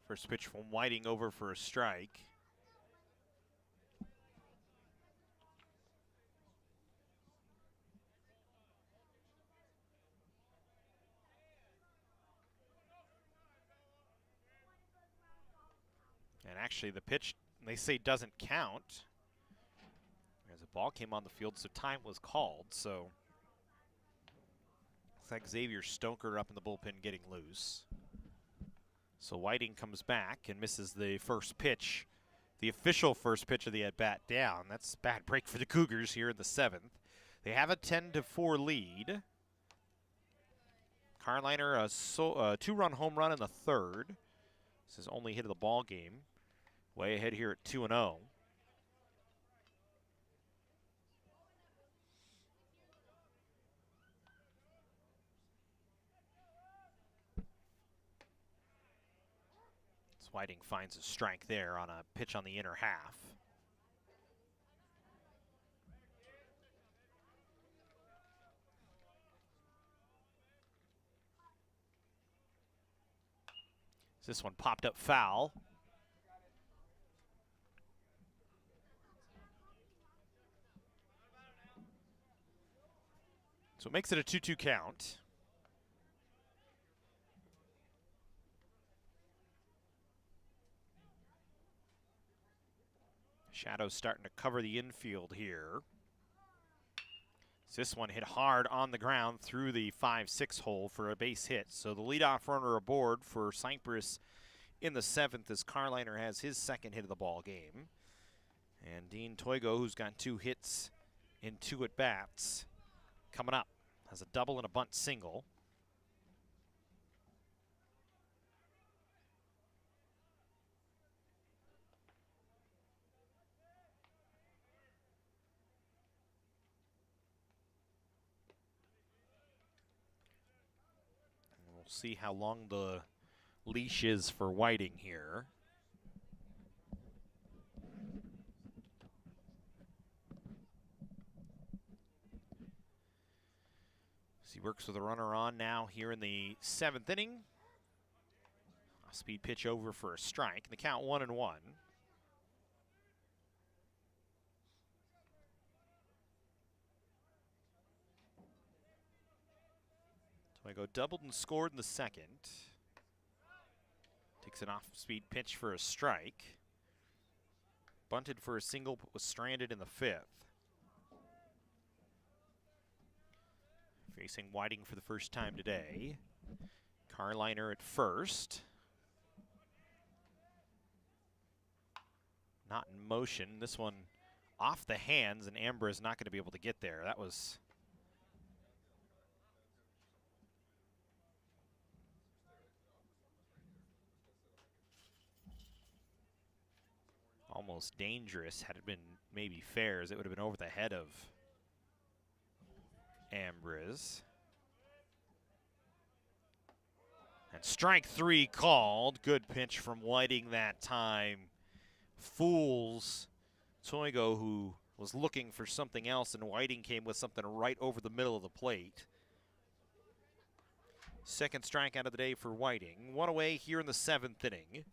[SPEAKER 1] First pitch from Whiting over for a strike. And actually the pitch, they say, doesn't count. There's a The ball came on the field, so time was called. So looks like Xavier Stoker up in the bullpen getting loose. So Whiting comes back and misses the first pitch, the official first pitch of the at-bat down. That's a bad break for the Cougars here in the 7th. They have a 10-4 lead. Carliner, a two-run home run in the 3rd. This is only hit of the ball game. Way ahead here at 2-0. Whiting finds a strike there on a pitch on the inner half. This one popped up foul. So it makes it a 2-2 count. Shadow's starting to cover the infield here. This one hit hard on the ground through the 5-6 hole for a base hit. So the leadoff runner aboard for Cypress in the 7th as Carliner has his second hit of the ball game. And Dean Toigo, who's got 2 hits in 2 at-bats, coming up, has a double and a bunt single. See how long the leash is for Whiting here. So he works with a runner on now here in the 7th inning. A speed pitch over for a strike. The count 1-1. I go doubled and scored in the 2nd. Takes an off-speed pitch for a strike. Bunted for a single, but was stranded in the 5th. Facing Whiting for the first time today. Carliner at first. Not in motion. This one off the hands, and Ambra is not going to be able to get there. That was almost dangerous. Had it been maybe fair, as it would have been over the head of Ambriz. And strike 3 called. Good pitch from Whiting that time. Fools Toigo, who was looking for something else, and Whiting came with something right over the middle of the plate. Second strikeout of the day for Whiting. One away here in the 7th inning.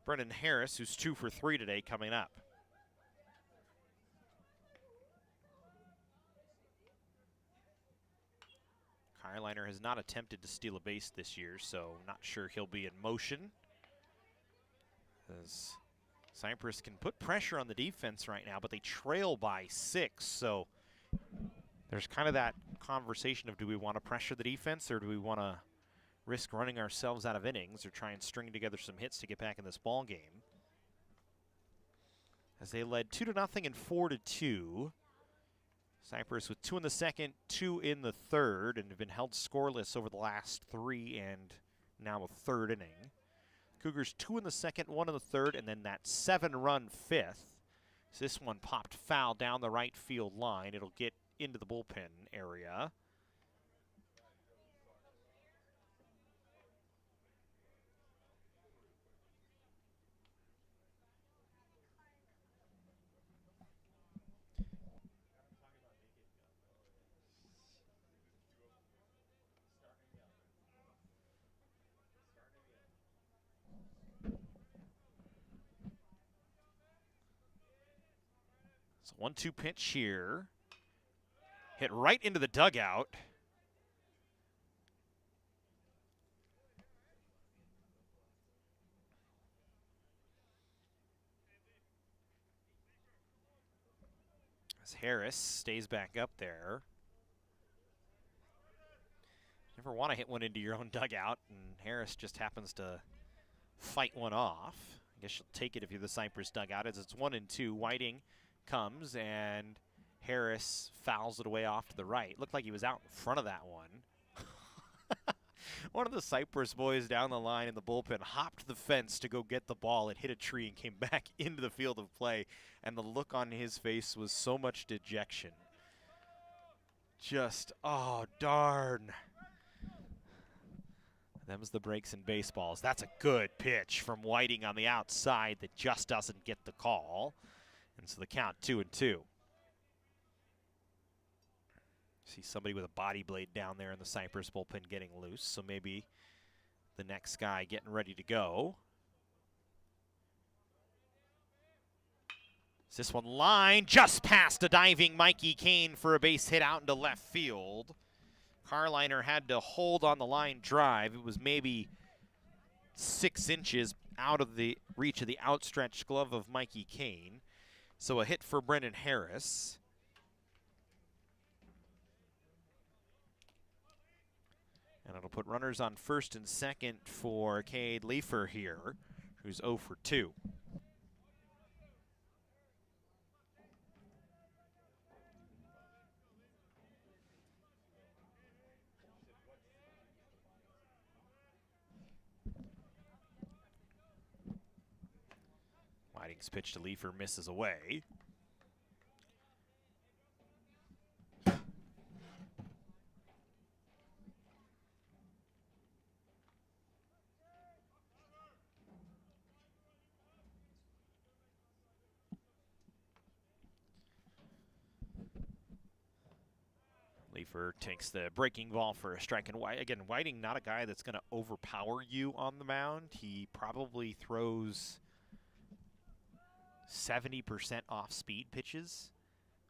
[SPEAKER 1] Brendan Harris, who's 2 for 3 today, coming up. Carliner has not attempted to steal a base this year, so not sure he'll be in motion. As Cypress can put pressure on the defense right now, but they trail by 6, so there's kind of that conversation of, do we want to pressure the defense, or do we want to risk running ourselves out of innings, or try and string together some hits to get back in this ball game? As they led 2-0 and 4-2. Cypress with 2 in the 2nd, 2 in the 3rd, and have been held scoreless over the last 3 and now a 3rd inning. Cougars 2 in the 2nd, 1 in the 3rd, and then that 7-run 5th. So this one popped foul down the right field line. It'll get into the bullpen area. So 1-2 pitch here. Hit right into the dugout. As Harris stays back up there. Never want to hit one into your own dugout, and Harris just happens to fight one off. I guess you'll take it if you're the Cypress dugout, as it's 1-2. Whiting comes, and Harris fouls it away off to the right. Looked like he was out in front of that one. One of the Cypress boys down the line in the bullpen hopped the fence to go get the ball. It hit a tree and came back into the field of play, and the look on his face was so much dejection. Just, oh, darn. Them's the breaks in baseballs. That's a good pitch from Whiting on the outside that just doesn't get the call. And so the count 2-2. See somebody with a body blade down there in the Cypress bullpen getting loose, so maybe the next guy getting ready to go. Is this one line just past a diving Mikey Kane for a base hit out into left field. Carliner had to hold on the line drive. It was maybe 6 inches out of the reach of the outstretched glove of Mikey Kane. So a hit for Brendan Harris. And it'll put runners on first and second for Cade Leifer here, who's 0 for 2. Whiting's pitch to Leifer misses away. Leifer takes the breaking ball for a strike. And again, Whiting, not a guy that's going to overpower you on the mound. He probably throws 70% off-speed pitches,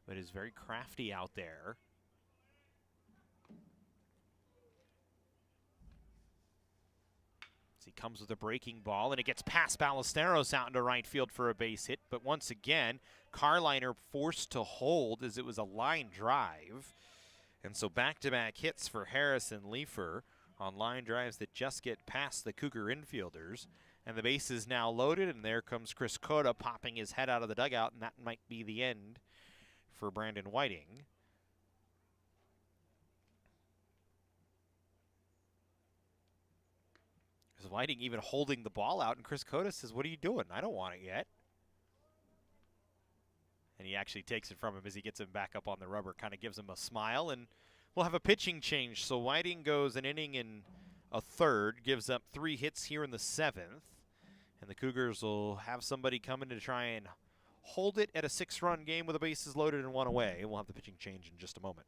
[SPEAKER 1] but is very crafty out there. As he comes with a breaking ball, and it gets past Ballesteros out into right field for a base hit. But once again, Carliner forced to hold as it was a line drive. And so back-to-back hits for Harris and Leifer on line drives that just get past the Cougar infielders. And the base is now loaded, and there comes Chris Cota popping his head out of the dugout, and that might be the end for Brandon Whiting. Is Whiting even holding the ball out, and Chris Cota says, "What are you doing? I don't want it yet." And he actually takes it from him as he gets him back up on the rubber, kind of gives him a smile, and we'll have a pitching change. So Whiting goes an inning and a third, gives up 3 hits here in the 7th. And the Cougars will have somebody come in to try and hold it at a 6-run game with the bases loaded and 1 away. We'll have the pitching change in just a moment.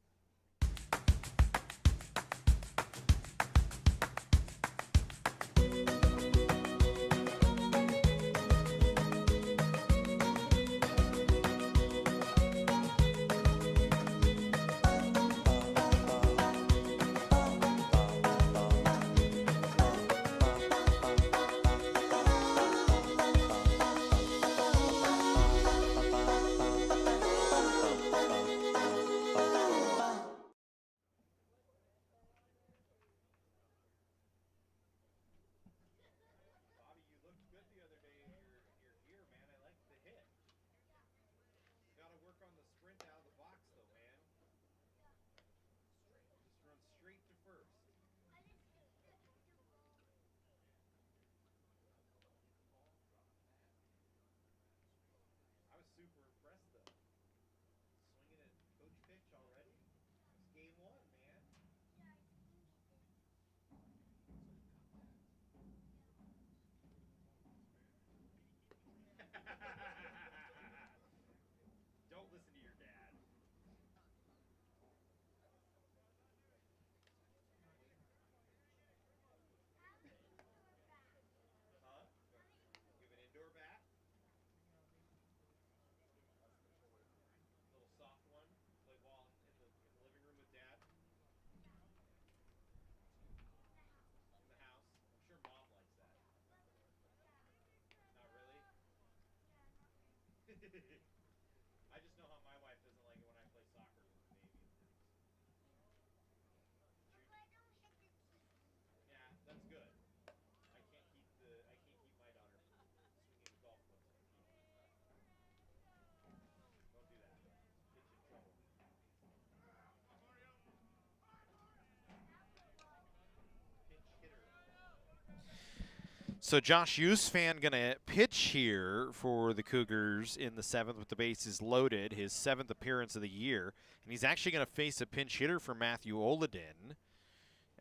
[SPEAKER 1] So Josh Usfan going to pitch here for the Cougars in the 7th with the bases loaded, his 7th appearance of the year. And he's actually going to face a pinch hitter for Matthew Oladin,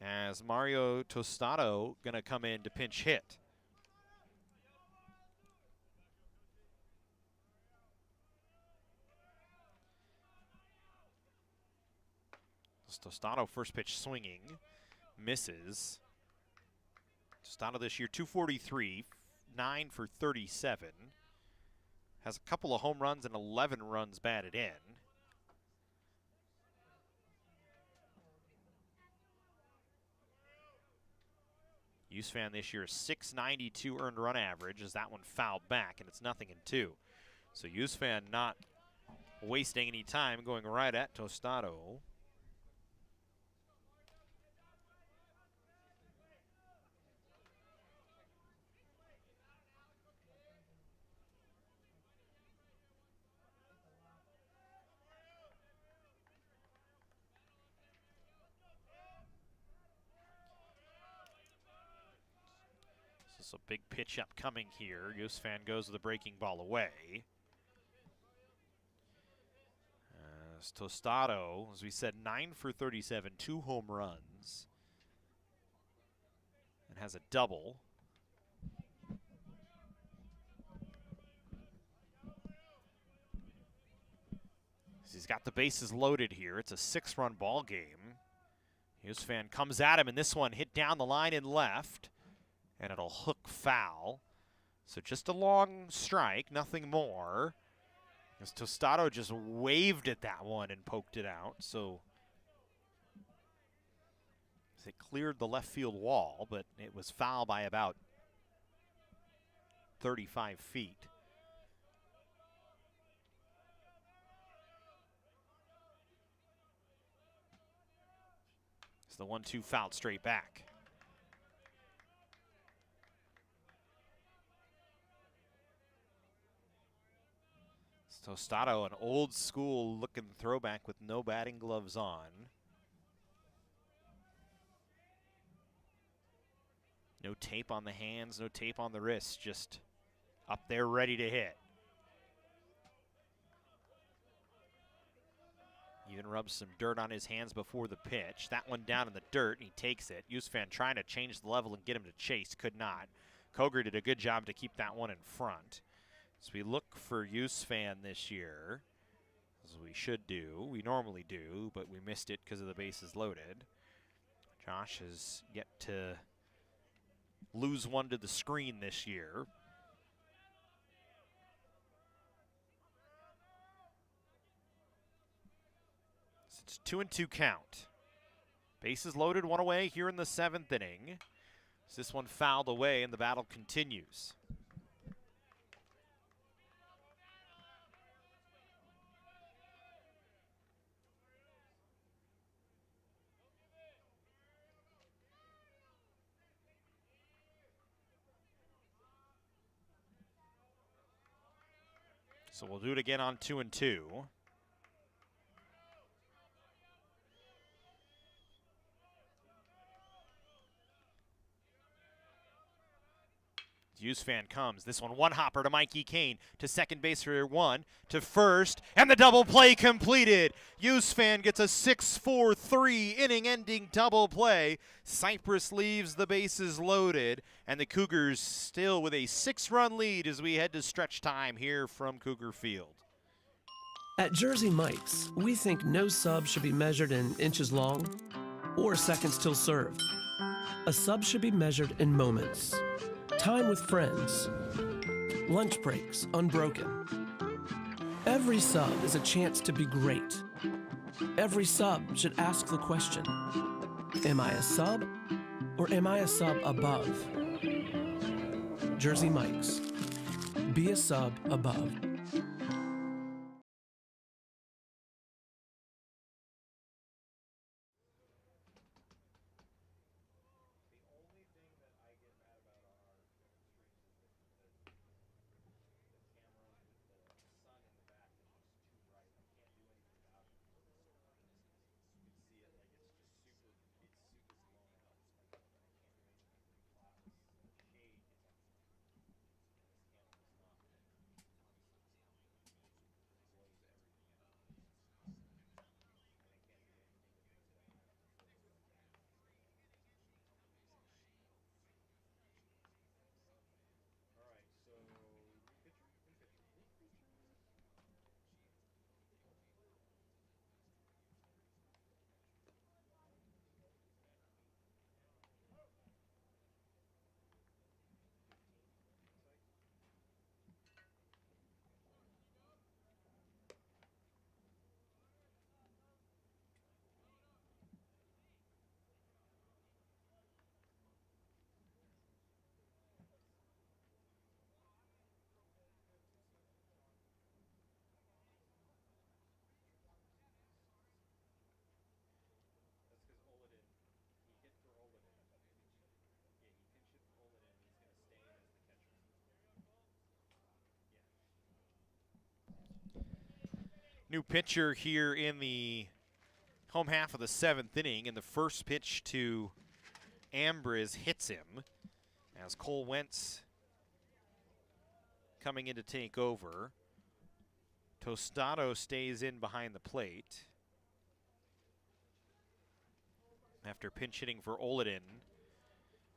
[SPEAKER 1] as Mario Tostado going to come in to pinch hit. Tostado first pitch swinging, misses. Tostado this year 243, 9 for 37. Has a couple of home runs and 11 runs batted in. Usfan this year, 692 earned run average, as that one fouled back, and it's 0-2. So Usfan not wasting any time, going right at Tostado. A big pitch upcoming here. Usfan goes with the breaking ball away. As Tostado, as we said, 9 for 37, 2 home runs, and has a double. He's got the bases loaded here. It's a 6-run ball game. Usfan comes at him, and this one hit down the line and left, and it'll hook foul. So just a long strike, nothing more. As Tostado just waved at that one and poked it out. So it cleared the left field wall, but it was foul by about 35 feet. It's the 1-2 fouled straight back. Tostado, an old school looking throwback with no batting gloves on. No tape on the hands, no tape on the wrists, just up there ready to hit. Even rubs some dirt on his hands before the pitch. That one down in the dirt, and he takes it. Usfan trying to change the level and get him to chase, could not. Cougar did a good job to keep that one in front. So we look for Usfan this year, as we should do. We normally do, but we missed it because of the bases loaded. Josh has yet to lose one to the screen this year. So it's 2-2 count. Bases loaded, one away here in the 7th inning. So this one fouled away, and the battle continues. So we'll do it again on 2-2. Usfan comes. This one hopper to Mikey Kane, to second base for 1, to first, and the double play completed. Usfan gets a 6-4-3 inning-ending double play. Cypress leaves the bases loaded, and the Cougars still with a 6-run lead as we head to stretch time here from Cougar Field.
[SPEAKER 3] At Jersey Mike's, we think no sub should be measured in inches long or seconds till served. A sub should be measured in moments. Time with friends. Lunch breaks unbroken. Every sub is a chance to be great. Every sub should ask the question, am I a sub or am I a sub above? Jersey Mike's. Be a sub above.
[SPEAKER 1] New pitcher here in the home half of the 7th inning, and the first pitch to Ambriz hits him as Cole Wentz coming in to take over. Tostado stays in behind the plate after pinch hitting for Oladin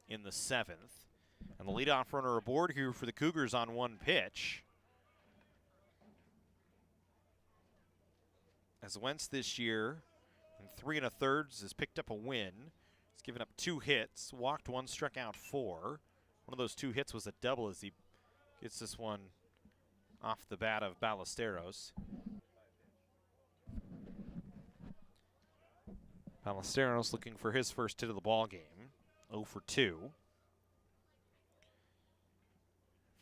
[SPEAKER 1] in the 7th. And the leadoff runner aboard here for the Cougars on one pitch. As Wentz this year, in 3 1/3, has picked up a win. He's given up 2 hits, walked 1, struck out 4. One of those 2 hits was a double as he gets this one off the bat of Ballesteros. Ballesteros looking for his first hit of the ball game. 0 for 2.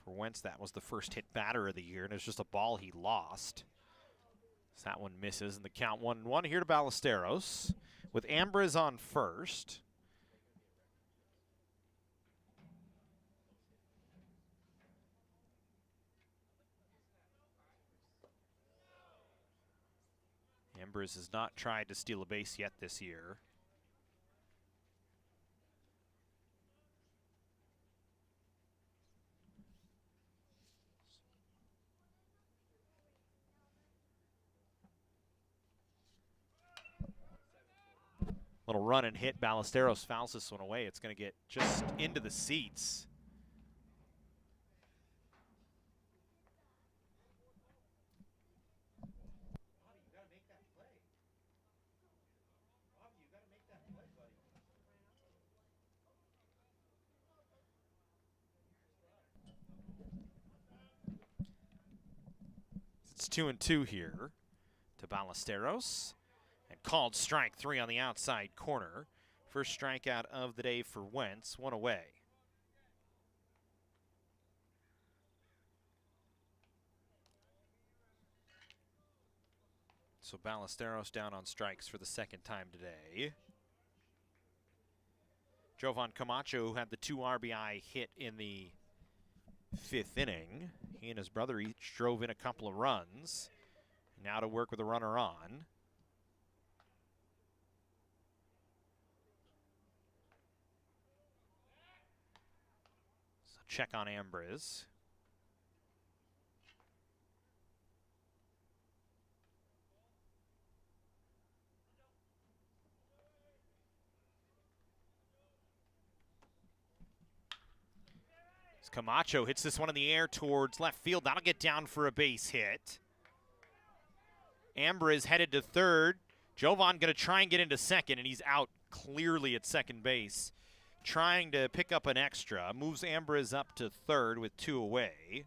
[SPEAKER 1] For Wentz, that was the first hit batter of the year, and it's just a ball he lost. So that one misses, and the count 1-1 here to Ballesteros with Ambriz on first. Ambriz has not tried to steal a base yet this year. Little run and hit. Ballesteros fouls this one away. It's going to get just into the seats. It's 2-2 here to Ballesteros. And called strike 3 on the outside corner. First strikeout of the day for Wentz, 1 away. So Ballesteros down on strikes for the second time today. Jovan Camacho, who had the 2 RBI hit in the 5th inning. He and his brother each drove in a couple of runs. Now to work with a runner on. So check on Ambriz. Camacho hits this one in the air towards left field. That'll get down for a base hit. Ambriz headed to third. Jovan going to try and get into second, and he's out clearly at second base. Trying to pick up an extra. Moves Ambriz up to third with 2 away.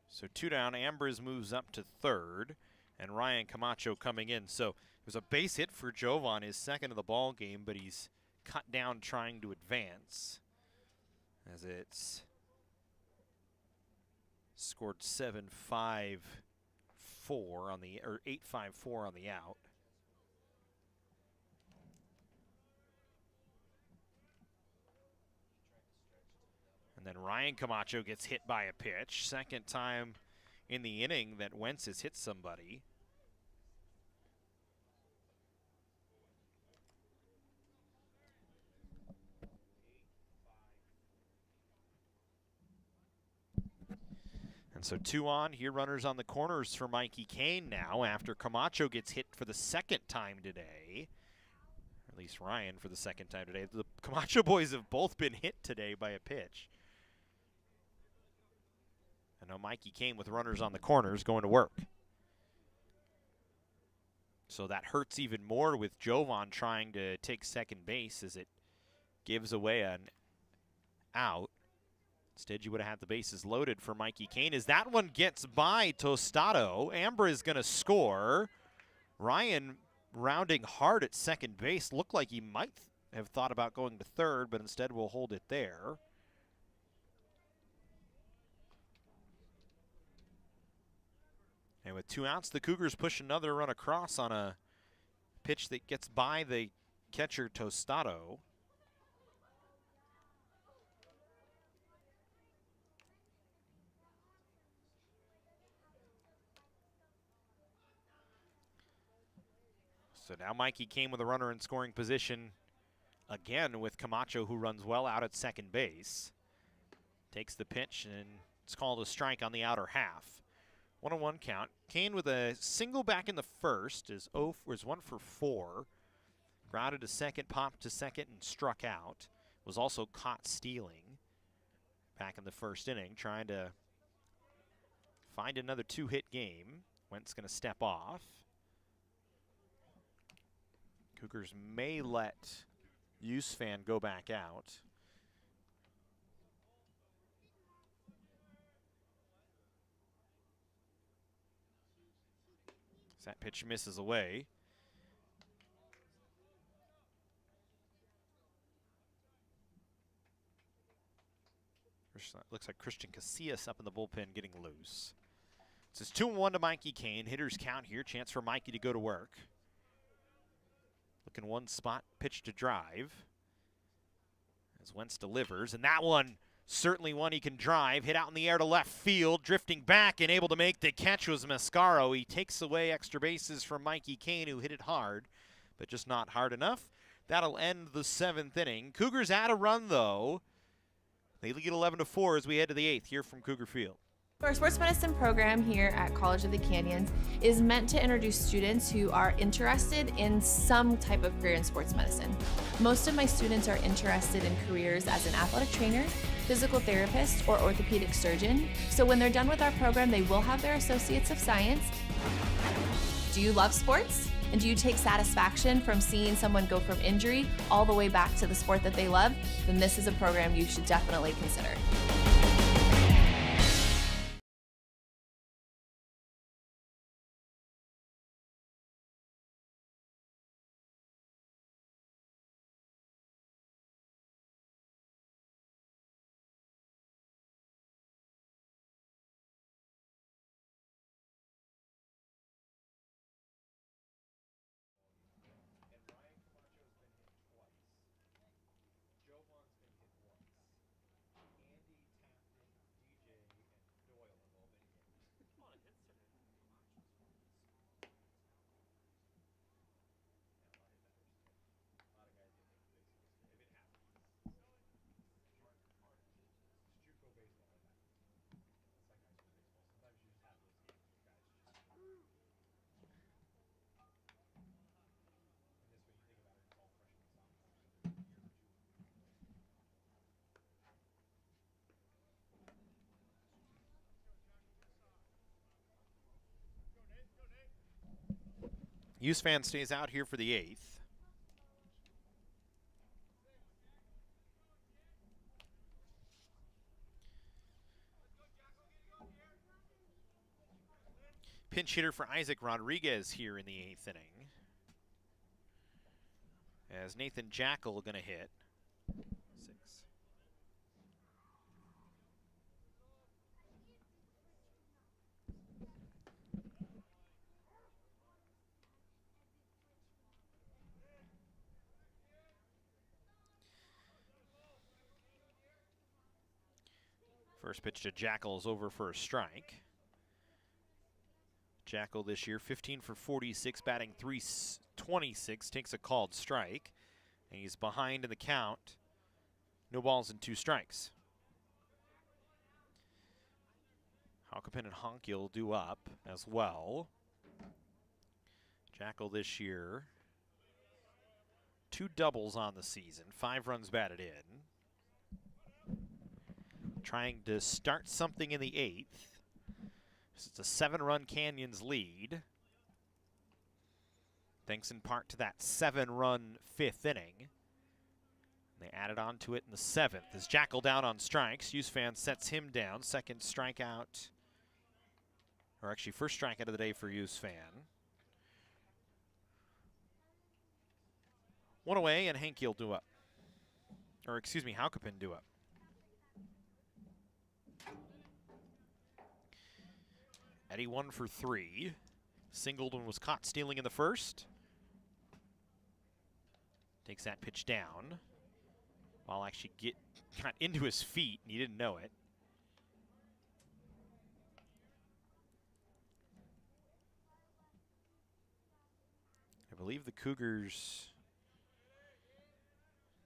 [SPEAKER 1] So 2 down, Ambriz moves up to third, and Ryan Camacho coming in. So it was a base hit for Jovan, his second of the ball game, but he's cut down trying to advance. As it's scored 7-5-4 on the, or 8-5-4 on the out. And then Ryan Camacho gets hit by a pitch. Second time in the inning that Wentz has hit somebody. And so 2 on. Here runners on the corners for Mikey Kane now after Camacho gets hit for the second time today. Or at least Ryan for the second time today. The Camacho boys have both been hit today by a pitch. I know Mikey Kane with runners on the corners going to work. So that hurts even more with Jovan trying to take second base as it gives away an out. Instead, you would have had the bases loaded for Mikey Kane. As that one gets by Tostado, Amber is going to score. Ryan rounding hard at second base. Looked like he might have thought about going to third, but instead will hold it there. And with 2 outs, the Cougars push another run across on a pitch that gets by the catcher Tostado. So now Mikey Kane with a runner in scoring position again with Camacho, who runs well out at second base. Takes the pitch, and it's called a strike on the outer half. 1-1 count. Kane with a single back in the first is 1 for 4. Grounded to second, popped to second, and struck out. Was also caught stealing back in the first inning, trying to find another 2-hit game. Wentz going to step off. Cougars may let Fan go back out. As that pitch misses away. Looks like Christian Casillas up in the bullpen getting loose. It's 2-1 to Mikey Kane. Hitters count here. Chance for Mikey to go to work. Looking one spot, pitch to drive. As Wentz delivers, and that one, certainly one he can drive. Hit out in the air to left field, drifting back and able to make the catch was Mascaro. He takes away extra bases from Mikey Kane, who hit it hard, but just not hard enough. That'll end the 7th inning. Cougars add a run, though. They lead 11-4 as we head to the 8th here from Cougar Field.
[SPEAKER 2] Our sports medicine program here at College of the Canyons is meant to introduce students who are interested in some type of career in sports medicine. Most of my students are interested in careers as an athletic trainer, physical therapist, or orthopedic surgeon. So when they're done with our program, they will have their Associates of Science. Do you love sports? And do you take satisfaction from seeing someone go from injury all the way back to the sport that they love? Then this is a program you should definitely consider.
[SPEAKER 1] Fan stays out here for the 8th. Pinch hitter for Isaac Rodriguez here in the 8th inning. As Nathan Jackal going to hit. 6. First pitch to Jackal is over for a strike. Jackal this year 15 for 46, batting .326, takes a called strike, and he's behind in the count. No balls and 2 strikes. Halkapin and Honky will do up as well. Jackal this year 2 doubles on the season, 5 runs batted in. Trying to start something in the 8th. It's a 7-run Canyons lead. Thanks in part to that 7-run 5th inning. They added on to it in the 7th. As Jackal down on strikes, Fan sets him down. Second strikeout, or actually first strikeout of the day for Fan. 1 away, and Henke will do up. Or excuse me, Halkapin do up. Eddie 1 for 3. Singleton was caught stealing in the first. Takes that pitch down. Ball actually got into his feet, and he didn't know it. I believe the Cougars...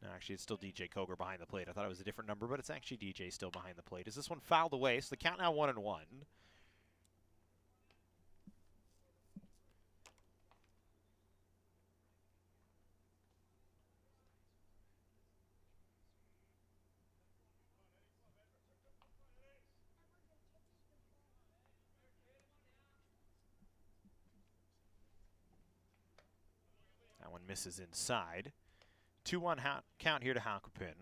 [SPEAKER 1] No, actually, it's still DJ Cougar behind the plate. I thought it was a different number, but it's actually DJ still behind the plate. Is this one fouled away? So the count now 1-1. That one misses inside. 2-1 count here to Halkopin.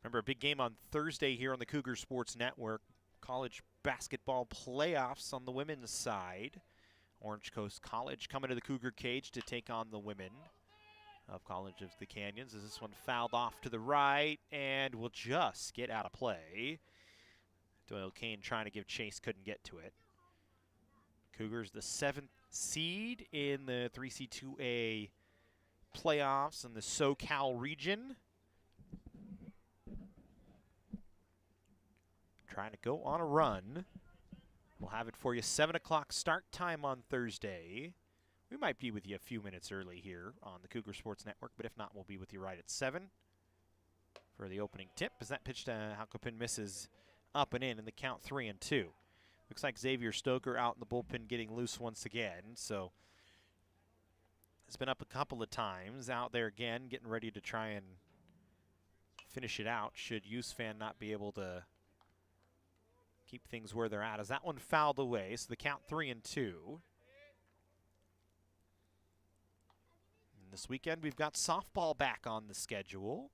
[SPEAKER 1] Remember, a big game on Thursday here on the Cougar Sports Network. College basketball playoffs on the women's side. Orange Coast College coming to the Cougar cage to take on the women of College of the Canyons. As this one fouled off to the right and will just get out of play. Doyle Kane trying to give chase, couldn't get to it. Cougars the 7th seed in the 3C2A playoffs in the SoCal region. Trying to go on a run. We'll have it for you. 7 o'clock start time on Thursday. We might be with you a few minutes early here on the Cougar Sports Network, but if not, we'll be with you right at 7 for the opening tip. As that pitch to Halkopin misses up and in the count 3-2. Looks like Xavier Stoker out in the bullpen getting loose once again. So it's been up a couple of times. Out there again, getting ready to try and finish it out. Should USFan not be able to keep things where they're at. As that one fouled away, so the count 3-2. And this weekend we've got softball back on the schedule.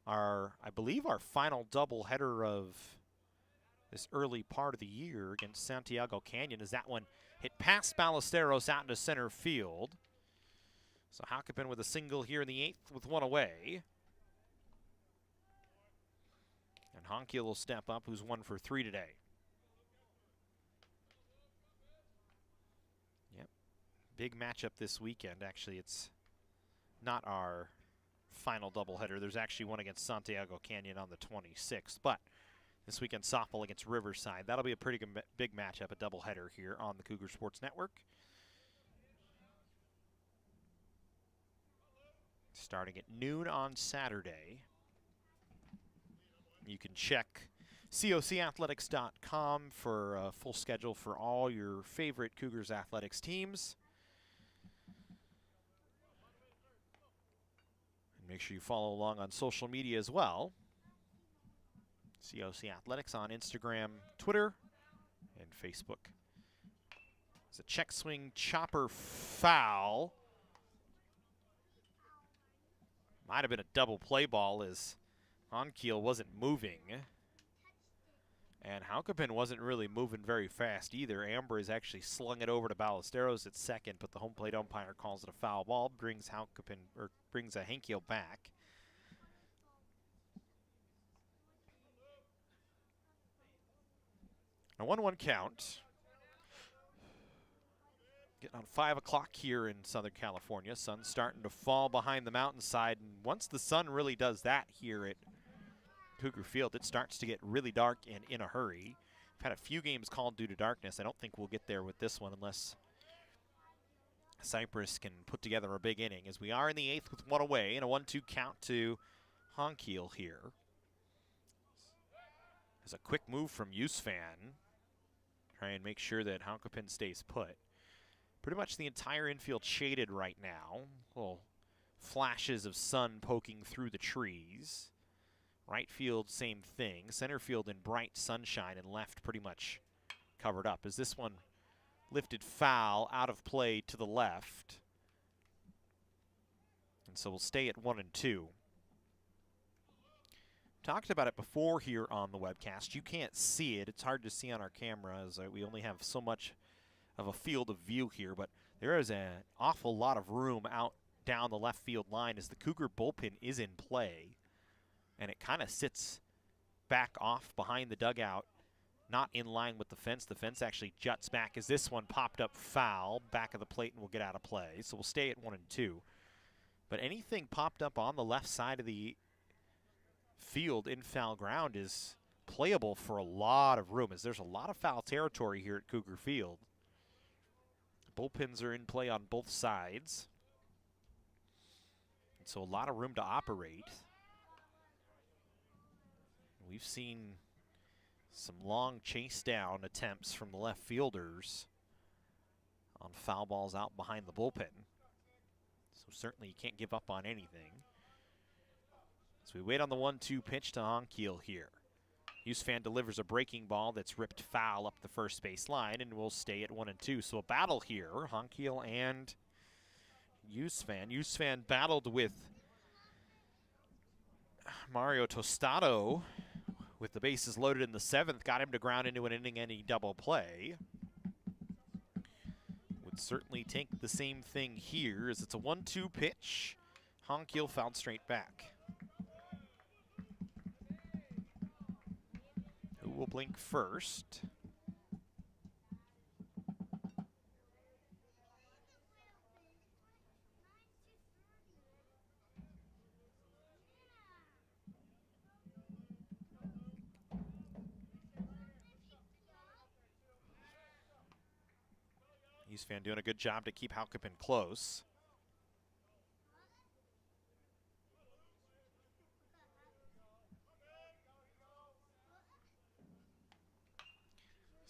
[SPEAKER 1] I believe our final doubleheader of this early part of the year against Santiago Canyon, as that one hit past Ballesteros out into center field. So Halkopin with a single here in the 8th with one away. And Honkiel will step up, who's 1 for 3 today. Yep, big matchup this weekend. Actually, it's not our final doubleheader. There's actually one against Santiago Canyon on the 26th, but this weekend softball against Riverside. That'll be a pretty big matchup, a doubleheader here on the Cougar Sports Network. Starting at noon on Saturday. You can check cocathletics.com for a full schedule for all your favorite Cougars athletics teams. And make sure you follow along on social media as well. COC Athletics on Instagram, Twitter, and Facebook. It's a check swing chopper foul. Might have been a double play ball as Honkiel wasn't moving. And Halkopin wasn't really moving very fast either. Amber has actually slung it over to Ballesteros at second, but the home plate umpire calls it a foul ball, brings Henkiel back. A 1-1 count. Getting on 5 o'clock here in Southern California. Sun's starting to fall behind the mountainside, and once the sun really does that here at Cougar Field, it starts to get really dark and in a hurry. We've had a few games called due to darkness. I don't think we'll get there with this one unless Cypress can put together a big inning, as we are in the 8th with one away and a 1-2 count to Honkiel here. There's a quick move from USFan. Try and make sure that Halkopin stays put. Pretty much the entire infield shaded right now. Little flashes of sun poking through the trees. Right field, same thing. Center field in bright sunshine, and left pretty much covered up. As this one lifted foul out of play to the left. And so we'll stay at 1-2. Talked about it before here on the webcast. You can't see it. It's hard to see on our camera as we only have so much of a field of view here, but there is an awful lot of room out down the left field line as the Cougar bullpen is in play. And it kind of sits back off behind the dugout, not in line with the fence. The fence actually juts back as this one popped up foul, back of the plate, and will get out of play. So we'll stay at 1-2. But anything popped up on the left side of the field in foul ground is playable for a lot of room, as there's a lot of foul territory here at Cougar Field. Bullpens are in play on both sides, and so a lot of room to operate. We've seen some long chase down attempts from the left fielders on foul balls out behind the bullpen. So certainly you can't give up on anything. So we wait on the 1-2 pitch to Honkiel here. Yusfan delivers a breaking ball that's ripped foul up the first base line and will stay at 1-2. So a battle here, Honkiel and Yusfan. Yusfan battled with Mario Tostado with the bases loaded in the 7th, got him to ground into an inning-ending double play. Would certainly take the same thing here, as it's a 1-2 pitch. Honkiel fouled straight back. Who will blink first? Yusfan doing a good job to keep Halkapin close.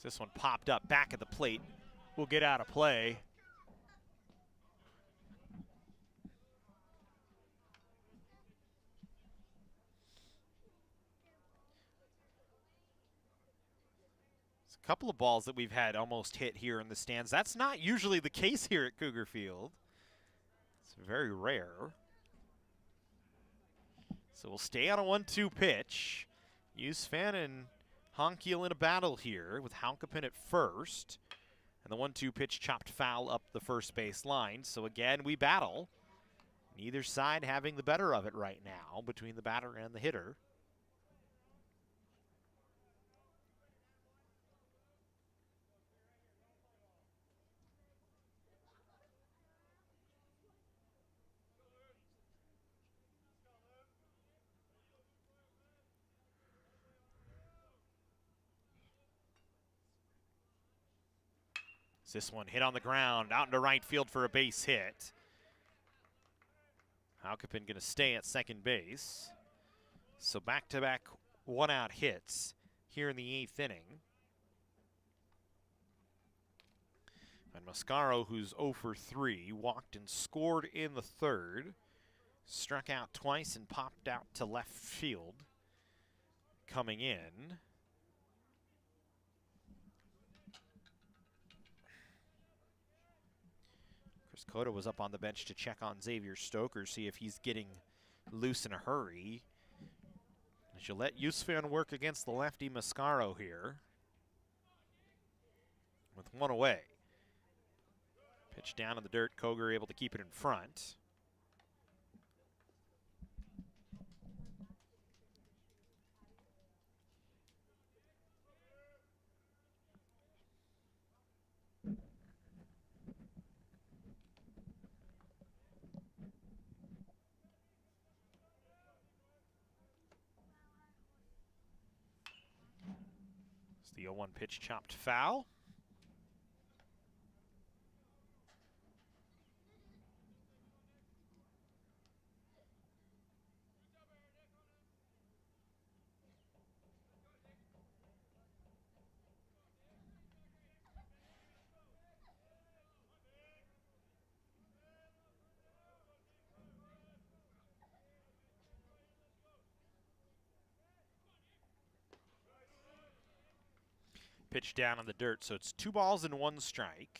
[SPEAKER 1] This one popped up back at the plate. Will get out of play. There's a couple of balls that we've had almost hit here in the stands. That's not usually the case here at Cougar Field. It's very rare. So we'll stay on a 1-2 pitch. Yusfan and Honkiel in a battle here with Halkapin at first. And the 1-2 pitch chopped foul up the first base line. So again, we battle. Neither side having the better of it right now between the batter and the hitter. This one hit on the ground, out into right field for a base hit. Halkapin going to stay at second base. So back-to-back one-out hits here in the 8th inning. And Mascaro, who's 0 for 3, walked and scored in the 3rd. Struck out twice and popped out to left field. Coming in. Chris Cota was up on the bench to check on Xavier Stoker, see if he's getting loose in a hurry. As you let Yusfan work against the lefty Mascaro here. With one away. Pitch down in the dirt, Cougar able to keep it in front. The 0-1 pitch chopped foul. Pitch down on the dirt, so it's 2 balls and 1 strike.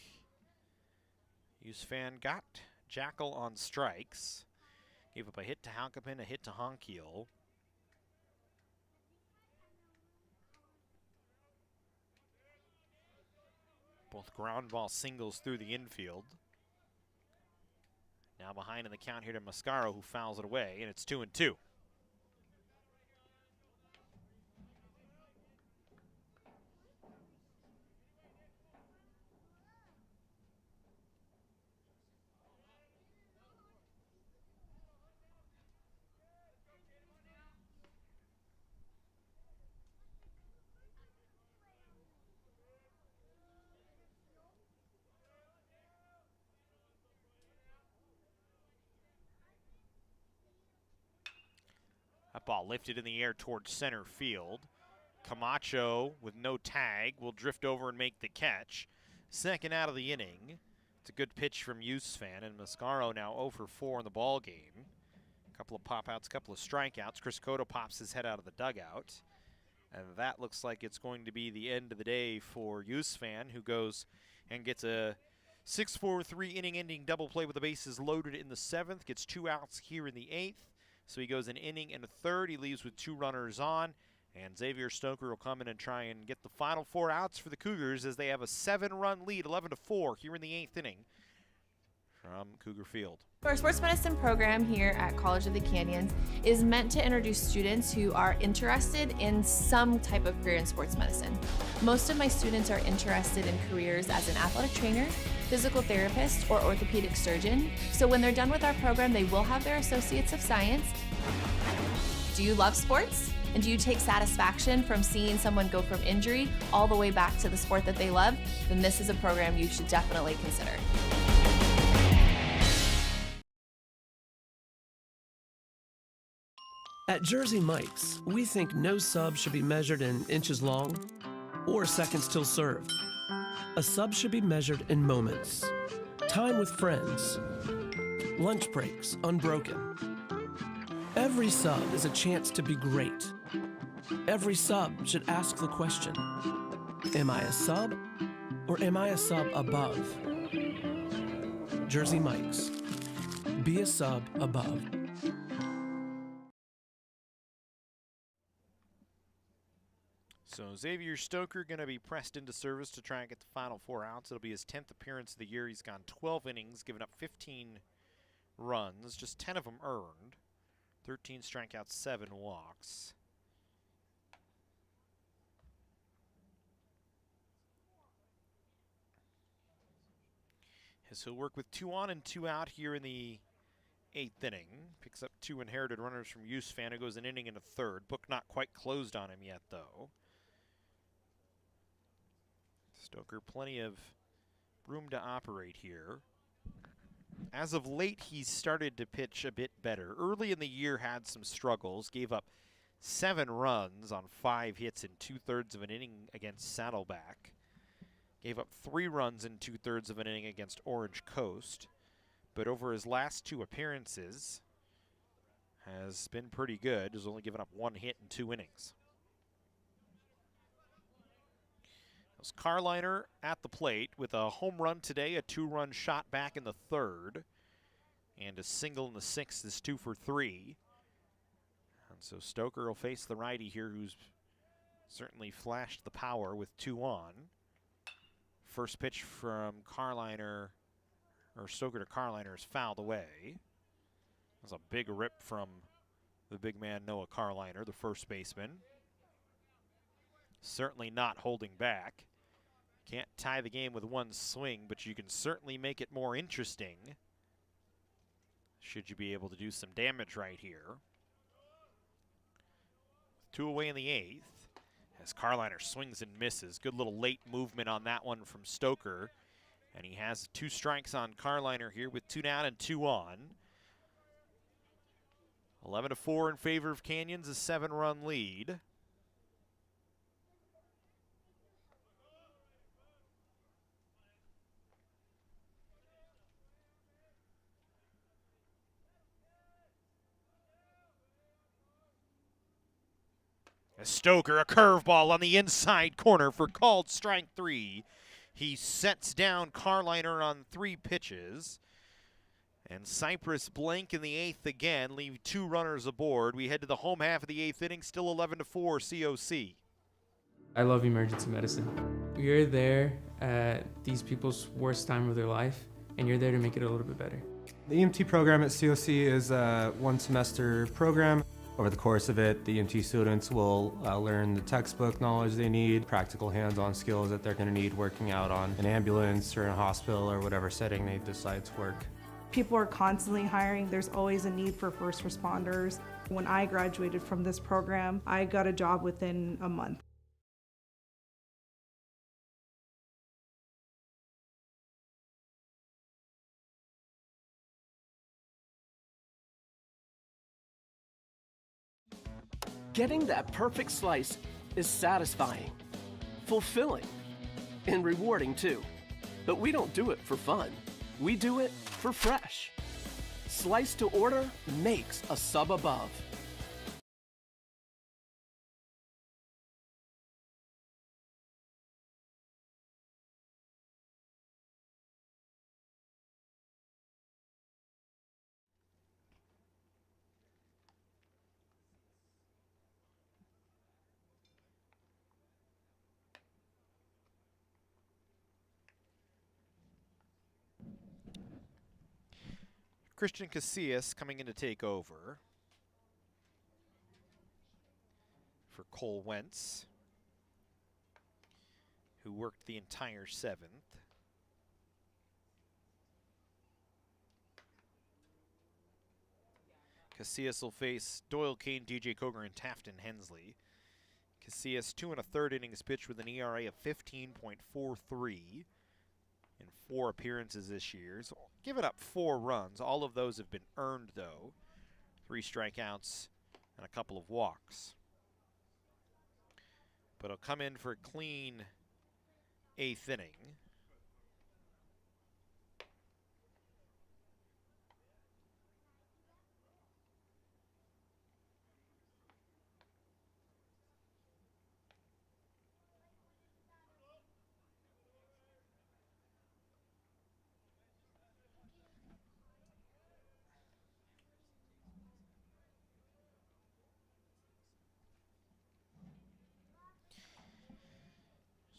[SPEAKER 1] Yusfan got Jackal on strikes. Gave up a hit to Halkapin, a hit to Honkiel. Both ground ball singles through the infield. Now behind in the count here to Mascaro, who fouls it away, and it's 2-2. Ball lifted in the air towards center field. Camacho, with no tag, will drift over and make the catch. Second out of the inning. It's a good pitch from Yusfan, and Mascaro now 0 for 4 in the ball game. A couple of pop-outs, a couple of strikeouts. Chris Cotto pops his head out of the dugout. And that looks like it's going to be the end of the day for Yusfan, who goes and gets a 6-4-3 inning-ending double play with the bases loaded in the 7th. Gets 2 outs here in the 8th. So he goes an inning and a third. He leaves with 2 runners on. And Xavier Stoker will come in and try and get the final 4 outs for the Cougars as they have a 7-run lead, 11-4, here in the 8th inning from Cougar Field.
[SPEAKER 2] Our sports medicine program here at College of the Canyons is meant to introduce students who are interested in some type of career in sports medicine. Most of my students are interested in careers as an athletic trainer, physical therapist, or orthopedic surgeon. So when they're done with our program, they will have their Associates of Science. Do you love sports? And do you take satisfaction from seeing someone go from injury all the way back to the sport that they love? Then this is a program you should definitely consider.
[SPEAKER 3] At Jersey Mike's, we think no sub should be measured in inches long or seconds till served. A sub should be measured in moments, time with friends, lunch breaks unbroken. Every sub is a chance to be great. Every sub should ask the question, am I a sub or am I a sub above? Jersey Mike's, be a sub above.
[SPEAKER 1] So Xavier Stoker going to be pressed into service to try and get the final 4 outs. It'll be his 10th appearance of the year. He's gone 12 innings, given up 15 runs, just 10 of them earned. 13 strikeouts, 7 walks. As he'll work with 2 on and 2 out here in the 8th inning. Picks up 2 inherited runners from Yusfan, who goes an inning and a third. Book not quite closed on him yet, though. Stoker, plenty of room to operate here. As of late, he's started to pitch a bit better. Early in the year, had some struggles. Gave up 7 runs on 5 hits in 2/3 of an inning against Saddleback. Gave up 3 runs in 2/3 of an inning against Orange Coast. But over his last 2 appearances, has been pretty good. Has only given up 1 hit in 2 innings. It was Carliner at the plate with a home run today, a 2-run shot back in the 3rd, and a single in the 6th is 2 for 3. And so Stoker will face the righty here, who's certainly flashed the power with 2 on. First pitch from Carliner, or Stoker to Carliner, is fouled away. That's a big rip from the big man Noah Carliner, the first baseman. Certainly not holding back. Can't tie the game with 1 swing, but you can certainly make it more interesting should you be able to do some damage right here. 2 away in the 8th as Carliner swings and misses. Good little late movement on that one from Stoker. And he has 2 strikes on Carliner here with 2 down and 2 on. 11-4 in favor of Canyons, a 7-run lead. As Stoker, a curveball on the inside corner for called strike 3. He sets down Carliner on 3 pitches. And Cypress blank in the 8th again, leave 2 runners aboard. We head to the home half of the 8th inning, still 11-4 COC.
[SPEAKER 7] I love emergency medicine. You're there at these people's worst time of their life, and you're there to make it a little bit better.
[SPEAKER 8] The EMT program at COC is a 1-semester program. Over the course of it, the EMT students will learn the textbook knowledge they need, practical hands-on skills that they're going to need working out on an ambulance or in a hospital or whatever setting they decide to work.
[SPEAKER 9] People are constantly hiring. There's always a need for first responders. When I graduated from this program, I got a job within a month.
[SPEAKER 3] Getting that perfect slice is satisfying, fulfilling, and rewarding too. But we don't do it for fun. We do it for fresh. Slice to order makes a sub above.
[SPEAKER 1] Christian Casillas coming in to take over for Cole Wentz, who worked the entire 7th. Casillas will face Doyle Kane, DJ Cougar, and Tafton Hensley. Casillas 2 1/3 innings pitched with an ERA of 15.43 in 4 appearances this year. So given up 4 runs. All of those have been earned, though. 3 strikeouts and a couple of walks. But he'll come in for a clean 8th inning.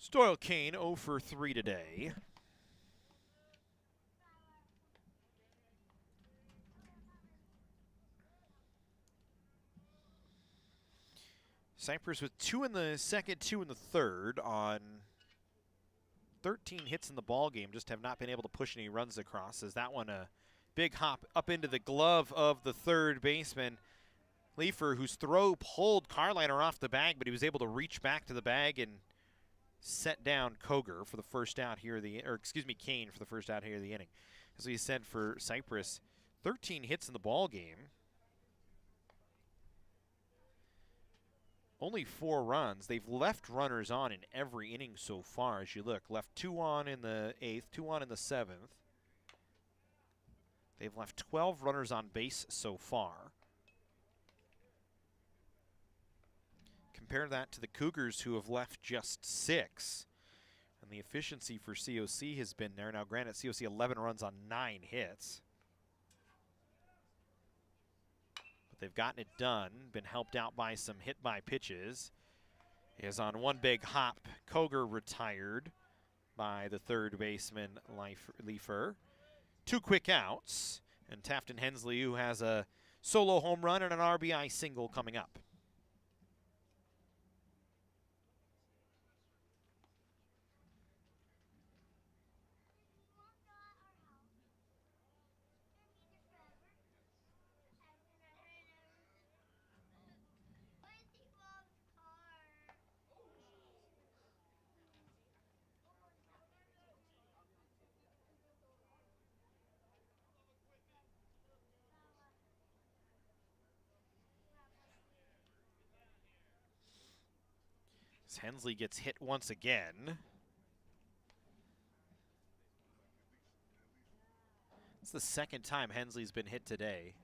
[SPEAKER 1] Doyle Kane 0 for 3 today. Cypress with 2 in the second, 2 in the third on 13 hits in the ball game. Just have not been able to push any runs across. As that one a big hop up into the glove of the third baseman, Leifer, whose throw pulled Carliner off the bag, but he was able to reach back to the bag and set down Cougar for the first out here, Kane for the first out here of the inning. As we said for Cypress, 13 hits in the ball game. Only 4 runs. They've left runners on in every inning so far as you look. Left 2 on in the 8th, 2 on in the 7th. They've left 12 runners on base so far. Compare that to the Cougars, who have left just 6. And the efficiency for COC has been there. Now, granted, COC 11 runs on 9 hits. But they've gotten it done, been helped out by some hit-by pitches. Is on one big hop, Cougar retired by the third baseman, Leifer. 2 quick outs, and Tafton Hensley, who has a solo home run and an RBI single coming up. Hensley gets hit once again. It's the second time Hensley's been hit today.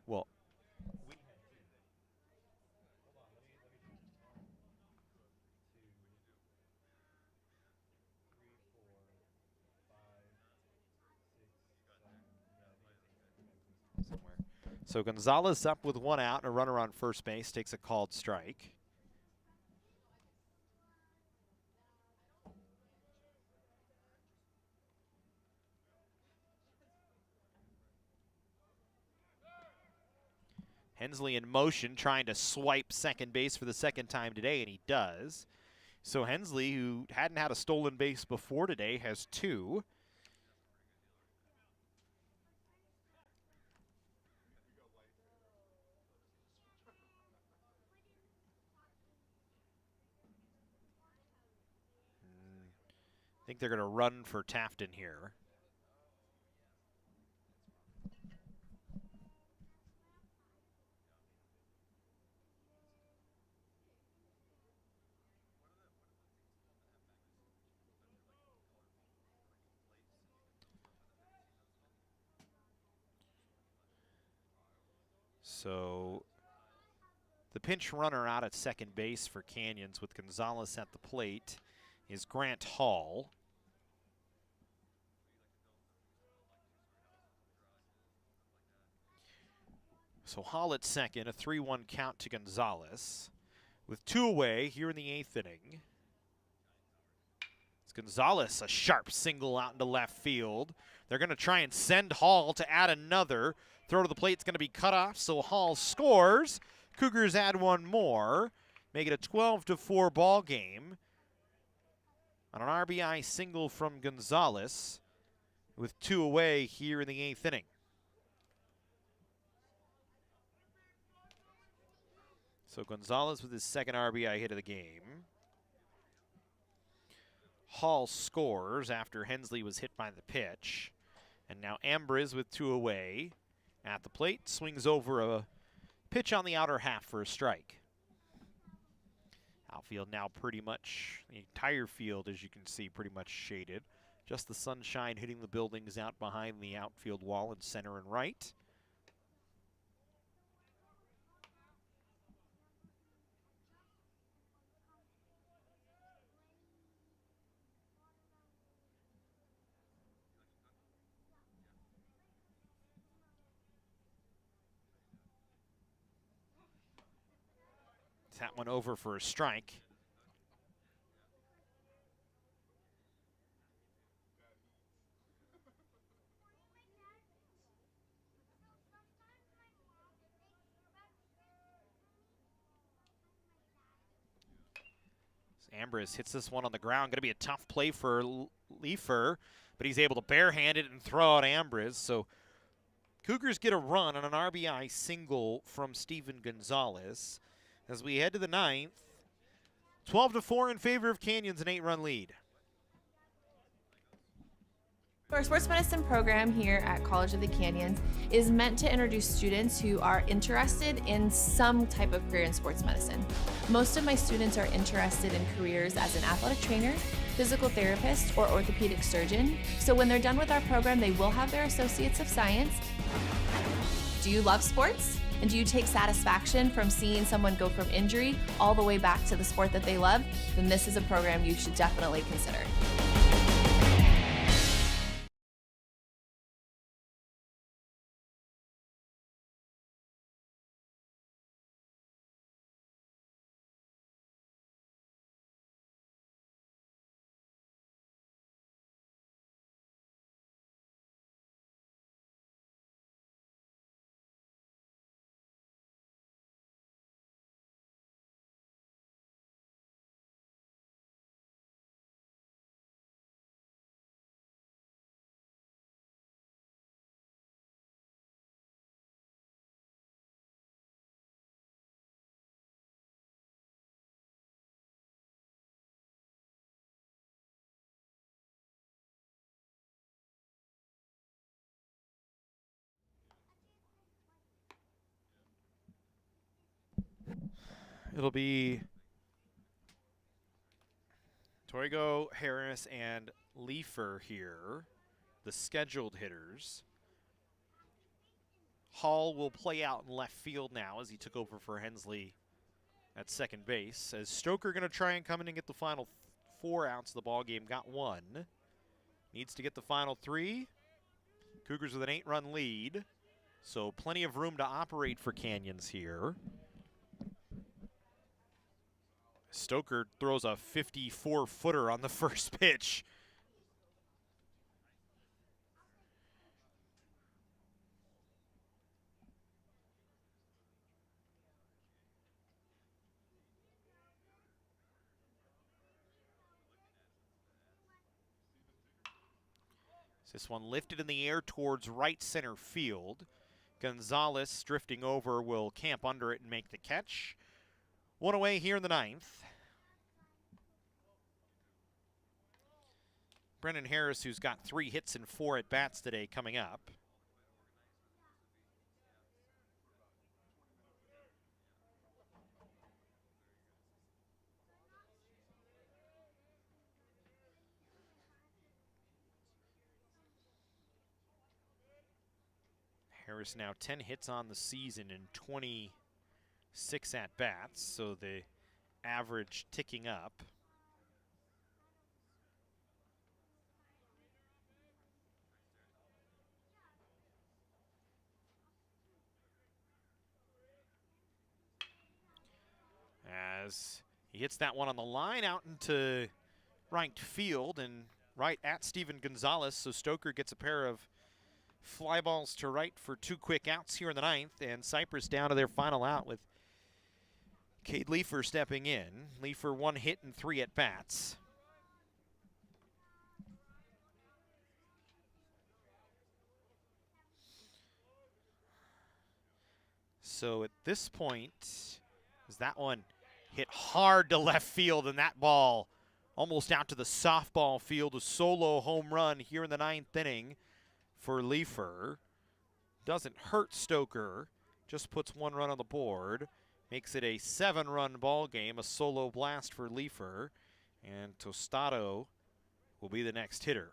[SPEAKER 1] Well, so Gonzalez up with 1 out and a runner on first base, takes a called strike. Hensley in motion, trying to swipe second base for the second time today, and he does. So Hensley, who hadn't had a stolen base before today, has 2. think they're going to run for Tafton here. So the pinch runner out at second base for Canyons with Gonzalez at the plate is Grant Hall. So Hall at second, a 3-1 count to Gonzalez. With 2 away here in the 8th inning. It's Gonzalez, a sharp single out into left field. They're going to try and send Hall to add another. Throw to the plate is going to be cut off, so Hall scores. Cougars add 1 more, make it a 12-4 ball game. On an RBI single from Gonzalez with 2 away here in the 8th inning. So Gonzalez with his second RBI hit of the game. Hall scores after Hensley was hit by the pitch. And now Ambriz with 2 away at the plate. Swings over a pitch on the outer half for a strike. Outfield now pretty much, the entire field, as you can see, pretty much shaded. Just the sunshine hitting the buildings out behind the outfield wall in center and right. That one over for a strike. Ambriz hits this one on the ground. Going to be a tough play for Leifer, but he's able to barehand it and throw out Ambriz. So Cougars get a run on an RBI single from Steven Gonzalez. As we head to the 9th, 12-4 in favor of Canyons, an 8-run lead.
[SPEAKER 2] Our sports medicine program here at College of the Canyons is meant to introduce students who are interested in some type of career in sports medicine. Most of my students are interested in careers as an athletic trainer, physical therapist, or orthopedic surgeon. So when they're done with our program, they will have their Associates of Science. Do you love sports? And do you take satisfaction from seeing someone go from injury all the way back to the sport that they love? Then this is a program you should definitely consider.
[SPEAKER 1] It'll be Torigo, Harris, and Leifer here, the scheduled hitters. Hall will play out in left field now as he took over for Hensley at second base. As Stoker going to try and come in and get the final 4 outs of the ball game. Got 1. Needs to get the final 3. Cougars with an 8-run lead. So plenty of room to operate for Canyons here. Stoker throws a 54-footer on the first pitch. This one lifted in the air towards right center field. Gonzalez drifting over will camp under it and make the catch. 1 away here in the 9th. Brennan Harris, who's got 3 hits and 4 at-bats today, coming up. Harris now 10 hits on the season and 26 at-bats, so the average ticking up. As he hits that one on the line out into right field and right at Steven Gonzalez, so Stoker gets a pair of fly balls to right for 2 quick outs here in the 9th, and Cypress down to their final out with Cade Leifer stepping in. Leifer 1 hit and 3 at bats. So at this point, is that one hit hard to left field, and that ball almost out to the softball field, a solo home run here in the 9th inning for Leifer. Doesn't hurt Stoker, just puts 1 run on the board, makes it a 7-run ball game, a solo blast for Leifer, and Tostado will be the next hitter.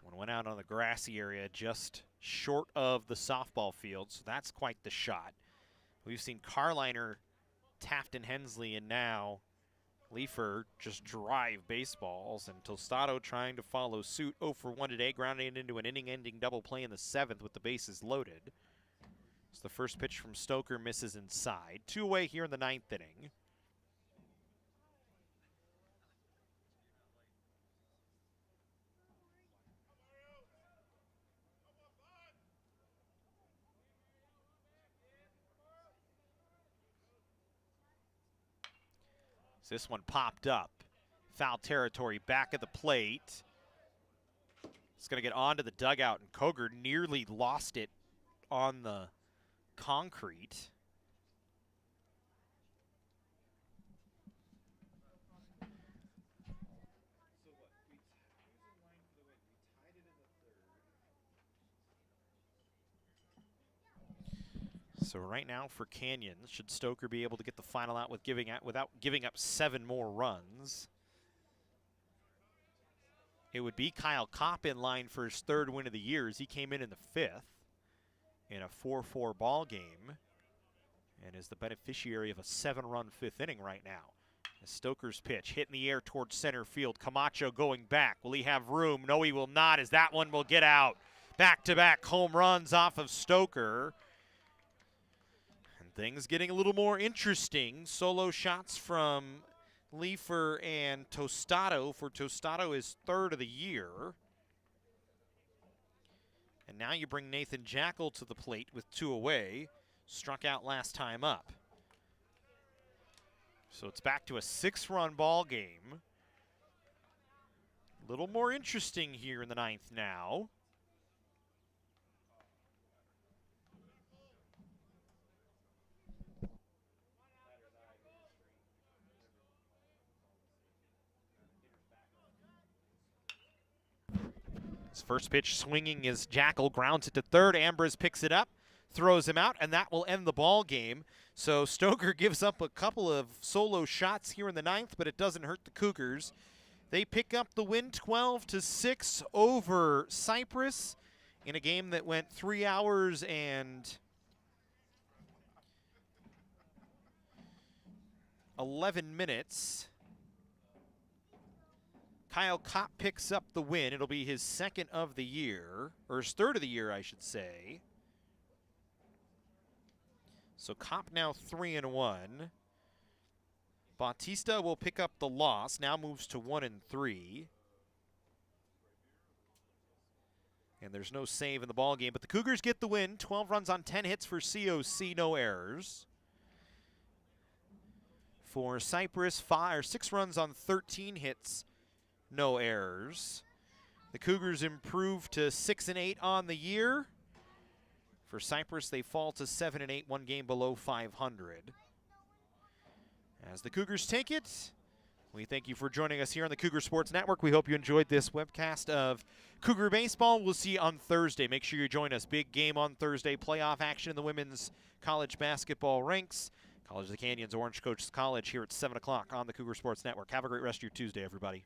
[SPEAKER 1] One went out on the grassy area just short of the softball field, so that's quite the shot. We've seen Carliner, Taft, and Hensley, and now Leifer just drive baseballs, and Tostado trying to follow suit. 0 for 1 today, grounding it into an inning-ending double play in the 7th with the bases loaded. So the first pitch from Stoker misses inside. 2 away here in the 9th inning. So this one popped up. Foul territory, back of the plate. It's going to get onto the dugout, and Cougar nearly lost it on the concrete. So right now for Canyons, should Stoker be able to get the final out without giving up 7 more runs, it would be Kyle Kopp in line for his 3rd win of the year, as he came in the 5th in a 4-4 ball game and is the beneficiary of a 7-run 5th inning right now. As Stoker's pitch hit in the air towards center field. Camacho going back. Will he have room? No, he will not, as that one will get out. Back-to-back home runs off of Stoker. Things getting a little more interesting. Solo shots from Leifer and Tostado. For Tostado, his 3rd of the year. And now you bring Nathan Jackal to the plate with 2 away. Struck out last time up. So it's back to a 6-run ball game. A little more interesting here in the 9th now. His first pitch swinging as Jackal grounds it to 3rd. Ambrose picks it up, throws him out, and that will end the ball game. So Stoker gives up a couple of solo shots here in the 9th, but it doesn't hurt the Cougars. They pick up the win 12-6 over Cypress in a game that went 3 hours and 11 minutes. Kyle Kopp picks up the win. It'll be his 2nd of the year, or his 3rd of the year, I should say. So Kopp now 3-1. Bautista will pick up the loss, now moves to 1-3. And there's no save in the ball game, but the Cougars get the win. 12 runs on 10 hits for COC, no errors. For Cypress, 6 runs on 13 hits, no errors. The Cougars improve to 6-8 on the year. For Cypress, they fall to 7-8, 1 game below 500. as the Cougars take it. We thank you for joining us here on the Cougar Sports Network. We hope you enjoyed this webcast of Cougar Baseball. We'll see you on Thursday. Make sure you join us. Big game on Thursday. Playoff action in the women's college basketball ranks. College of the Canyons, Orange Coast College here at 7 o'clock on the Cougar Sports Network. Have a great rest of your Tuesday, everybody.